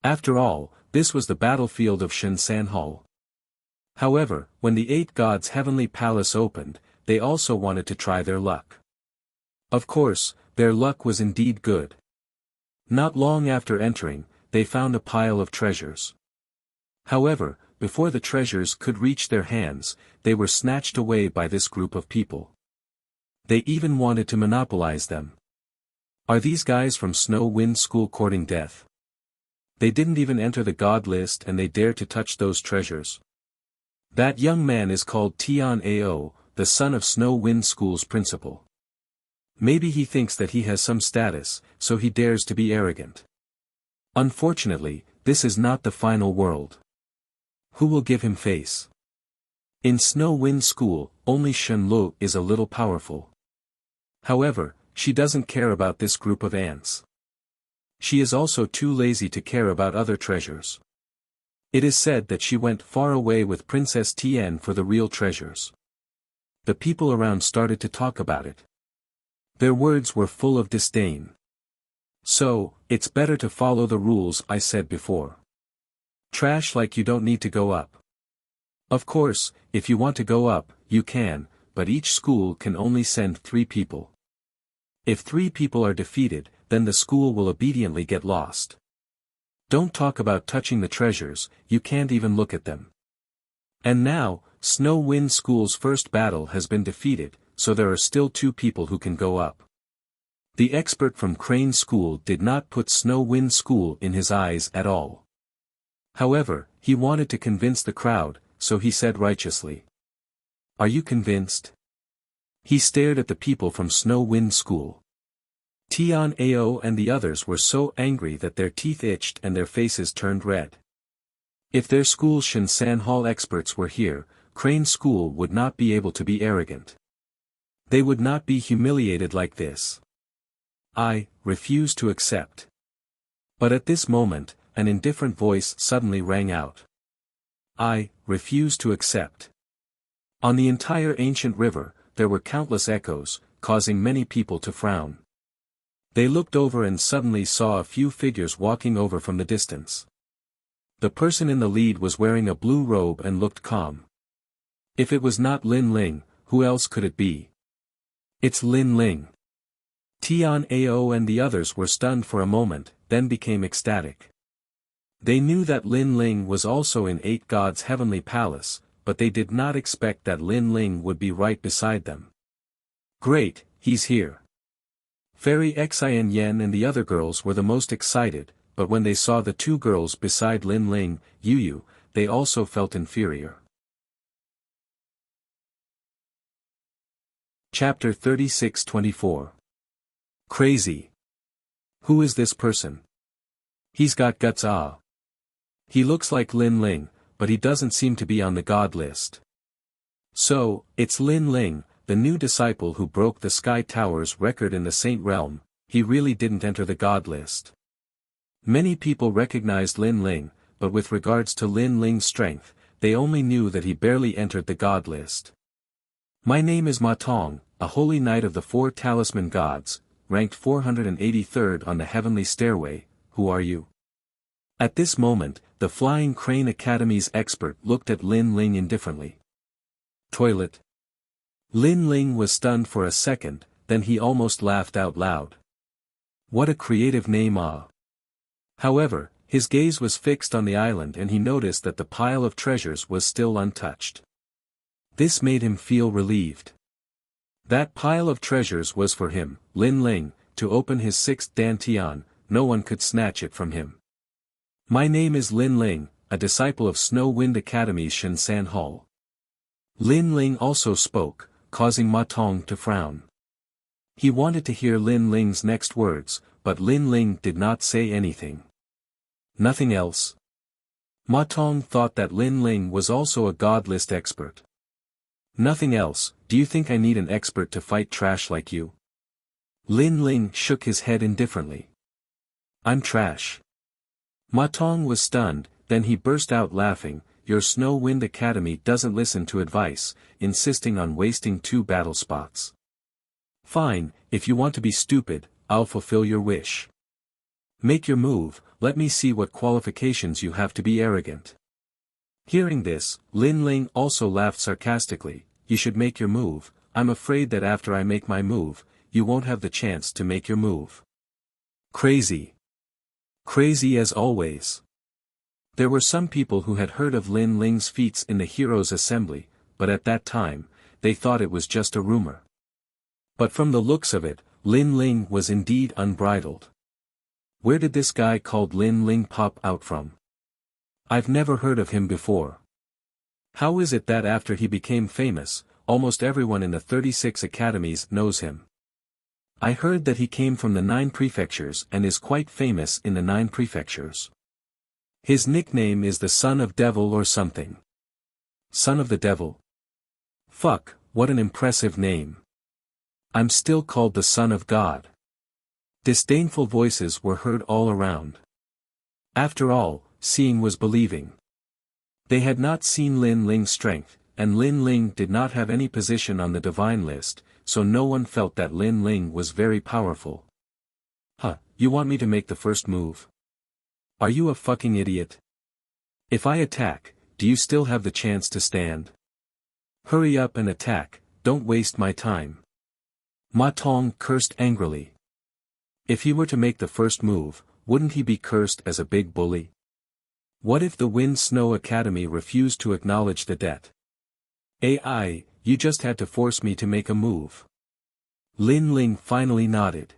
After all, this was the battlefield of Shensan Hall. However, when the 8 gods' heavenly palace opened, they also wanted to try their luck. Of course, their luck was indeed good. Not long after entering, they found a pile of treasures. However, before the treasures could reach their hands, they were snatched away by this group of people. They even wanted to monopolize them. Are these guys from Snow Wind School courting death? They didn't even enter the god list and they dare to touch those treasures. That young man is called Tian Ao, the son of Snow Wind School's principal. Maybe he thinks that he has some status, so he dares to be arrogant. Unfortunately, this is not the final world. Who will give him face? In Snow Wind School, only Shen Lu is a little powerful. However, she doesn't care about this group of ants. She is also too lazy to care about other treasures. It is said that she went far away with Princess Tien for the real treasures. The people around started to talk about it. Their words were full of disdain. So, it's better to follow the rules I said before. Trash like you don't need to go up. Of course, if you want to go up, you can, but each school can only send 3 people. If 3 people are defeated, then the school will obediently get lost. Don't talk about touching the treasures, you can't even look at them. And now, Snow Wind School's first battle has been defeated, so there are still 2 people who can go up. The expert from Crane School did not put Snow Wind School in his eyes at all. However, he wanted to convince the crowd, so he said righteously. Are you convinced? He stared at the people from Snow Wind School. Tian Ao and the others were so angry that their teeth itched and their faces turned red. If their school's Shinsan Hall experts were here, Crane School would not be able to be arrogant. They would not be humiliated like this. I refuse to accept. But at this moment, an indifferent voice suddenly rang out. I refuse to accept. On the entire ancient river, there were countless echoes, causing many people to frown. They looked over and suddenly saw a few figures walking over from the distance. The person in the lead was wearing a blue robe and looked calm. If it was not Lin Ling, who else could it be? It's Lin Ling. Tian Ao and the others were stunned for a moment, then became ecstatic. They knew that Lin Ling was also in Eight Gods' heavenly palace, but they did not expect that Lin Ling would be right beside them. Great, he's here. Fairy Xin Yen and the other girls were the most excited, but when they saw the two girls beside Lin Ling, Yu, they also felt inferior. Chapter 36-24. Crazy. Who is this person? He's got guts. He looks like Lin Ling, but he doesn't seem to be on the god list. So, it's Lin Ling, the new disciple who broke the Sky Tower's record in the Saint Realm. He really didn't enter the god list. Many people recognized Lin Ling, but with regards to Lin Ling's strength, they only knew that he barely entered the god list. My name is Ma Tong, a holy knight of the four talisman gods, ranked 483rd on the heavenly stairway. Who are you? At this moment, the Flying Crane Academy's expert looked at Lin Ling indifferently. Toilet. Lin Ling was stunned for a second, then he almost laughed out loud. What a creative name. However, his gaze was fixed on the island and he noticed that the pile of treasures was still untouched. This made him feel relieved. That pile of treasures was for him, Lin Ling, to open his sixth dantian. No one could snatch it from him. My name is Lin Ling, a disciple of Snow Wind Academy's Shinsan Hall. Lin Ling also spoke, causing Ma Tong to frown. He wanted to hear Lin Ling's next words, but Lin Ling did not say anything. Nothing else? Ma Tong thought that Lin Ling was also a god list expert. Nothing else. Do you think I need an expert to fight trash like you? Lin Ling shook his head indifferently. I'm trash. Ma Tong was stunned, then he burst out laughing. Your Snow Wind Academy doesn't listen to advice, insisting on wasting 2 battle spots. Fine, if you want to be stupid, I'll fulfill your wish. Make your move, let me see what qualifications you have to be arrogant. Hearing this, Lin Ling also laughed sarcastically. You should make your move. I'm afraid that after I make my move, you won't have the chance to make your move. Crazy. Crazy as always. There were some people who had heard of Lin Ling's feats in the Heroes' Assembly, but at that time, they thought it was just a rumor. But from the looks of it, Lin Ling was indeed unbridled. Where did this guy called Lin Ling pop out from? I've never heard of him before. How is it that after he became famous, almost everyone in the 36 academies knows him? I heard that he came from the 9 prefectures and is quite famous in the 9 prefectures. His nickname is the Son of Devil or something. Son of the Devil? Fuck, what an impressive name. I'm still called the Son of God. Disdainful voices were heard all around. After all, seeing was believing. They had not seen Lin Ling's strength, and Lin Ling did not have any position on the divine list, so no one felt that Lin Ling was very powerful. Huh, you want me to make the first move? Are you a fucking idiot? If I attack, do you still have the chance to stand? Hurry up and attack, don't waste my time. Ma Tong cursed angrily. If he were to make the first move, wouldn't he be cursed as a big bully? What if the Wind Snow Academy refused to acknowledge the debt? AI, you just had to force me to make a move. Lin Ling finally nodded.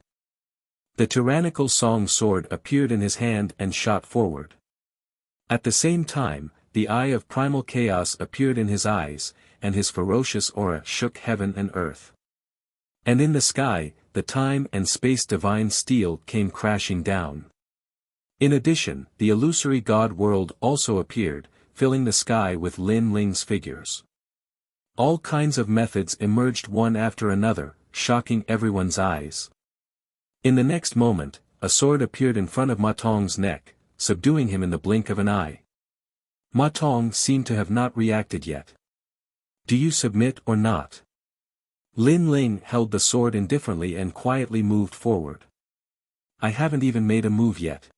The tyrannical song sword appeared in his hand and shot forward. At the same time, the eye of primal chaos appeared in his eyes, and his ferocious aura shook heaven and earth. And in the sky, the time and space divine steel came crashing down. In addition, the illusory god world also appeared, filling the sky with Lin Ling's figures. All kinds of methods emerged one after another, shocking everyone's eyes. In the next moment, a sword appeared in front of Ma Tong's neck, subduing him in the blink of an eye. Ma Tong seemed to have not reacted yet. "Do you submit or not?" Lin Ling held the sword indifferently and quietly moved forward. "I haven't even made a move yet."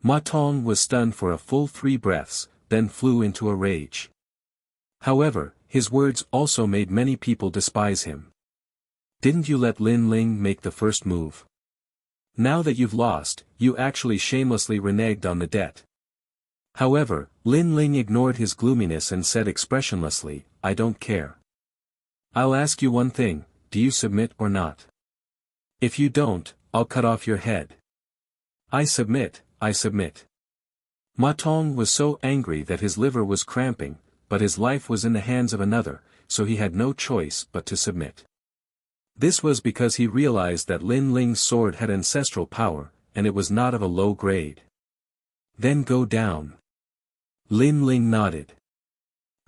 Ma Tong was stunned for a full 3 breaths, then flew into a rage. However, his words also made many people despise him. "Didn't you let Lin Ling make the first move? Now that you've lost, you actually shamelessly reneged on the debt." However, Lin Ling ignored his gloominess and said expressionlessly, "I don't care. I'll ask you one thing, do you submit or not? If you don't, I'll cut off your head." "I submit, I submit." Ma Tong was so angry that his liver was cramping, but his life was in the hands of another, so he had no choice but to submit. This was because he realized that Lin Ling's sword had ancestral power, and it was not of a low grade. "Then go down." Lin Ling nodded.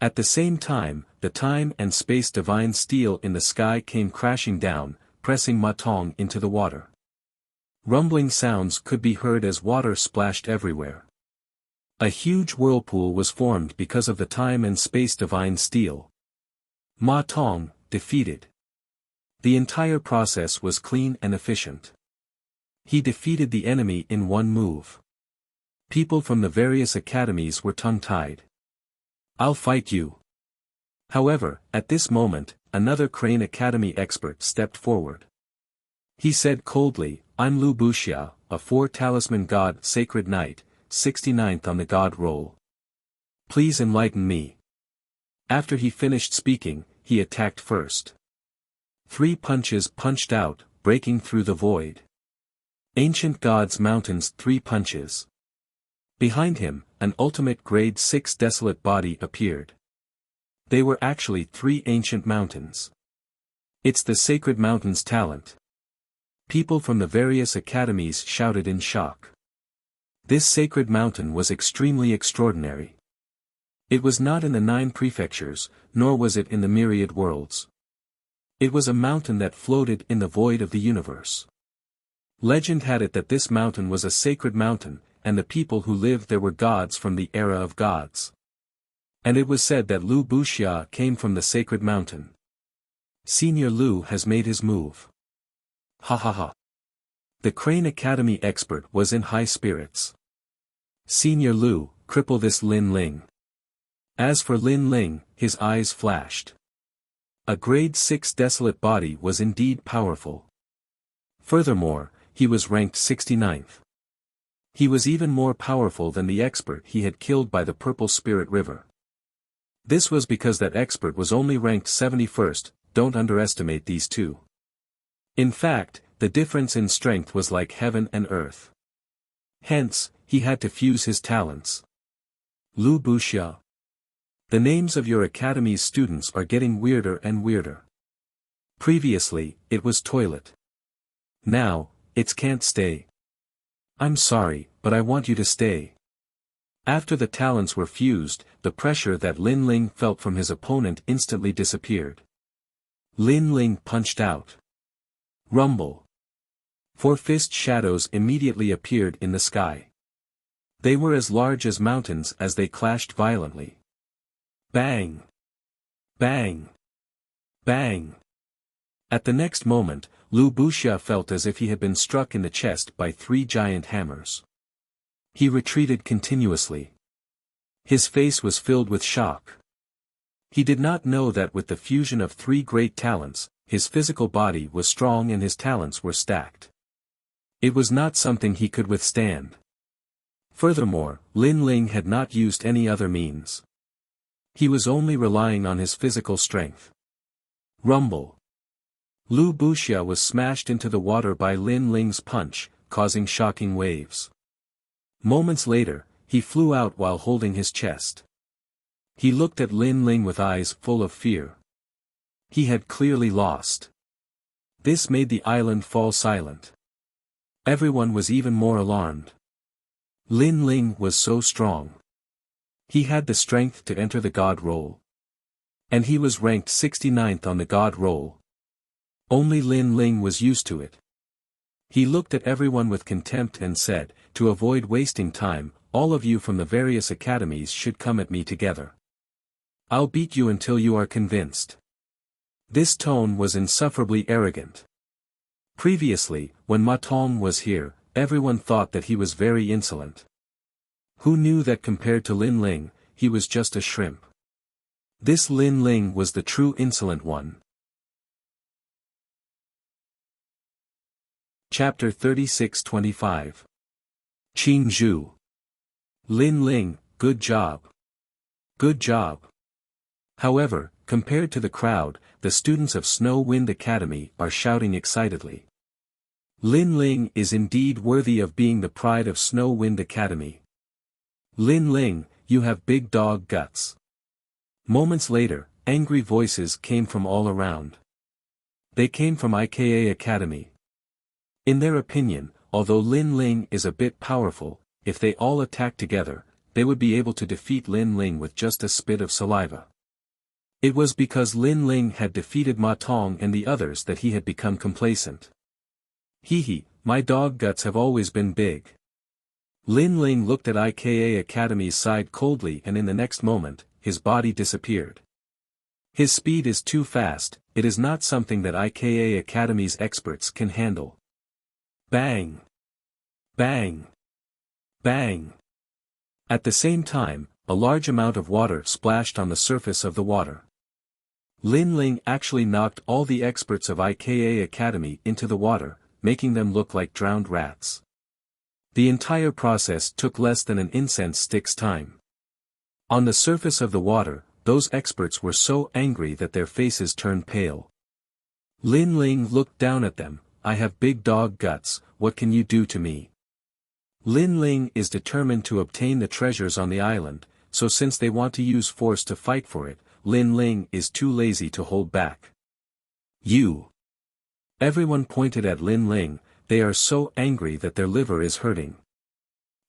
At the same time, the time and space divine steel in the sky came crashing down, pressing Ma Tong into the water. Rumbling sounds could be heard as water splashed everywhere. A huge whirlpool was formed because of the time and space divine steel. Ma Tong, defeated. The entire process was clean and efficient. He defeated the enemy in one move. People from the various academies were tongue-tied. "I'll fight you." However, at this moment, another Crane Academy expert stepped forward. He said coldly, "I'm Lu Buxia, a 4-talisman god sacred knight, 69th on the god roll. Please enlighten me." After he finished speaking, he attacked first. 3 punches punched out, breaking through the void. Ancient Gods Mountain's 3 punches. Behind him, an ultimate grade 6 desolate body appeared. They were actually 3 ancient mountains. It's the Sacred Mountain's talent. People from the various academies shouted in shock. This sacred mountain was extremely extraordinary. It was not in the 9 prefectures, nor was it in the myriad worlds. It was a mountain that floated in the void of the universe. Legend had it that this mountain was a sacred mountain, and the people who lived there were gods from the era of gods. And it was said that Lu Buxia came from the sacred mountain. Senior Lu has made his move. Ha ha ha. The Crane Academy expert was in high spirits. Senior Lu, cripple this Lin Ling. As for Lin Ling, his eyes flashed. A grade 6 desolate body was indeed powerful. Furthermore, he was ranked 69th. He was even more powerful than the expert he had killed by the Purple Spirit River. This was because that expert was only ranked 71st, don't underestimate these two. In fact, the difference in strength was like heaven and earth. Hence, he had to fuse his talents. Lu Buxia. The names of your academy's students are getting weirder and weirder. Previously, it was toilet. Now, it's can't stay. I'm sorry, but I want you to stay. After the talents were fused, the pressure that Lin Ling felt from his opponent instantly disappeared. Lin Ling punched out. Rumble. 4 fist shadows immediately appeared in the sky. They were as large as mountains as they clashed violently. Bang! Bang! Bang! At the next moment, Lu Buxia felt as if he had been struck in the chest by 3 giant hammers. He retreated continuously. His face was filled with shock. He did not know that with the fusion of 3 great talents, his physical body was strong and his talents were stacked. It was not something he could withstand. Furthermore, Lin Ling had not used any other means. He was only relying on his physical strength. Rumble. Lu Buxia was smashed into the water by Lin Ling's punch, causing shocking waves. Moments later, he flew out while holding his chest. He looked at Lin Ling with eyes full of fear. He had clearly lost. This made the island fall silent. Everyone was even more alarmed. Lin Ling was so strong. He had the strength to enter the god roll. And he was ranked 69th on the god roll. Only Lin Ling was used to it. He looked at everyone with contempt and said, "To avoid wasting time, all of you from the various academies should come at me together. I'll beat you until you are convinced." This tone was insufferably arrogant. Previously, when Ma Tong was here, everyone thought that he was very insolent. Who knew that compared to Lin Ling, he was just a shrimp? This Lin Ling was the true insolent one. Chapter 36-25. Qing Zhu. Lin Ling, good job. Good job. However, compared to the crowd, the students of Snow Wind Academy are shouting excitedly. Lin Ling is indeed worthy of being the pride of Snow Wind Academy. Lin Ling, you have big dog guts. Moments later, angry voices came from all around. They came from IKA Academy. In their opinion, although Lin Ling is a bit powerful, if they all attack together, they would be able to defeat Lin Ling with just a spit of saliva. It was because Lin Ling had defeated Ma Tong and the others that he had become complacent. Hee, my dog guts have always been big. Lin Ling looked at IKA Academy's side coldly, and in the next moment, his body disappeared. His speed is too fast, it is not something that IKA Academy's experts can handle. Bang! Bang! Bang! At the same time, a large amount of water splashed on the surface of the water. Lin Ling actually knocked all the experts of IKA Academy into the water, making them look like drowned rats. The entire process took less than an incense stick's time. On the surface of the water, those experts were so angry that their faces turned pale. Lin Ling looked down at them. "I have big dog guts, what can you do to me?" Lin Ling is determined to obtain the treasures on the island, so since they want to use force to fight for it, Lin Ling is too lazy to hold back. You! Everyone pointed at Lin Ling, they are so angry that their liver is hurting.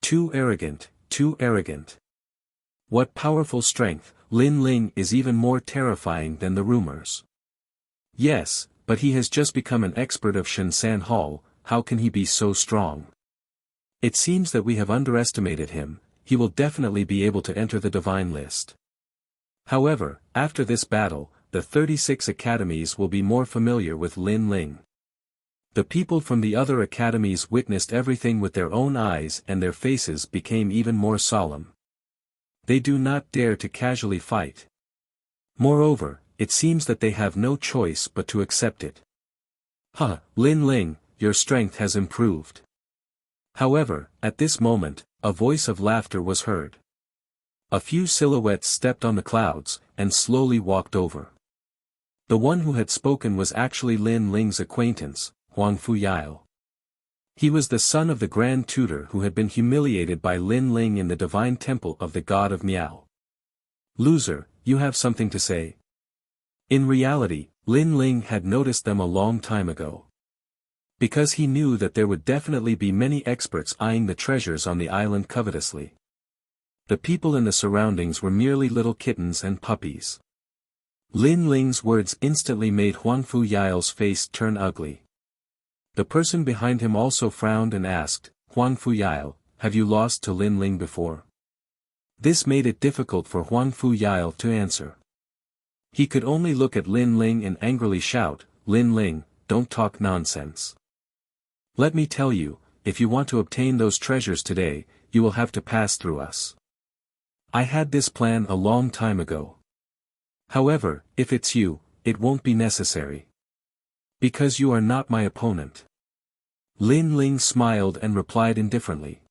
Too arrogant, too arrogant. What powerful strength, Lin Ling is even more terrifying than the rumors. Yes, but he has just become an expert of Shensan Hall, how can he be so strong? It seems that we have underestimated him, he will definitely be able to enter the divine list. However, after this battle, the 36 academies will be more familiar with Lin Ling. The people from the other academies witnessed everything with their own eyes and their faces became even more solemn. They do not dare to casually fight. Moreover, it seems that they have no choice but to accept it. Lin Ling, your strength has improved. However, at this moment, a voice of laughter was heard. A few silhouettes stepped on the clouds, and slowly walked over. The one who had spoken was actually Lin Ling's acquaintance, Huang Fuyao. He was the son of the Grand Tutor who had been humiliated by Lin Ling in the divine temple of the god of Miao. "Loser, you have something to say?" In reality, Lin Ling had noticed them a long time ago. Because he knew that there would definitely be many experts eyeing the treasures on the island covetously. The people in the surroundings were merely little kittens and puppies. Lin Ling's words instantly made Huang Fuyao's face turn ugly. The person behind him also frowned and asked, "Huang Fuyao, have you lost to Lin Ling before?" This made it difficult for Huang Fuyao to answer. He could only look at Lin Ling and angrily shout, "Lin Ling, don't talk nonsense. Let me tell you, if you want to obtain those treasures today, you will have to pass through us. I had this plan a long time ago. However, if it's you, it won't be necessary. Because you are not my opponent." Lin Ling smiled and replied indifferently.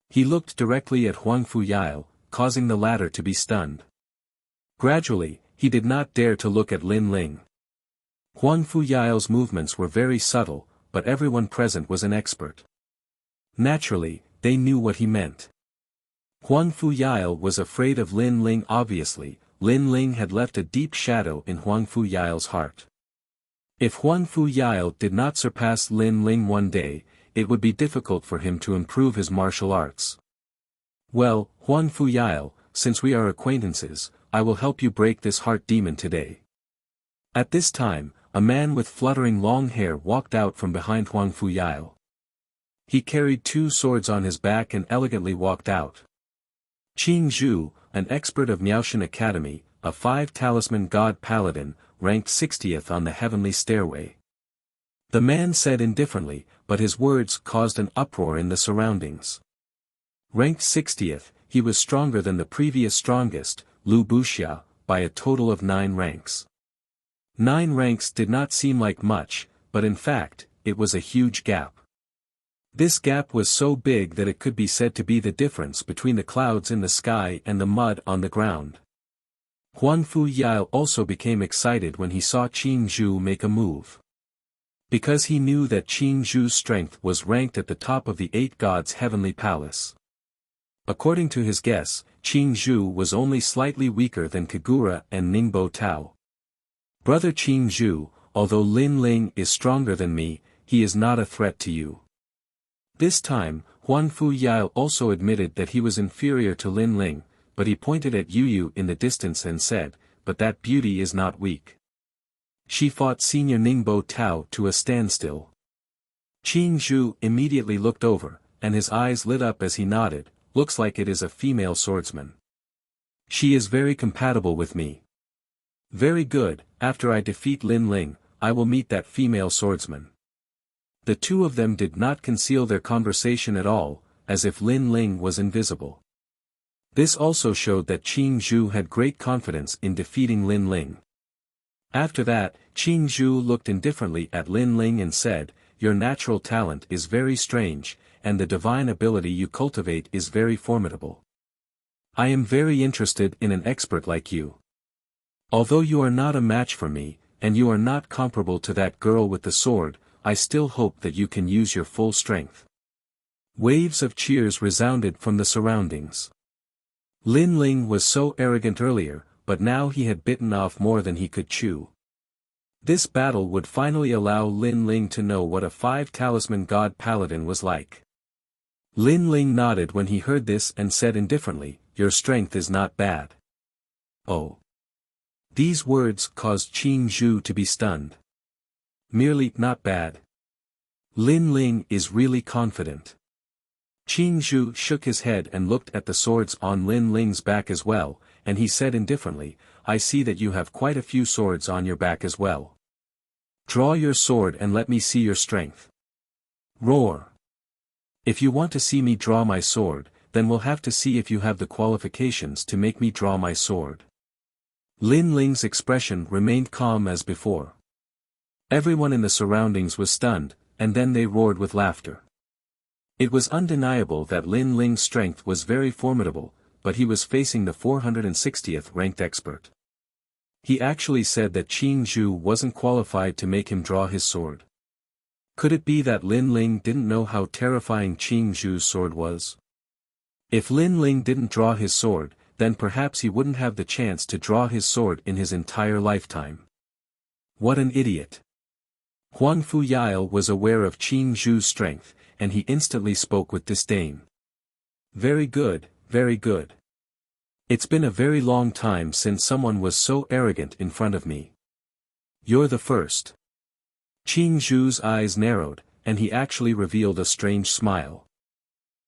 He looked directly at Huang Fuyao, causing the latter to be stunned. Gradually, he did not dare to look at Lin Ling. Huang Fuyao's movements were very subtle, but everyone present was an expert. Naturally, they knew what he meant. Huang Fuyao was afraid of Lin Ling. Obviously, Lin Ling had left a deep shadow in Huang Fuyao's heart. If Huang Fuyao did not surpass Lin Ling one day, it would be difficult for him to improve his martial arts. Well, Huang Fuyao, since we are acquaintances, I will help you break this heart demon today. At this time, a man with fluttering long hair walked out from behind Huang Fuyao. He carried 2 swords on his back and elegantly walked out. Qing Zhu, an expert of Miaoshan Academy, a 5-talisman god paladin, ranked 60th on the heavenly stairway. The man said indifferently, but his words caused an uproar in the surroundings. Ranked 60th, he was stronger than the previous strongest, Lu Buxia, by a total of 9 ranks. 9 ranks did not seem like much, but in fact, it was a huge gap. This gap was so big that it could be said to be the difference between the clouds in the sky and the mud on the ground. Huang Fuyao also became excited when he saw Qing Zhu make a move. Because he knew that Qing Zhu's strength was ranked at the top of the 8 gods' heavenly palace. According to his guess, Qing Zhu was only slightly weaker than Kagura and Ningbo Tao. Brother Qing Zhu, although Lin Ling is stronger than me, he is not a threat to you. This time, Huang Fuyao also admitted that he was inferior to Lin Ling, but he pointed at Yu in the distance and said, but that beauty is not weak. She fought Senior Ningbo Tao to a standstill. Qing Zhu immediately looked over, and his eyes lit up as he nodded, looks like it is a female swordsman. She is very compatible with me. Very good, after I defeat Lin Ling, I will meet that female swordsman. The 2 of them did not conceal their conversation at all, as if Lin Ling was invisible. This also showed that Qing Zhu had great confidence in defeating Lin Ling. After that, Qing Zhu looked indifferently at Lin Ling and said, your natural talent is very strange, and the divine ability you cultivate is very formidable. I am very interested in an expert like you. Although you are not a match for me, and you are not comparable to that girl with the sword, I still hope that you can use your full strength. Waves of cheers resounded from the surroundings. Lin Ling was so arrogant earlier, but now he had bitten off more than he could chew. This battle would finally allow Lin Ling to know what a 5-talisman god paladin was like. Lin Ling nodded when he heard this and said indifferently, your strength is not bad. Oh. These words caused Qing Zhu to be stunned. Merely not bad. Lin Ling is really confident. Qing Zhu shook his head and looked at the swords on Lin Ling's back as well, and he said indifferently, I see that you have quite a few swords on your back as well. Draw your sword and let me see your strength. Roar. If you want to see me draw my sword, then we'll have to see if you have the qualifications to make me draw my sword. Lin Ling's expression remained calm as before. Everyone in the surroundings was stunned, and then they roared with laughter. It was undeniable that Lin Ling's strength was very formidable, but he was facing the 460th ranked expert. He actually said that Qing Zhu wasn't qualified to make him draw his sword. Could it be that Lin Ling didn't know how terrifying Qing Zhu's sword was? If Lin Ling didn't draw his sword, then perhaps he wouldn't have the chance to draw his sword in his entire lifetime. What an idiot. Huang Fuyao was aware of Qing Zhu's strength, and he instantly spoke with disdain. Very good, very good. It's been a very long time since someone was so arrogant in front of me. You're the first. Qing Zhu's eyes narrowed, and he actually revealed a strange smile.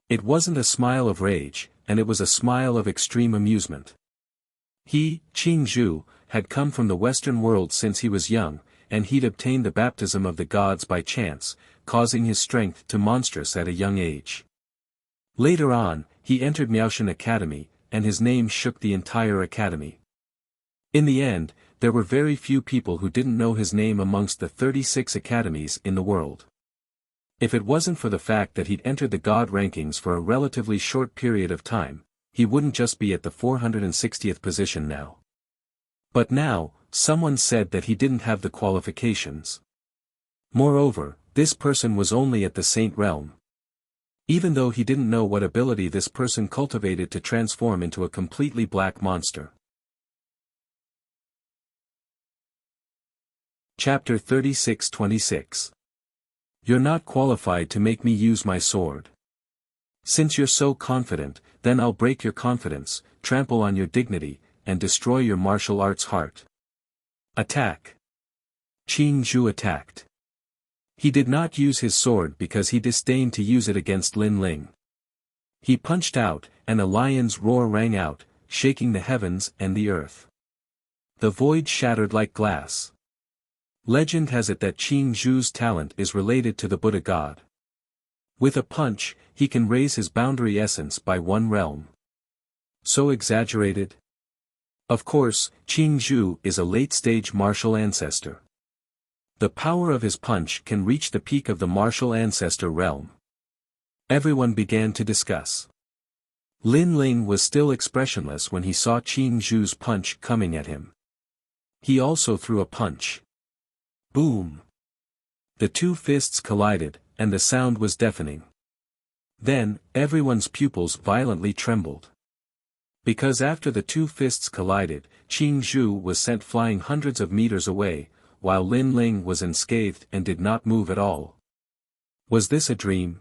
It wasn't a smile of rage, and it was a smile of extreme amusement. He, Qing Zhu, had come from the Western world since he was young, and he'd obtained the baptism of the gods by chance, causing his strength to monstrous at a young age. Later on, he entered Miaoshan Academy, and his name shook the entire academy. In the end, there were very few people who didn't know his name amongst the 36 academies in the world. If it wasn't for the fact that he'd entered the god rankings for a relatively short period of time, he wouldn't just be at the 460th position now. But now, someone said that he didn't have the qualifications. Moreover, this person was only at the Saint realm. Even though he didn't know what ability this person cultivated to transform into a completely black monster. Chapter 36-26. You're not qualified to make me use my sword. Since you're so confident, then I'll break your confidence, trample on your dignity, and destroy your martial arts heart. Attack. Qing Zhu attacked. He did not use his sword because he disdained to use it against Lin Ling. He punched out, and a lion's roar rang out, shaking the heavens and the earth. The void shattered like glass. Legend has it that Qing Zhu's talent is related to the Buddha god. With a punch, he can raise his boundary essence by one realm. So exaggerated? Of course, Qing Zhu is a late-stage martial ancestor. The power of his punch can reach the peak of the martial ancestor realm. Everyone began to discuss. Lin Ling was still expressionless when he saw Qing Zhu's punch coming at him. He also threw a punch. Boom! The two fists collided, and the sound was deafening. Then, everyone's pupils violently trembled. Because after the two fists collided, Qing Zhu was sent flying hundreds of meters away, while Lin Ling was unscathed and did not move at all. Was this a dream?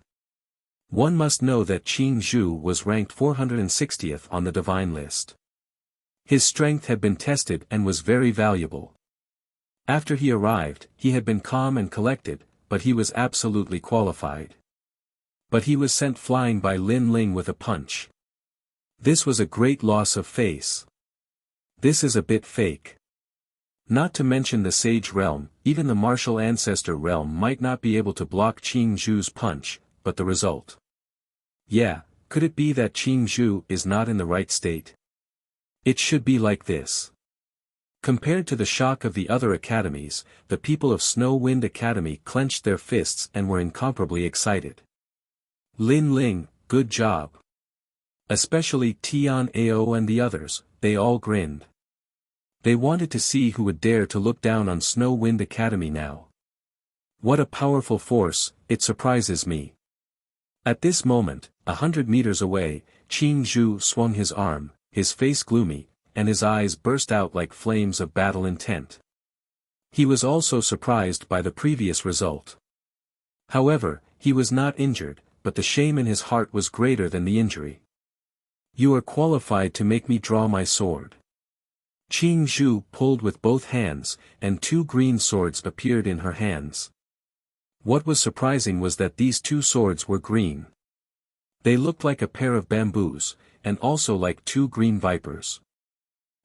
One must know that Qing Zhu was ranked 460th on the divine list. His strength had been tested and was very valuable. After he arrived, he had been calm and collected, but he was absolutely qualified. But he was sent flying by Lin Ling with a punch. This was a great loss of face. This is a bit fake. Not to mention the Sage realm, even the martial ancestor realm might not be able to block Qing Zhu's punch, but the result. Yeah, could it be that Qing Zhu is not in the right state? It should be like this. Compared to the shock of the other academies, the people of Snow Wind Academy clenched their fists and were incomparably excited. Lin Ling, good job. Especially Tian Ao and the others, they all grinned. They wanted to see who would dare to look down on Snow Wind Academy now. What a powerful force, it surprises me. At this moment, 100 meters away, Qing Zhu swung his arm, his face gloomy, and his eyes burst out like flames of battle intent. He was also surprised by the previous result. However, he was not injured, but the shame in his heart was greater than the injury. You are qualified to make me draw my sword. Qing Zhu pulled with both hands, and two green swords appeared in her hands. What was surprising was that these two swords were green. They looked like a pair of bamboos, and also like two green vipers.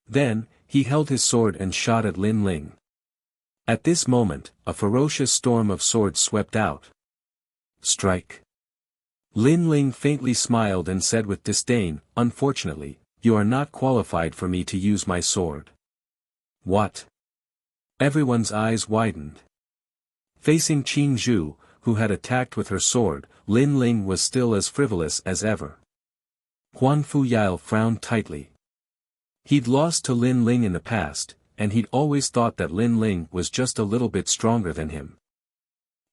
Then, he held his sword and shot at Lin Ling. At this moment, a ferocious storm of swords swept out. Strike. Lin Ling faintly smiled and said with disdain, "Unfortunately, you are not qualified for me to use my sword." What? Everyone's eyes widened. Facing Qing Zhu, who had attacked with her sword, Lin Ling was still as frivolous as ever. Huan Fuyao frowned tightly. He'd lost to Lin Ling in the past, and he'd always thought that Lin Ling was just a little bit stronger than him.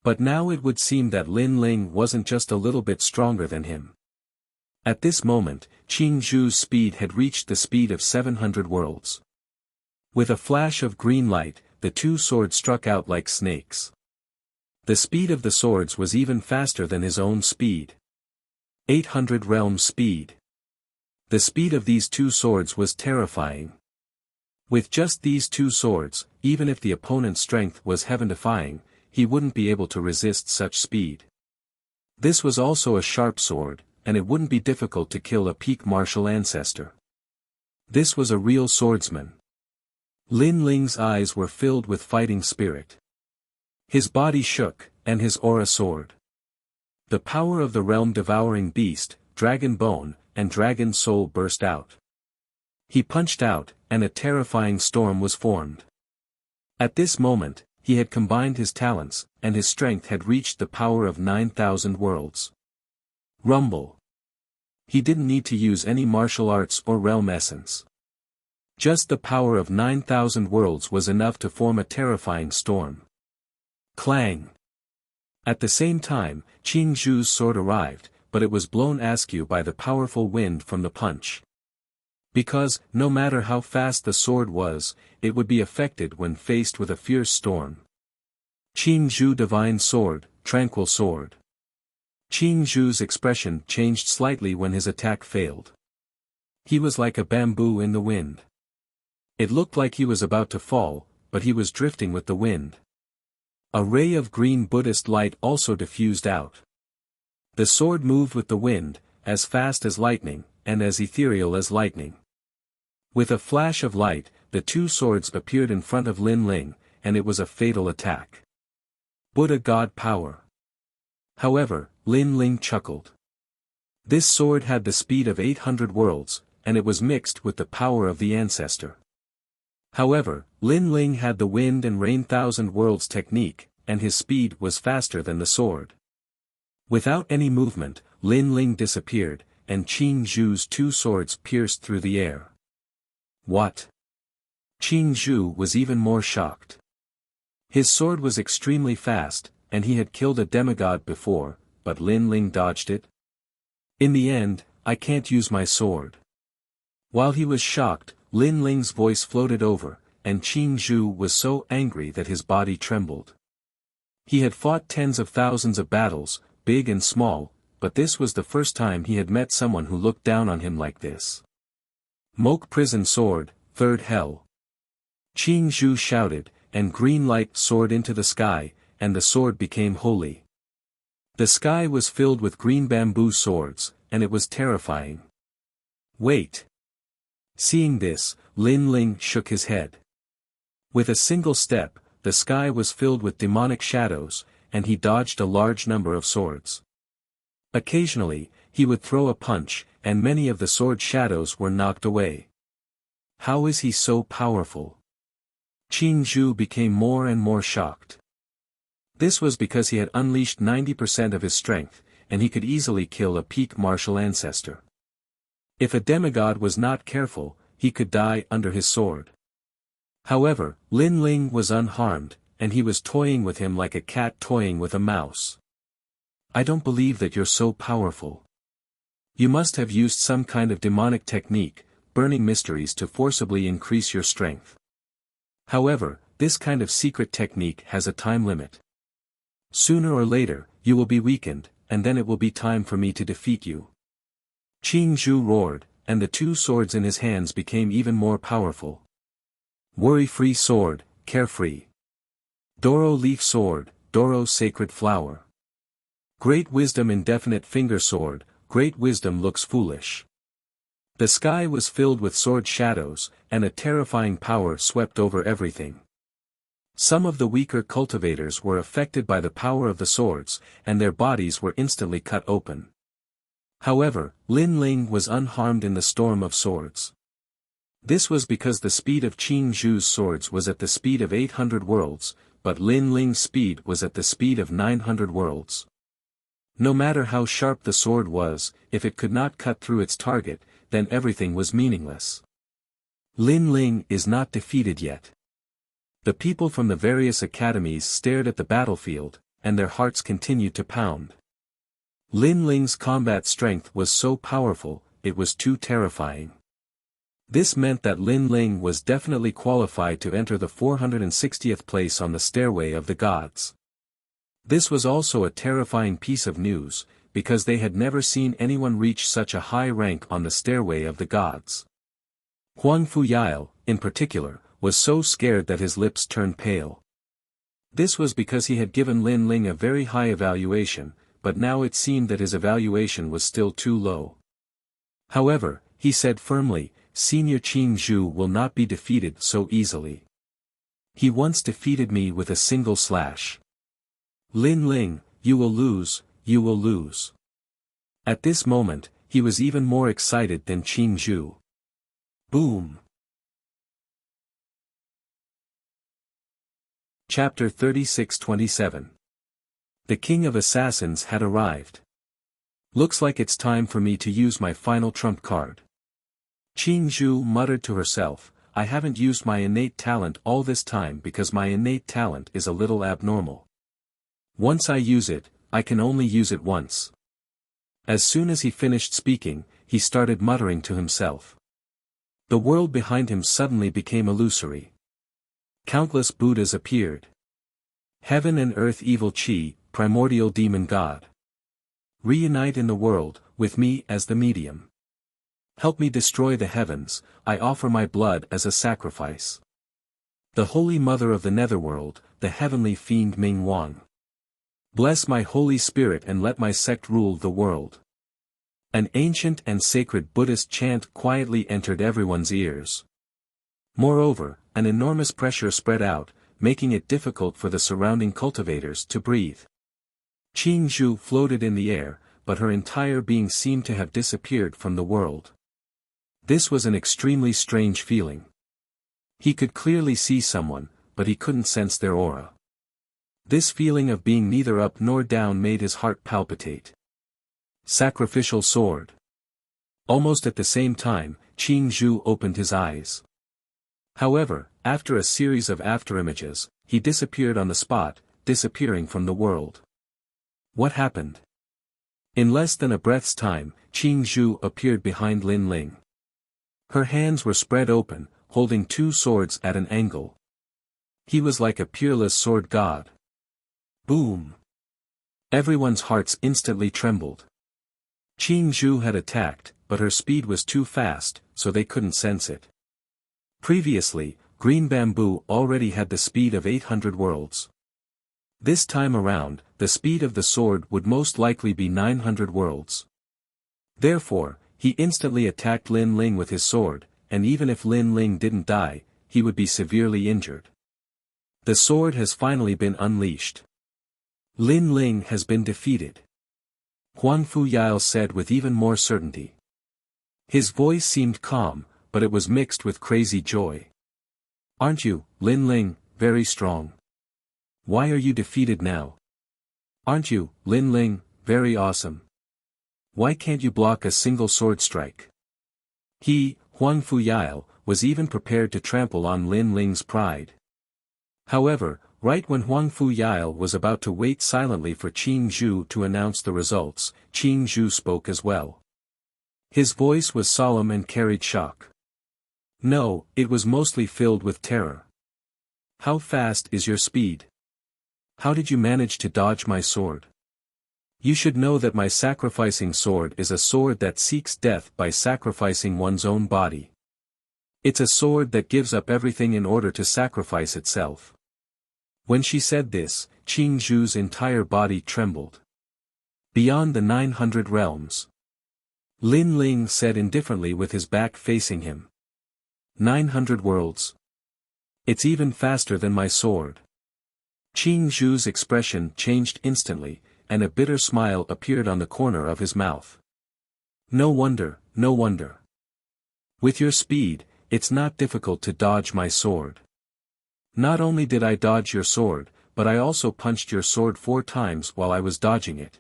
But now it would seem that Lin Ling wasn't just a little bit stronger than him. At this moment, Qing Zhu's speed had reached the speed of 700 worlds. With a flash of green light, the two swords struck out like snakes. The speed of the swords was even faster than his own speed. 800 realm speed. The speed of these two swords was terrifying. With just these two swords, even if the opponent's strength was heaven-defying, he wouldn't be able to resist such speed. This was also a sharp sword, and it wouldn't be difficult to kill a peak martial ancestor. This was a real swordsman. Lin Ling's eyes were filled with fighting spirit. His body shook, and his aura soared. The power of the realm-devouring beast, Dragon Bone, and Dragon Soul burst out. He punched out, and a terrifying storm was formed. At this moment, he had combined his talents, and his strength had reached the power of 9,000 worlds. Rumble. He didn't need to use any martial arts or realm essence. Just the power of 9,000 worlds was enough to form a terrifying storm. Clang! At the same time, Qing Zhu's sword arrived, but it was blown askew by the powerful wind from the punch. Because, no matter how fast the sword was, it would be affected when faced with a fierce storm. Qing Zhu Divine Sword, Tranquil Sword. Qing Zhu's expression changed slightly when his attack failed. He was like a bamboo in the wind. It looked like he was about to fall, but he was drifting with the wind. A ray of green Buddhist light also diffused out. The sword moved with the wind, as fast as lightning, and as ethereal as lightning. With a flash of light, the two swords appeared in front of Lin Ling, and it was a fatal attack. Buddha God Power. However, Lin Ling chuckled. This sword had the speed of 800 worlds, and it was mixed with the power of the ancestor. However, Lin Ling had the wind and rain 1,000 worlds technique, and his speed was faster than the sword. Without any movement, Lin Ling disappeared, and Qing Zhu's two swords pierced through the air. What? Qing Zhu was even more shocked. His sword was extremely fast, and he had killed a demigod before, but Lin Ling dodged it? In the end, I can't use my sword. While he was shocked, Lin Ling's voice floated over, and Qing Zhu was so angry that his body trembled. He had fought tens of thousands of battles, big and small, but this was the first time he had met someone who looked down on him like this. Moke Prison Sword, Third Hell. Qing Zhu shouted, and green light soared into the sky, and the sword became holy. The sky was filled with green bamboo swords, and it was terrifying. Wait! Seeing this, Lin Ling shook his head. With a single step, the sky was filled with demonic shadows, and he dodged a large number of swords. Occasionally, he would throw a punch, and many of the sword shadows were knocked away. How is he so powerful? Qing Zhu became more and more shocked. This was because he had unleashed 90% of his strength, and he could easily kill a peak martial ancestor. If a demigod was not careful, he could die under his sword. However, Lin Ling was unharmed, and he was toying with him like a cat toying with a mouse. I don't believe that you're so powerful. You must have used some kind of demonic technique, burning mysteries to forcibly increase your strength. However, this kind of secret technique has a time limit. Sooner or later, you will be weakened, and then it will be time for me to defeat you. Qing Zhu roared, and the two swords in his hands became even more powerful. Worry-free sword, carefree. Doro leaf sword, Doro sacred flower. Great wisdom indefinite finger sword, great wisdom looks foolish. The sky was filled with sword shadows, and a terrifying power swept over everything. Some of the weaker cultivators were affected by the power of the swords, and their bodies were instantly cut open. However, Lin Ling was unharmed in the storm of swords. This was because the speed of Qing Zhu's swords was at the speed of 800 worlds, but Lin Ling's speed was at the speed of 900 worlds. No matter how sharp the sword was, if it could not cut through its target, then everything was meaningless. Lin Ling is not defeated yet. The people from the various academies stared at the battlefield, and their hearts continued to pound. Lin Ling's combat strength was so powerful, it was too terrifying. This meant that Lin Ling was definitely qualified to enter the 460th place on the stairway of the gods. This was also a terrifying piece of news, because they had never seen anyone reach such a high rank on the stairway of the gods. Huang Fuyao, in particular, was so scared that his lips turned pale. This was because he had given Lin Ling a very high evaluation, but now it seemed that his evaluation was still too low. However, he said firmly, Senior Qing Zhu will not be defeated so easily. He once defeated me with a single slash. Lin Ling, you will lose, you will lose. At this moment, he was even more excited than Qing Zhu. Boom! Chapter 36-27. The King of Assassins had arrived. Looks like it's time for me to use my final trump card. Qing Zhu muttered to herself, I haven't used my innate talent all this time because my innate talent is a little abnormal. Once I use it, I can only use it once. As soon as he finished speaking, he started muttering to himself. The world behind him suddenly became illusory. Countless Buddhas appeared. Heaven and earth evil chi, primordial demon god. Reunite in the world, with me as the medium. Help me destroy the heavens, I offer my blood as a sacrifice. The Holy Mother of the Netherworld, the heavenly fiend Ming Wang. Bless my Holy Spirit and let my sect rule the world. An ancient and sacred Buddhist chant quietly entered everyone's ears. Moreover, an enormous pressure spread out, making it difficult for the surrounding cultivators to breathe. Qing Zhu floated in the air, but her entire being seemed to have disappeared from the world. This was an extremely strange feeling. He could clearly see someone, but he couldn't sense their aura. This feeling of being neither up nor down made his heart palpitate. Sacrificial sword. Almost at the same time, Qing Zhu opened his eyes. However, after a series of afterimages, he disappeared on the spot, disappearing from the world. What happened? In less than a breath's time, Qing Zhu appeared behind Lin Ling. Her hands were spread open, holding two swords at an angle. He was like a peerless sword god. Boom! Everyone's hearts instantly trembled. Qing Zhu had attacked, but her speed was too fast, so they couldn't sense it. Previously, Green Bamboo already had the speed of 800 worlds. This time around, the speed of the sword would most likely be 900 worlds. Therefore, he instantly attacked Lin Ling with his sword, and even if Lin Ling didn't die, he would be severely injured. The sword has finally been unleashed. Lin Ling has been defeated. Huang Fuyao said with even more certainty. His voice seemed calm, but it was mixed with crazy joy. Aren't you, Lin Ling, very strong? Why are you defeated now? Aren't you, Lin Ling, very awesome? Why can't you block a single sword strike? He, Huang Fuyao, was even prepared to trample on Lin Ling's pride. However, right when Huang Fuyao was about to wait silently for Qing Zhu to announce the results, Qing Zhu spoke as well. His voice was solemn and carried shock. No, it was mostly filled with terror. How fast is your speed? How did you manage to dodge my sword? You should know that my sacrificing sword is a sword that seeks death by sacrificing one's own body. It's a sword that gives up everything in order to sacrifice itself. When she said this, Qing Zhu's entire body trembled. Beyond the 900 realms. Lin Ling said indifferently with his back facing him. 900 worlds. It's even faster than my sword. Qing Zhu's expression changed instantly, and a bitter smile appeared on the corner of his mouth. No wonder, no wonder. With your speed, it's not difficult to dodge my sword. Not only did I dodge your sword, but I also punched your sword 4 times while I was dodging it.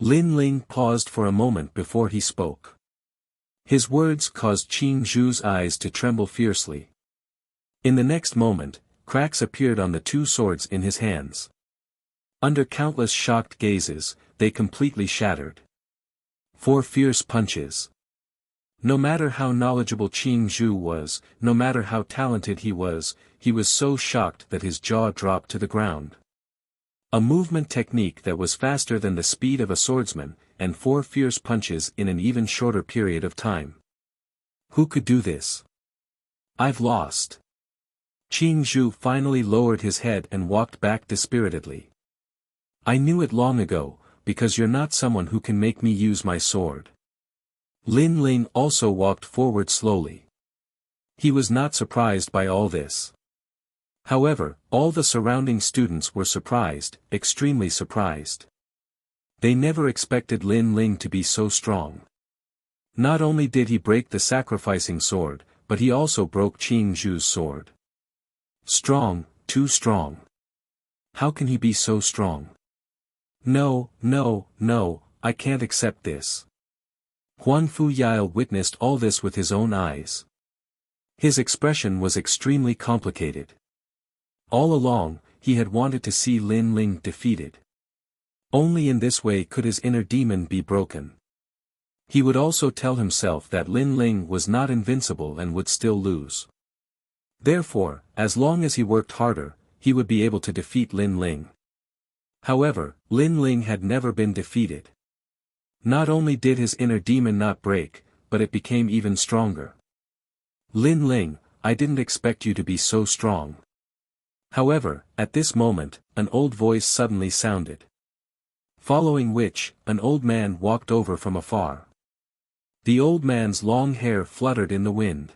Lin Ling paused for a moment before he spoke. His words caused Qing Zhu's eyes to tremble fiercely. In the next moment, cracks appeared on the 2 swords in his hands. Under countless shocked gazes, they completely shattered. 4 fierce punches. No matter how knowledgeable Qing Zhu was, no matter how talented he was so shocked that his jaw dropped to the ground. A movement technique that was faster than the speed of a swordsman, and 4 fierce punches in an even shorter period of time. Who could do this? I've lost. Qing Zhu finally lowered his head and walked back dispiritedly. I knew it long ago, because you're not someone who can make me use my sword. Lin Ling also walked forward slowly. He was not surprised by all this. However, all the surrounding students were surprised, extremely surprised. They never expected Lin Ling to be so strong. Not only did he break the sacrificing sword, but he also broke Qing Zhu's sword. Strong, too strong. How can he be so strong? No, no, no, I can't accept this. Huang Fuyao witnessed all this with his own eyes. His expression was extremely complicated. All along, he had wanted to see Lin Ling defeated. Only in this way could his inner demon be broken. He would also tell himself that Lin Ling was not invincible and would still lose. Therefore, as long as he worked harder, he would be able to defeat Lin Ling. However, Lin Ling had never been defeated. Not only did his inner demon not break, but it became even stronger. Lin Ling, I didn't expect you to be so strong. However, at this moment, an old voice suddenly sounded. Following which, an old man walked over from afar. The old man's long hair fluttered in the wind.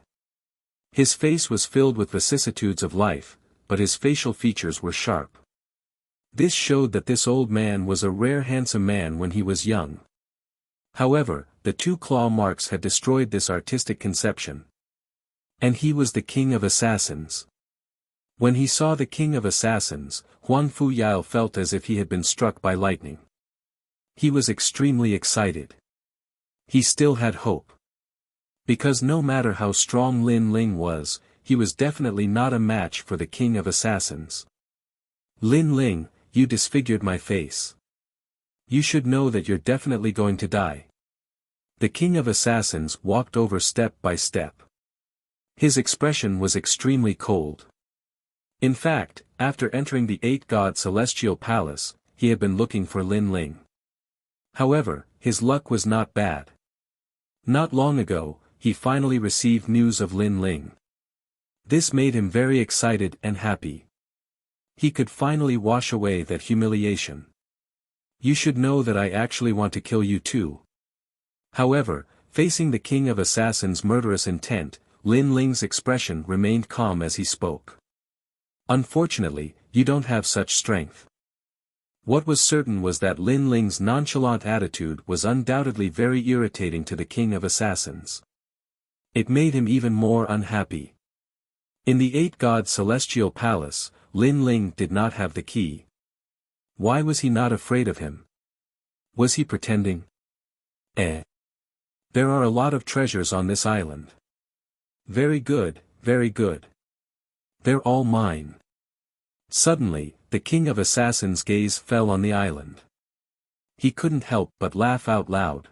His face was filled with vicissitudes of life, but his facial features were sharp. This showed that this old man was a rare handsome man when he was young. However, the 2 claw marks had destroyed this artistic conception. And he was the king of assassins. When he saw the king of assassins, Huang Fuyao felt as if he had been struck by lightning. He was extremely excited. He still had hope. Because no matter how strong Lin Ling was, he was definitely not a match for the king of assassins. Lin Ling, you disfigured my face. You should know that you're definitely going to die. The king of assassins walked over step by step. His expression was extremely cold. In fact, after entering the 8-god celestial palace, he had been looking for Lin Ling. However, his luck was not bad. Not long ago, he finally received news of Lin Ling. This made him very excited and happy. He could finally wash away that humiliation. You should know that I actually want to kill you too. However, facing the king of assassins' murderous intent, Lin Ling's expression remained calm as he spoke. Unfortunately, you don't have such strength. What was certain was that Lin Ling's nonchalant attitude was undoubtedly very irritating to the king of assassins. It made him even more unhappy. In the 8-god celestial palace, Lin Ling did not have the key. Why was he not afraid of him? Was he pretending? There are a lot of treasures on this island. Very good, very good. They're all mine. Suddenly, the king of assassins' gaze fell on the island. He couldn't help but laugh out loud.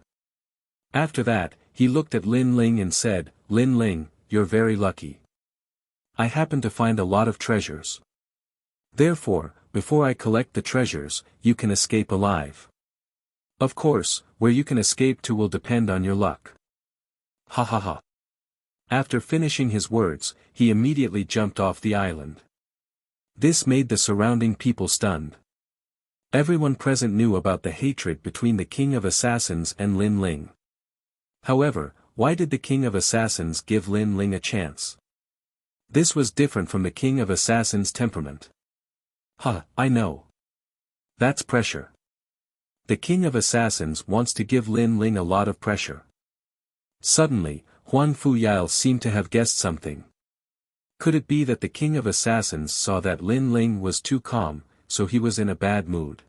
After that, he looked at Lin Ling and said, Lin Ling, you're very lucky. I happen to find a lot of treasures. Therefore, before I collect the treasures, you can escape alive. Of course, where you can escape to will depend on your luck. Ha ha ha. After finishing his words, he immediately jumped off the island. This made the surrounding people stunned. Everyone present knew about the hatred between the king of assassins and Lin Ling. However, why did the king of assassins give Lin Ling a chance? This was different from the king of assassins' temperament. I know. That's pressure. The king of assassins wants to give Lin Ling a lot of pressure. Suddenly, Huang Fuyao seemed to have guessed something. Could it be that the king of assassins saw that Lin Ling was too calm, so he was in a bad mood?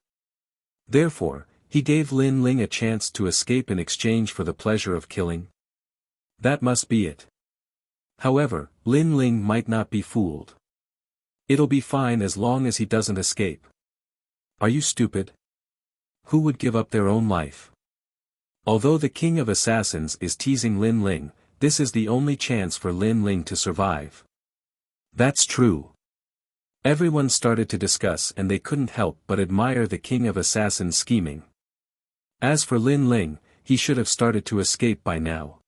Therefore, he gave Lin Ling a chance to escape in exchange for the pleasure of killing? That must be it. However, Lin Ling might not be fooled. It'll be fine as long as he doesn't escape. Are you stupid? Who would give up their own life? Although the king of assassins is teasing Lin Ling, this is the only chance for Lin Ling to survive. That's true. Everyone started to discuss and they couldn't help but admire the king of assassins' scheming. As for Lin Ling, he should have started to escape by now.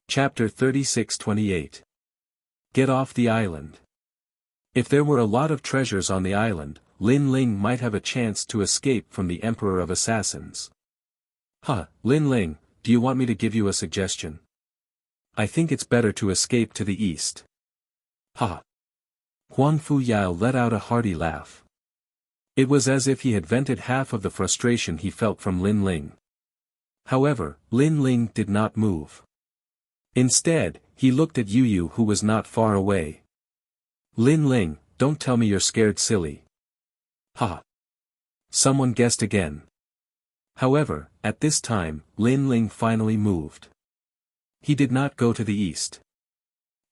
Chapter 36-28. Get off the island. If there were a lot of treasures on the island, Lin Ling might have a chance to escape from the Emperor of Assassins. Lin Ling, do you want me to give you a suggestion? I think it's better to escape to the east. Huang Fuyao let out a hearty laugh. It was as if he had vented half of the frustration he felt from Lin Ling. However, Lin Ling did not move. Instead, he looked at Yu who was not far away. Lin Ling, don't tell me you're scared silly. Someone guessed again. However, at this time, Lin Ling finally moved. He did not go to the east.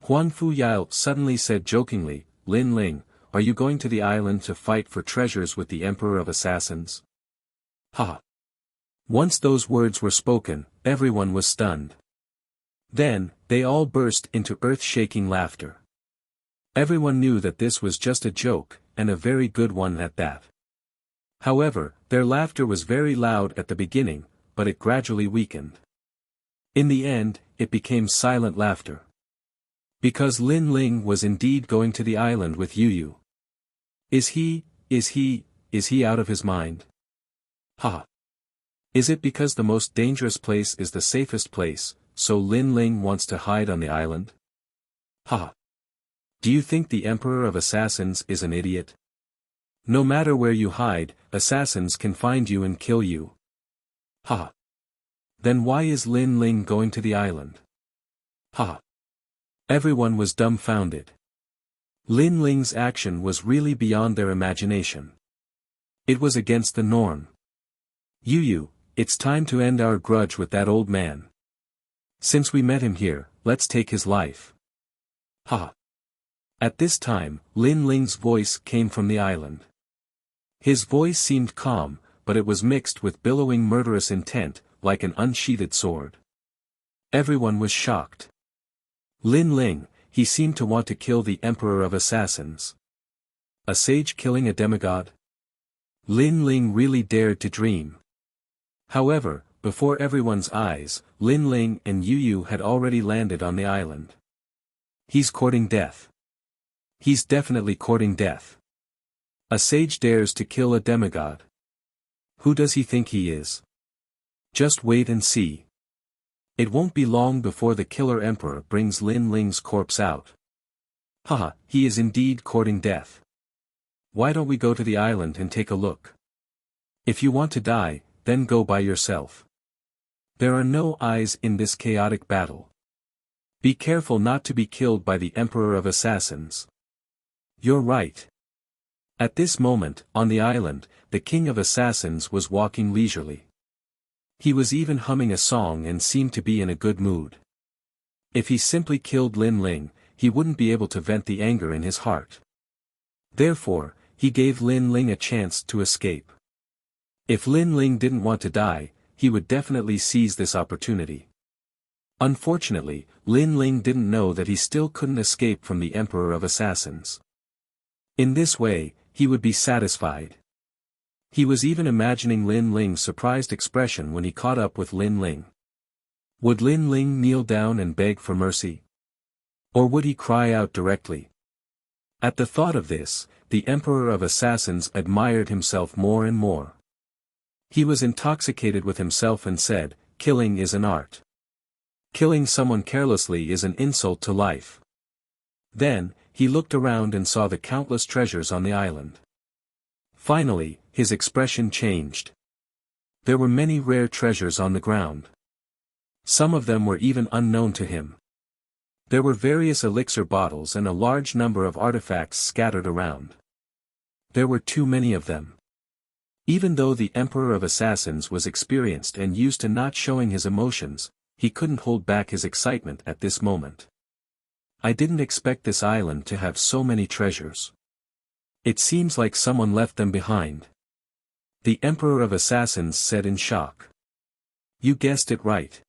Huan Fu Yao suddenly said jokingly, Lin Ling, are you going to the island to fight for treasures with the Emperor of Assassins? Ha! Once those words were spoken, everyone was stunned. Then, they all burst into earth-shaking laughter. Everyone knew that this was just a joke, and a very good one at that. However, their laughter was very loud at the beginning, but it gradually weakened. In the end, it became silent laughter. Because Lin Ling was indeed going to the island with Yu. Is he out of his mind? Ha! Is it because the most dangerous place is the safest place, so Lin Ling wants to hide on the island? Ha! Do you think the Emperor of Assassins is an idiot? No matter where you hide, assassins can find you and kill you. Ha! Then why is Lin Ling going to the island? Ha! Everyone was dumbfounded. Lin Ling's action was really beyond their imagination. It was against the norm. Yu, it's time to end our grudge with that old man. Since we met him here, let's take his life. Ha! At this time, Lin Ling's voice came from the island. His voice seemed calm, but it was mixed with billowing murderous intent, like an unsheathed sword. Everyone was shocked. Lin Ling, he seemed to want to kill the Emperor of Assassins. A sage killing a demigod? Lin Ling really dared to dream. However, before everyone's eyes, Lin Ling and Yu had already landed on the island. He's courting death. He's definitely courting death. A sage dares to kill a demigod. Who does he think he is? Just wait and see. It won't be long before the killer emperor brings Lin Ling's corpse out. Haha, he is indeed courting death. Why don't we go to the island and take a look? If you want to die, then go by yourself. There are no eyes in this chaotic battle. Be careful not to be killed by the Emperor of Assassins. You're right. At this moment, on the island, the King of Assassins was walking leisurely. He was even humming a song and seemed to be in a good mood. If he simply killed Lin Ling, he wouldn't be able to vent the anger in his heart. Therefore, he gave Lin Ling a chance to escape. If Lin Ling didn't want to die, he would definitely seize this opportunity. Unfortunately, Lin Ling didn't know that he still couldn't escape from the Emperor of Assassins. In this way, he would be satisfied. He was even imagining Lin Ling's surprised expression when he caught up with Lin Ling. Would Lin Ling kneel down and beg for mercy? Or would he cry out directly? At the thought of this, the Emperor of Assassins admired himself more and more. He was intoxicated with himself and said, killing is an art. Killing someone carelessly is an insult to life. Then, he looked around and saw the countless treasures on the island. Finally, his expression changed. There were many rare treasures on the ground. Some of them were even unknown to him. There were various elixir bottles and a large number of artifacts scattered around. There were too many of them. Even though the Emperor of Assassins was experienced and used to not showing his emotions, he couldn't hold back his excitement at this moment. I didn't expect this island to have so many treasures. It seems like someone left them behind. The Emperor of Assassins said in shock. You guessed it right.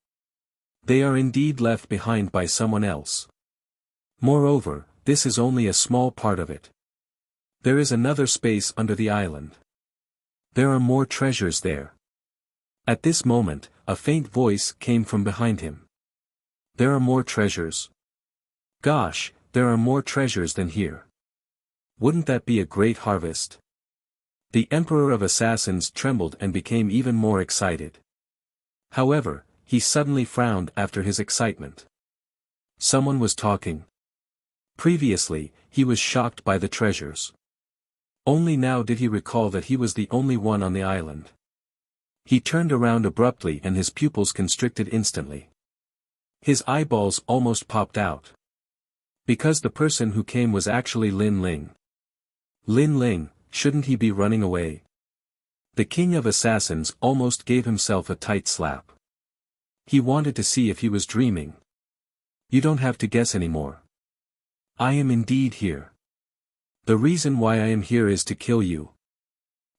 They are indeed left behind by someone else. Moreover, this is only a small part of it. There is another space under the island. There are more treasures there. At this moment, a faint voice came from behind him. There are more treasures. Gosh, there are more treasures than here. Wouldn't that be a great harvest? The Emperor of Assassins trembled and became even more excited. However, he suddenly frowned after his excitement. Someone was talking. Previously, he was shocked by the treasures. Only now did he recall that he was the only one on the island. He turned around abruptly and his pupils constricted instantly. His eyeballs almost popped out. Because the person who came was actually Lin Ling. Lin Ling, shouldn't he be running away? The King of Assassins almost gave himself a tight slap. He wanted to see if he was dreaming. You don't have to guess anymore. I am indeed here. The reason why I am here is to kill you.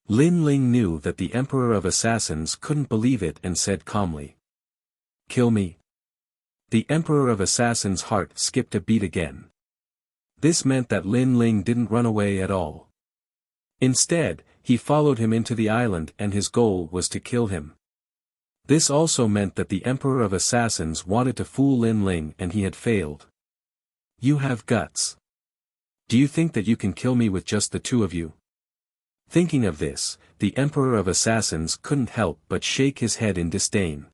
Lin Ling knew that the Emperor of Assassins couldn't believe it and said calmly. Kill me? The Emperor of Assassins' heart skipped a beat again. This meant that Lin Ling didn't run away at all. Instead, he followed him into the island and his goal was to kill him. This also meant that the Emperor of Assassins wanted to fool Lin Ling and he had failed. You have guts. Do you think that you can kill me with just the two of you? Thinking of this, the Emperor of Assassins couldn't help but shake his head in disdain.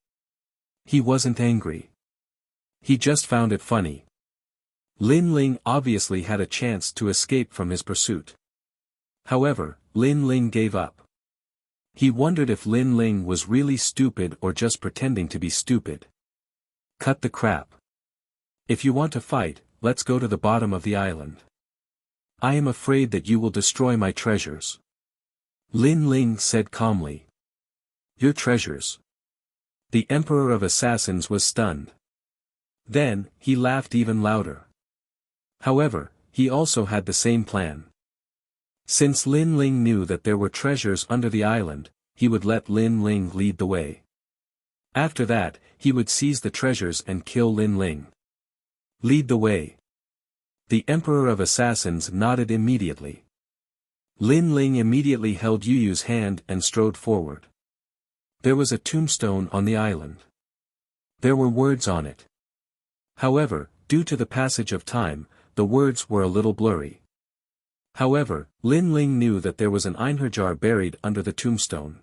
He wasn't angry. He just found it funny. Lin Ling obviously had a chance to escape from his pursuit. However, Lin Ling gave up. He wondered if Lin Ling was really stupid or just pretending to be stupid. Cut the crap. If you want to fight, let's go to the bottom of the island. I am afraid that you will destroy my treasures. Lin Ling said calmly. Your treasures? The Emperor of Assassins was stunned. Then, he laughed even louder. However, he also had the same plan. Since Lin Ling knew that there were treasures under the island, he would let Lin Ling lead the way. After that, he would seize the treasures and kill Lin Ling. Lead the way. The Emperor of Assassins nodded immediately. Lin Ling immediately held Yu Yu's hand and strode forward. There was a tombstone on the island. There were words on it. However, due to the passage of time, the words were a little blurry. However, Lin Ling knew that there was an Einherjar buried under the tombstone.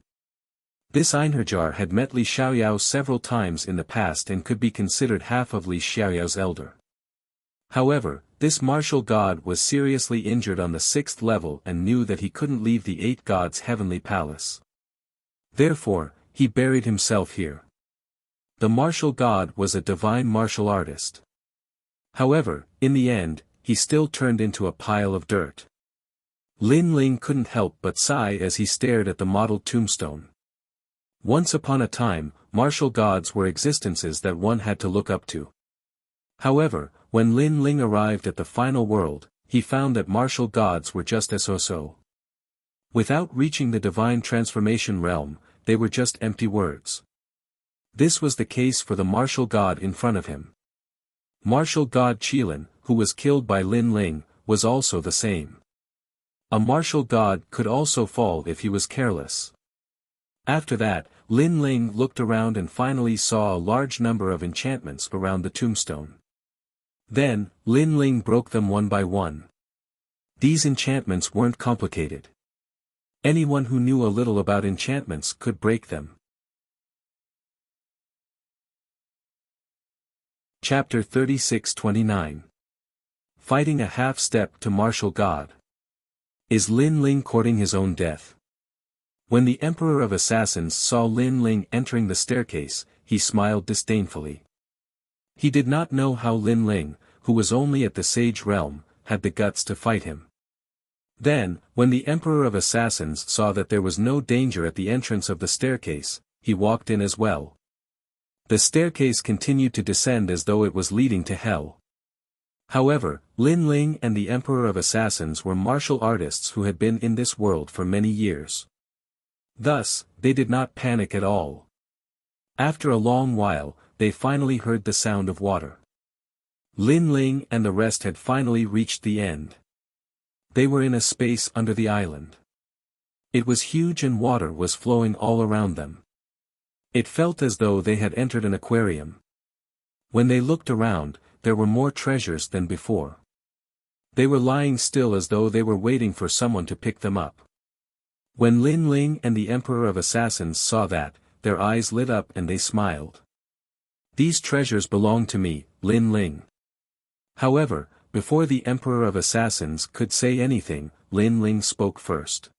This Einherjar had met Li Xiaoyao several times in the past and could be considered half of Li Xiaoyao's elder. However, this martial god was seriously injured on the 6th level and knew that he couldn't leave the 8 gods' heavenly palace. Therefore, he buried himself here. The martial god was a divine martial artist. However, in the end, he still turned into a pile of dirt. Lin Ling couldn't help but sigh as he stared at the modeled tombstone. Once upon a time, martial gods were existences that one had to look up to. However, when Lin Ling arrived at the final world, he found that martial gods were just as so. Without reaching the divine transformation realm, they were just empty words. This was the case for the martial god in front of him. Martial god Qilin, who was killed by Lin Ling, was also the same. A martial god could also fall if he was careless. After that, Lin Ling looked around and finally saw a large number of enchantments around the tombstone. Then, Lin Ling broke them one by one. These enchantments weren't complicated. Anyone who knew a little about enchantments could break them. Chapter 36-29. Fighting a half-step to martial god. Is Lin Ling courting his own death? When the Emperor of Assassins saw Lin Ling entering the staircase, he smiled disdainfully. He did not know how Lin Ling, who was only at the Sage Realm, had the guts to fight him. Then, when the Emperor of Assassins saw that there was no danger at the entrance of the staircase, he walked in as well. The staircase continued to descend as though it was leading to hell. However, Lin Ling and the Emperor of Assassins were martial artists who had been in this world for many years. Thus, they did not panic at all. After a long while, they finally heard the sound of water. Lin Ling and the rest had finally reached the end. They were in a space under the island. It was huge and water was flowing all around them. It felt as though they had entered an aquarium. When they looked around, there were more treasures than before. They were lying still as though they were waiting for someone to pick them up. When Lin Ling and the Emperor of Assassins saw that, their eyes lit up and they smiled. These treasures belong to me, Lin Ling. However, before the Emperor of Assassins could say anything, Lin Ling spoke first.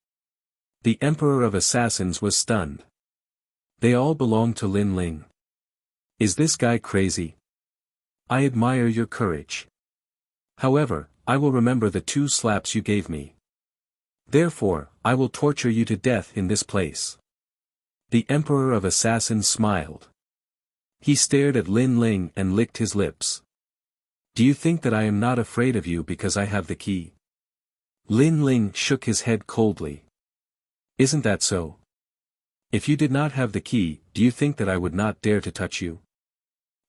The Emperor of Assassins was stunned. They all belong to Lin Ling. Is this guy crazy? I admire your courage. However, I will remember the 2 slaps you gave me. Therefore, I will torture you to death in this place. The Emperor of Assassins smiled. He stared at Lin Ling and licked his lips. Do you think that I am not afraid of you because I have the key? Lin Ling shook his head coldly. Isn't that so? If you did not have the key, do you think that I would not dare to touch you?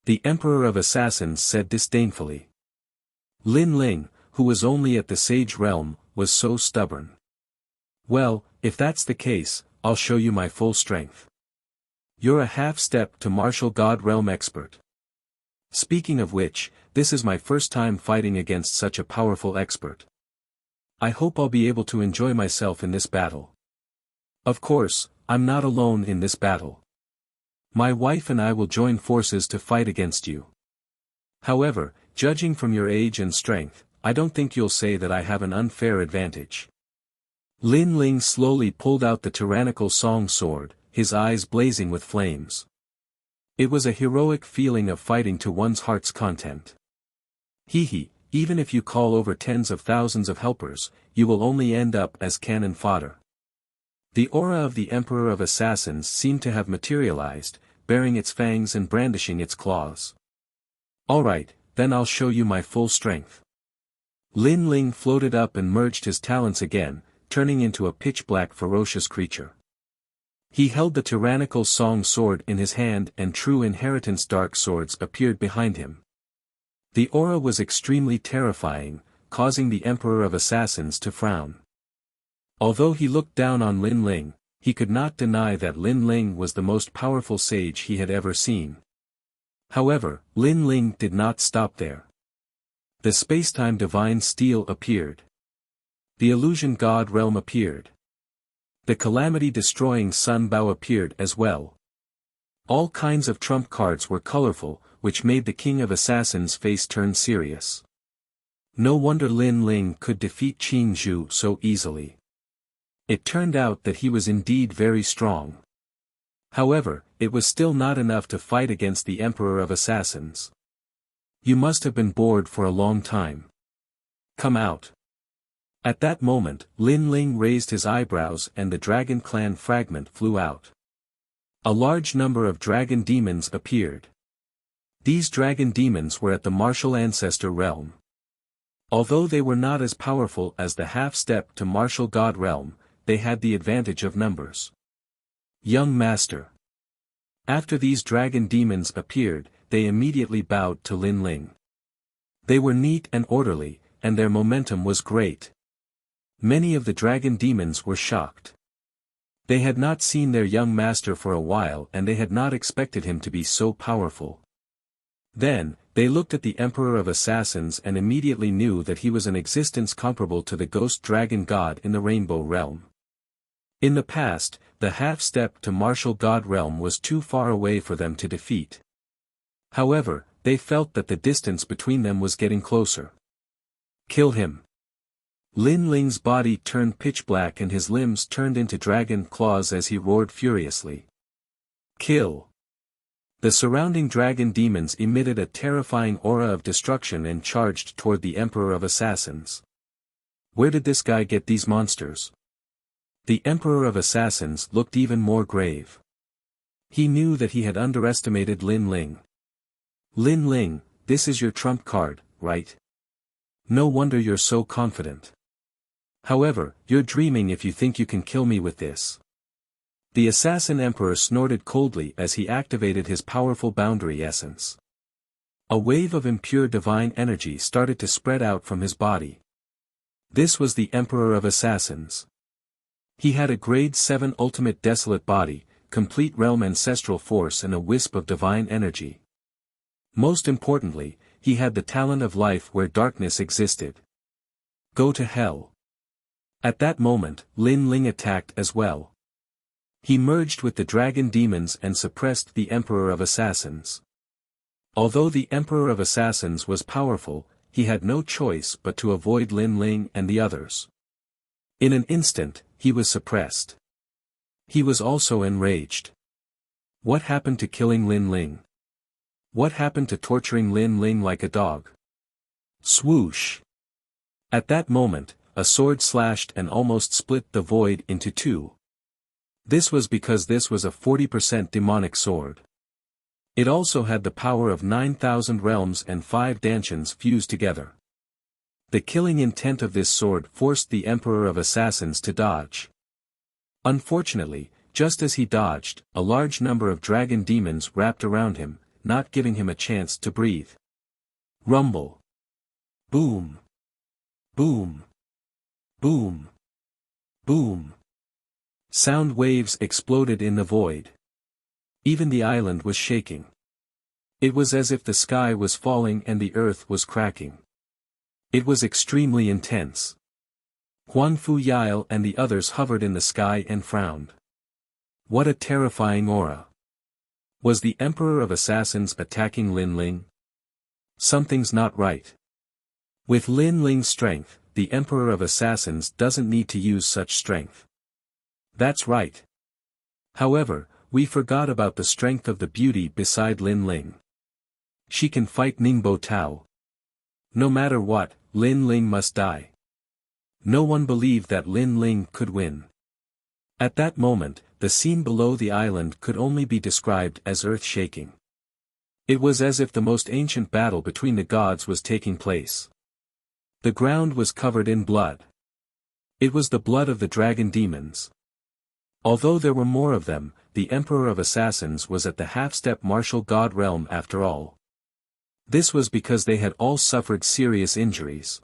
The Emperor of Assassins said disdainfully. Lin Ling, who was only at the Sage Realm, was so stubborn. Well, if that's the case, I'll show you my full strength. You're a half-step to Martial God Realm expert. Speaking of which, this is my first time fighting against such a powerful expert. I hope I'll be able to enjoy myself in this battle. Of course, I'm not alone in this battle. My wife and I will join forces to fight against you. However, judging from your age and strength, I don't think you'll say that I have an unfair advantage. Lin Ling slowly pulled out the tyrannical song sword, his eyes blazing with flames. It was a heroic feeling of fighting to one's heart's content. Hee, even if you call over tens of thousands of helpers, you will only end up as cannon fodder. The aura of the Emperor of Assassins seemed to have materialized, baring its fangs and brandishing its claws. Alright, then I'll show you my full strength. Lin Ling floated up and merged his talents again, turning into a pitch-black ferocious creature. He held the tyrannical song sword in his hand and true inheritance dark swords appeared behind him. The aura was extremely terrifying, causing the Emperor of Assassins to frown. Although he looked down on Lin Ling, he could not deny that Lin Ling was the most powerful sage he had ever seen. However, Lin Ling did not stop there. The spacetime divine steel appeared. The illusion god realm appeared. The calamity-destroying sun bow appeared as well. All kinds of trump cards were colorful, which made the King of Assassins' face turn serious. No wonder Lin Ling could defeat Qin Zhu so easily. It turned out that he was indeed very strong. However, it was still not enough to fight against the Emperor of Assassins. You must have been bored for a long time. Come out. At that moment, Lin Ling raised his eyebrows and the Dragon Clan fragment flew out. A large number of dragon demons appeared. These dragon demons were at the martial ancestor realm. Although they were not as powerful as the half-step to martial god realm, they had the advantage of numbers. Young Master. After these dragon demons appeared, they immediately bowed to Lin Ling. They were neat and orderly, and their momentum was great. Many of the dragon demons were shocked. They had not seen their young master for a while and they had not expected him to be so powerful. Then, they looked at the Emperor of Assassins and immediately knew that he was an existence comparable to the ghost dragon god in the Rainbow Realm. In the past, the half-step to martial god realm was too far away for them to defeat. However, they felt that the distance between them was getting closer. Kill him. Lin Ling's body turned pitch black and his limbs turned into dragon claws as he roared furiously. Kill. The surrounding dragon demons emitted a terrifying aura of destruction and charged toward the Emperor of Assassins. Where did this guy get these monsters? The Emperor of Assassins looked even more grave. He knew that he had underestimated Lin Ling. Lin Ling, this is your trump card, right? No wonder you're so confident. However, you're dreaming if you think you can kill me with this. The Assassin Emperor snorted coldly as he activated his powerful boundary essence. A wave of impure divine energy started to spread out from his body. This was the Emperor of Assassins. He had a grade 7 ultimate desolate body, complete realm ancestral force and a wisp of divine energy. Most importantly, he had the talent of life where darkness existed. Go to hell. At that moment, Lin Ling attacked as well. He merged with the dragon demons and suppressed the Emperor of Assassins. Although the Emperor of Assassins was powerful, he had no choice but to avoid Lin Ling and the others. In an instant, he was suppressed. He was also enraged. What happened to killing Lin Ling? What happened to torturing Lin Ling like a dog? Swoosh! At that moment, a sword slashed and almost split the void into two. This was because this was a 40% demonic sword. It also had the power of 9,000 realms and 5 dantians fused together. The killing intent of this sword forced the Emperor of Assassins to dodge. Unfortunately, just as he dodged, a large number of dragon demons wrapped around him, not giving him a chance to breathe. Rumble. Boom. Boom. Boom. Boom. Sound waves exploded in the void. Even the island was shaking. It was as if the sky was falling and the earth was cracking. It was extremely intense. Huan Fu Yile and the others hovered in the sky and frowned. What a terrifying aura. Was the Emperor of Assassins attacking Lin Ling? Something's not right. With Lin Ling's strength, the Emperor of Assassins doesn't need to use such strength. That's right. However, we forgot about the strength of the beauty beside Lin Ling. She can fight Ningbo Tao. No matter what, Lin Ling must die. No one believed that Lin Ling could win. At that moment, the scene below the island could only be described as earth-shaking. It was as if the most ancient battle between the gods was taking place. The ground was covered in blood. It was the blood of the dragon demons. Although there were more of them, the Emperor of Assassins was at the half-step martial god realm after all. This was because they had all suffered serious injuries.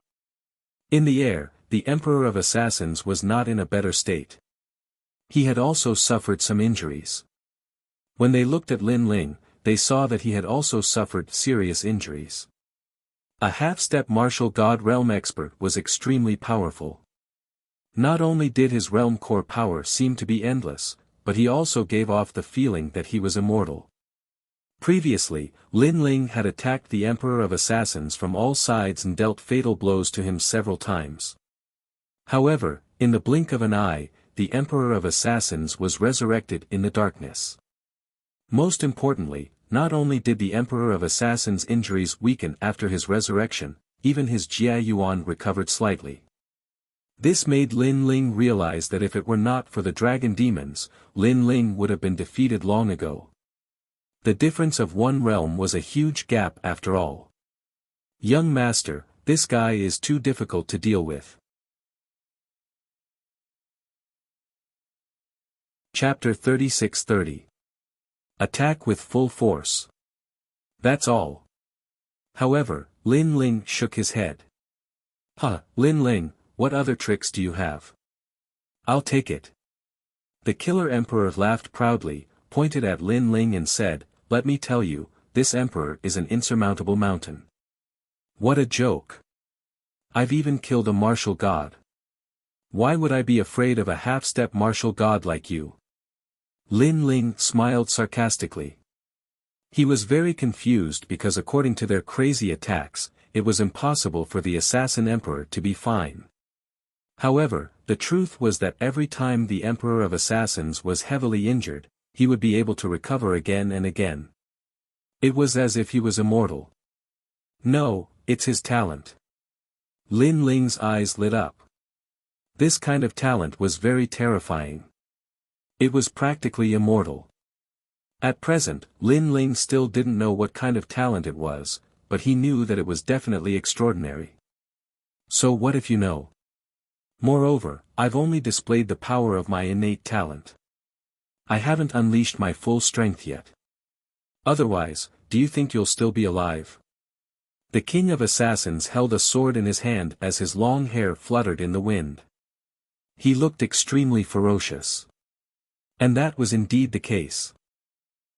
In the air, the Emperor of Assassins was not in a better state. He had also suffered some injuries. When they looked at Lin Ling, they saw that he had also suffered serious injuries. A half-step martial god realm expert was extremely powerful. Not only did his realm core power seem to be endless, but he also gave off the feeling that he was immortal. Previously, Lin Ling had attacked the Emperor of Assassins from all sides and dealt fatal blows to him several times. However, in the blink of an eye, the Emperor of Assassins was resurrected in the darkness. Most importantly, not only did the Emperor of Assassins' injuries weaken after his resurrection, even his Jia Yuan recovered slightly. This made Lin Ling realize that if it were not for the dragon demons, Lin Ling would have been defeated long ago. The difference of one realm was a huge gap after all. Young master, this guy is too difficult to deal with. Chapter 3630. Attack with full force. That's all. However, Lin Ling shook his head. Lin Ling, what other tricks do you have? I'll take it. The Killer Emperor laughed proudly, pointed at Lin Ling and said, "Let me tell you, this Emperor is an insurmountable mountain." What a joke. I've even killed a martial god. Why would I be afraid of a half-step martial god like you? Lin Ling smiled sarcastically. He was very confused because according to their crazy attacks, it was impossible for the Assassin Emperor to be fine. However, the truth was that every time the Emperor of Assassins was heavily injured, he would be able to recover again and again. It was as if he was immortal. No, it's his talent. Lin Ling's eyes lit up. This kind of talent was very terrifying. It was practically immortal. At present, Lin Ling still didn't know what kind of talent it was, but he knew that it was definitely extraordinary. So what if you know? Moreover, I've only displayed the power of my innate talent. I haven't unleashed my full strength yet. Otherwise, do you think you'll still be alive? The King of Assassins held a sword in his hand as his long hair fluttered in the wind. He looked extremely ferocious. And that was indeed the case.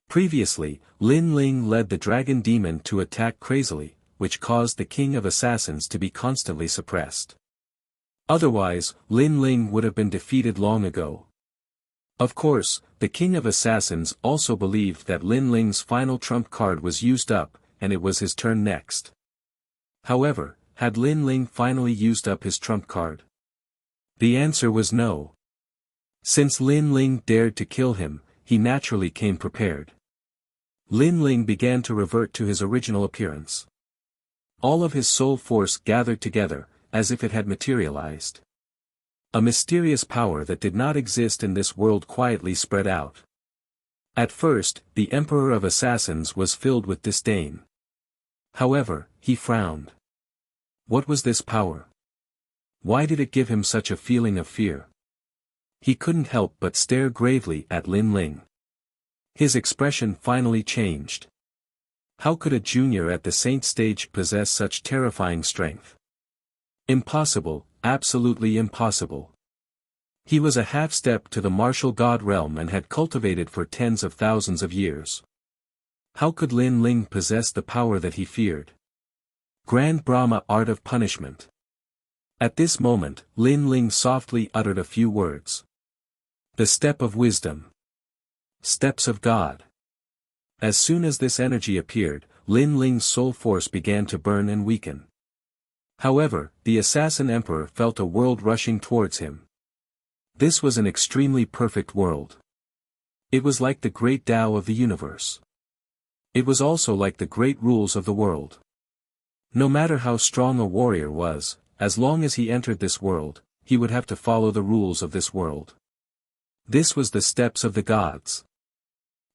Previously, Lin Ling led the dragon demon to attack crazily, which caused the King of Assassins to be constantly suppressed. Otherwise, Lin Ling would have been defeated long ago. Of course, the King of Assassins also believed that Lin Ling's final trump card was used up, and it was his turn next. However, had Lin Ling finally used up his trump card? The answer was no. Since Lin Ling dared to kill him, he naturally came prepared. Lin Ling began to revert to his original appearance. All of his soul force gathered together, as if it had materialized. A mysterious power that did not exist in this world quietly spread out. At first, the Emperor of Assassins was filled with disdain. However, he frowned. What was this power? Why did it give him such a feeling of fear? He couldn't help but stare gravely at Lin Ling. His expression finally changed. How could a junior at the Saint stage possess such terrifying strength? Impossible, absolutely impossible. He was a half-step to the martial god realm and had cultivated for tens of thousands of years. How could Lin Ling possess the power that he feared? Grand Brahma art of punishment. At this moment, Lin Ling softly uttered a few words. The step of wisdom. Steps of God. As soon as this energy appeared, Lin Ling's soul force began to burn and weaken. However, the Assassin Emperor felt a world rushing towards him. This was an extremely perfect world. It was like the great Tao of the universe. It was also like the great rules of the world. No matter how strong a warrior was, as long as he entered this world, he would have to follow the rules of this world. This was the steps of the gods.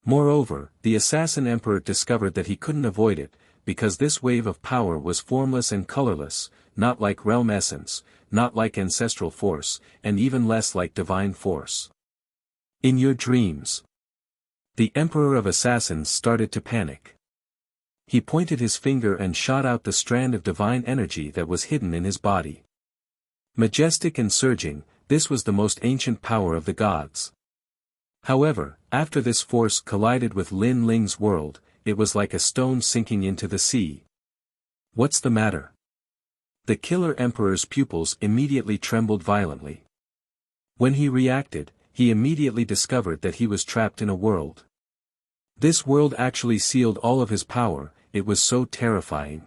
Moreover, the Assassin Emperor discovered that he couldn't avoid it, because this wave of power was formless and colorless, not like realm essence, not like ancestral force, and even less like divine force. In your dreams. The Emperor of Assassins started to panic. He pointed his finger and shot out the strand of divine energy that was hidden in his body. Majestic and surging, this was the most ancient power of the gods. However, after this force collided with Lin Ling's world, it was like a stone sinking into the sea. What's the matter? The Killer Emperor's pupils immediately trembled violently. When he reacted, he immediately discovered that he was trapped in a world. This world actually sealed all of his power, it was so terrifying.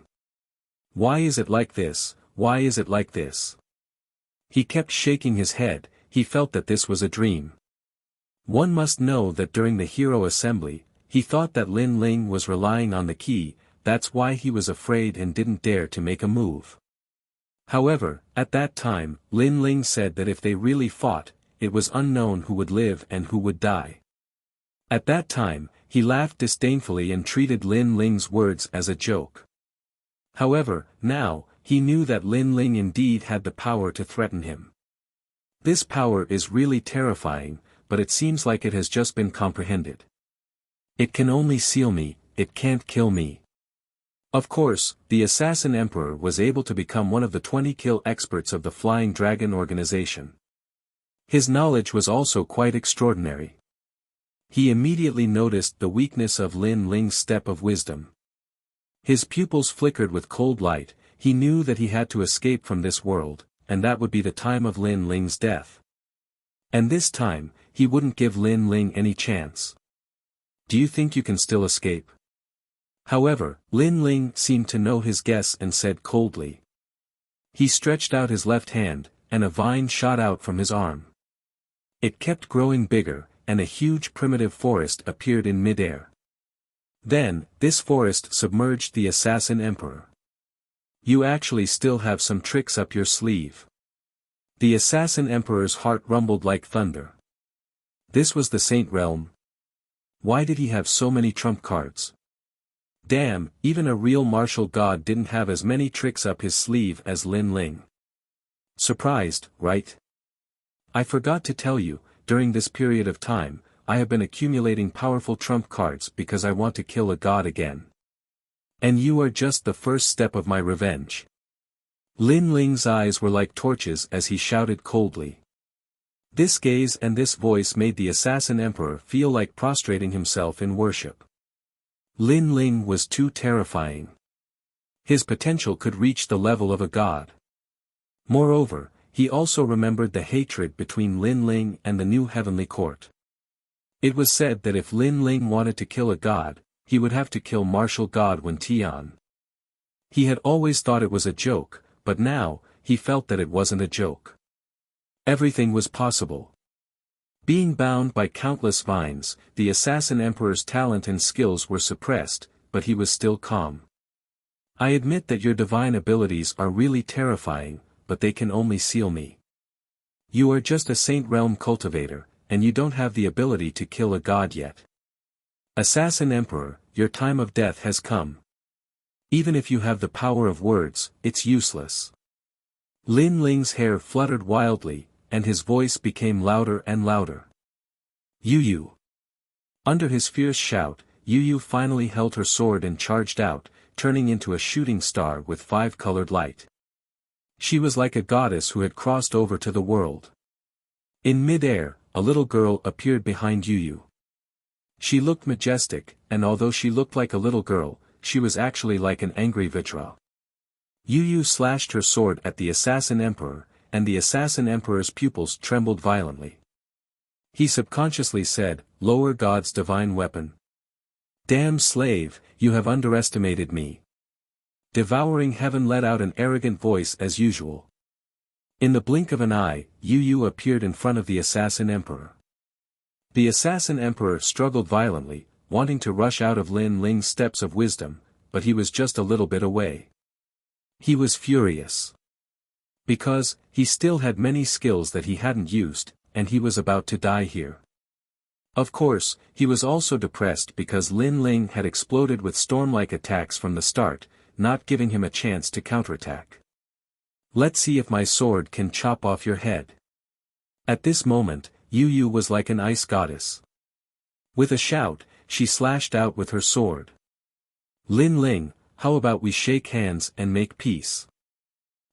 Why is it like this? Why is it like this? He kept shaking his head, he felt that this was a dream. One must know that during the hero assembly, he thought that Lin Ling was relying on the key, that's why he was afraid and didn't dare to make a move. However, at that time, Lin Ling said that if they really fought, it was unknown who would live and who would die. At that time, he laughed disdainfully and treated Lin Ling's words as a joke. However, now, he knew that Lin Ling indeed had the power to threaten him. This power is really terrifying, but it seems like it has just been comprehended. It can only seal me, it can't kill me. Of course, the Assassin Emperor was able to become one of the 20 kill experts of the Flying Dragon organization. His knowledge was also quite extraordinary. He immediately noticed the weakness of Lin Ling's step of wisdom. His pupils flickered with cold light, he knew that he had to escape from this world, and that would be the time of Lin Ling's death. And this time, he wouldn't give Lin Ling any chance. Do you think you can still escape? However, Lin Ling seemed to know his guess and said coldly. He stretched out his left hand, and a vine shot out from his arm. It kept growing bigger, and a huge primitive forest appeared in midair. Then, this forest submerged the Assassin Emperor. You actually still have some tricks up your sleeve. The Assassin Emperor's heart rumbled like thunder. This was the Saint Realm. Why did he have so many trump cards? Damn, even a real martial god didn't have as many tricks up his sleeve as Lin Ling. Surprised, right? I forgot to tell you, during this period of time, I have been accumulating powerful trump cards because I want to kill a god again. And you are just the first step of my revenge. Lin Ling's eyes were like torches as he shouted coldly. This gaze and this voice made the Assassin Emperor feel like prostrating himself in worship. Lin Ling was too terrifying. His potential could reach the level of a god. Moreover, he also remembered the hatred between Lin Ling and the new heavenly court. It was said that if Lin Ling wanted to kill a god, he would have to kill martial god Wen Tian. He had always thought it was a joke, but now, he felt that it wasn't a joke. Everything was possible. Being bound by countless vines, the Assassin Emperor's talent and skills were suppressed, but he was still calm. I admit that your divine abilities are really terrifying, but they can only seal me. You are just a Saint Realm cultivator, and you don't have the ability to kill a god yet. Assassin Emperor, your time of death has come. Even if you have the power of words, it's useless. Lin Ling's hair fluttered wildly, and his voice became louder and louder. Yu Yu. Under his fierce shout, Yu Yu finally held her sword and charged out, turning into a shooting star with 5-colored light. She was like a goddess who had crossed over to the world. In mid-air, a little girl appeared behind Yu Yu. She looked majestic, and although she looked like a little girl, she was actually like an angry Vajra. Yu Yu slashed her sword at the Assassin Emperor, and the Assassin Emperor's pupils trembled violently. He subconsciously said, "Lower God's divine weapon. Damn slave, you have underestimated me." Devouring Heaven let out an arrogant voice as usual. In the blink of an eye, Yu Yu appeared in front of the Assassin Emperor. The Assassin Emperor struggled violently, wanting to rush out of Lin Ling's steps of wisdom, but he was just a little bit away. He was furious. Because, he still had many skills that he hadn't used, and he was about to die here. Of course, he was also depressed because Lin Ling had exploded with storm-like attacks from the start, not giving him a chance to counterattack. "Let's see if my sword can chop off your head." At this moment, Yu Yu was like an ice goddess. With a shout, she slashed out with her sword. "Lin Ling, how about we shake hands and make peace?"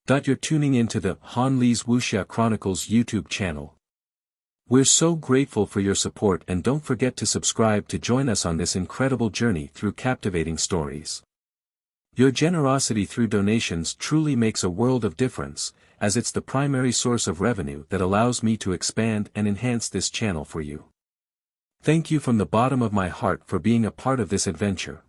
You're tuning into the Han Li's Wuxia Chronicles YouTube channel. We're so grateful for your support, and don't forget to subscribe to join us on this incredible journey through captivating stories. Your generosity through donations truly makes a world of difference, as it's the primary source of revenue that allows me to expand and enhance this channel for you. Thank you from the bottom of my heart for being a part of this adventure.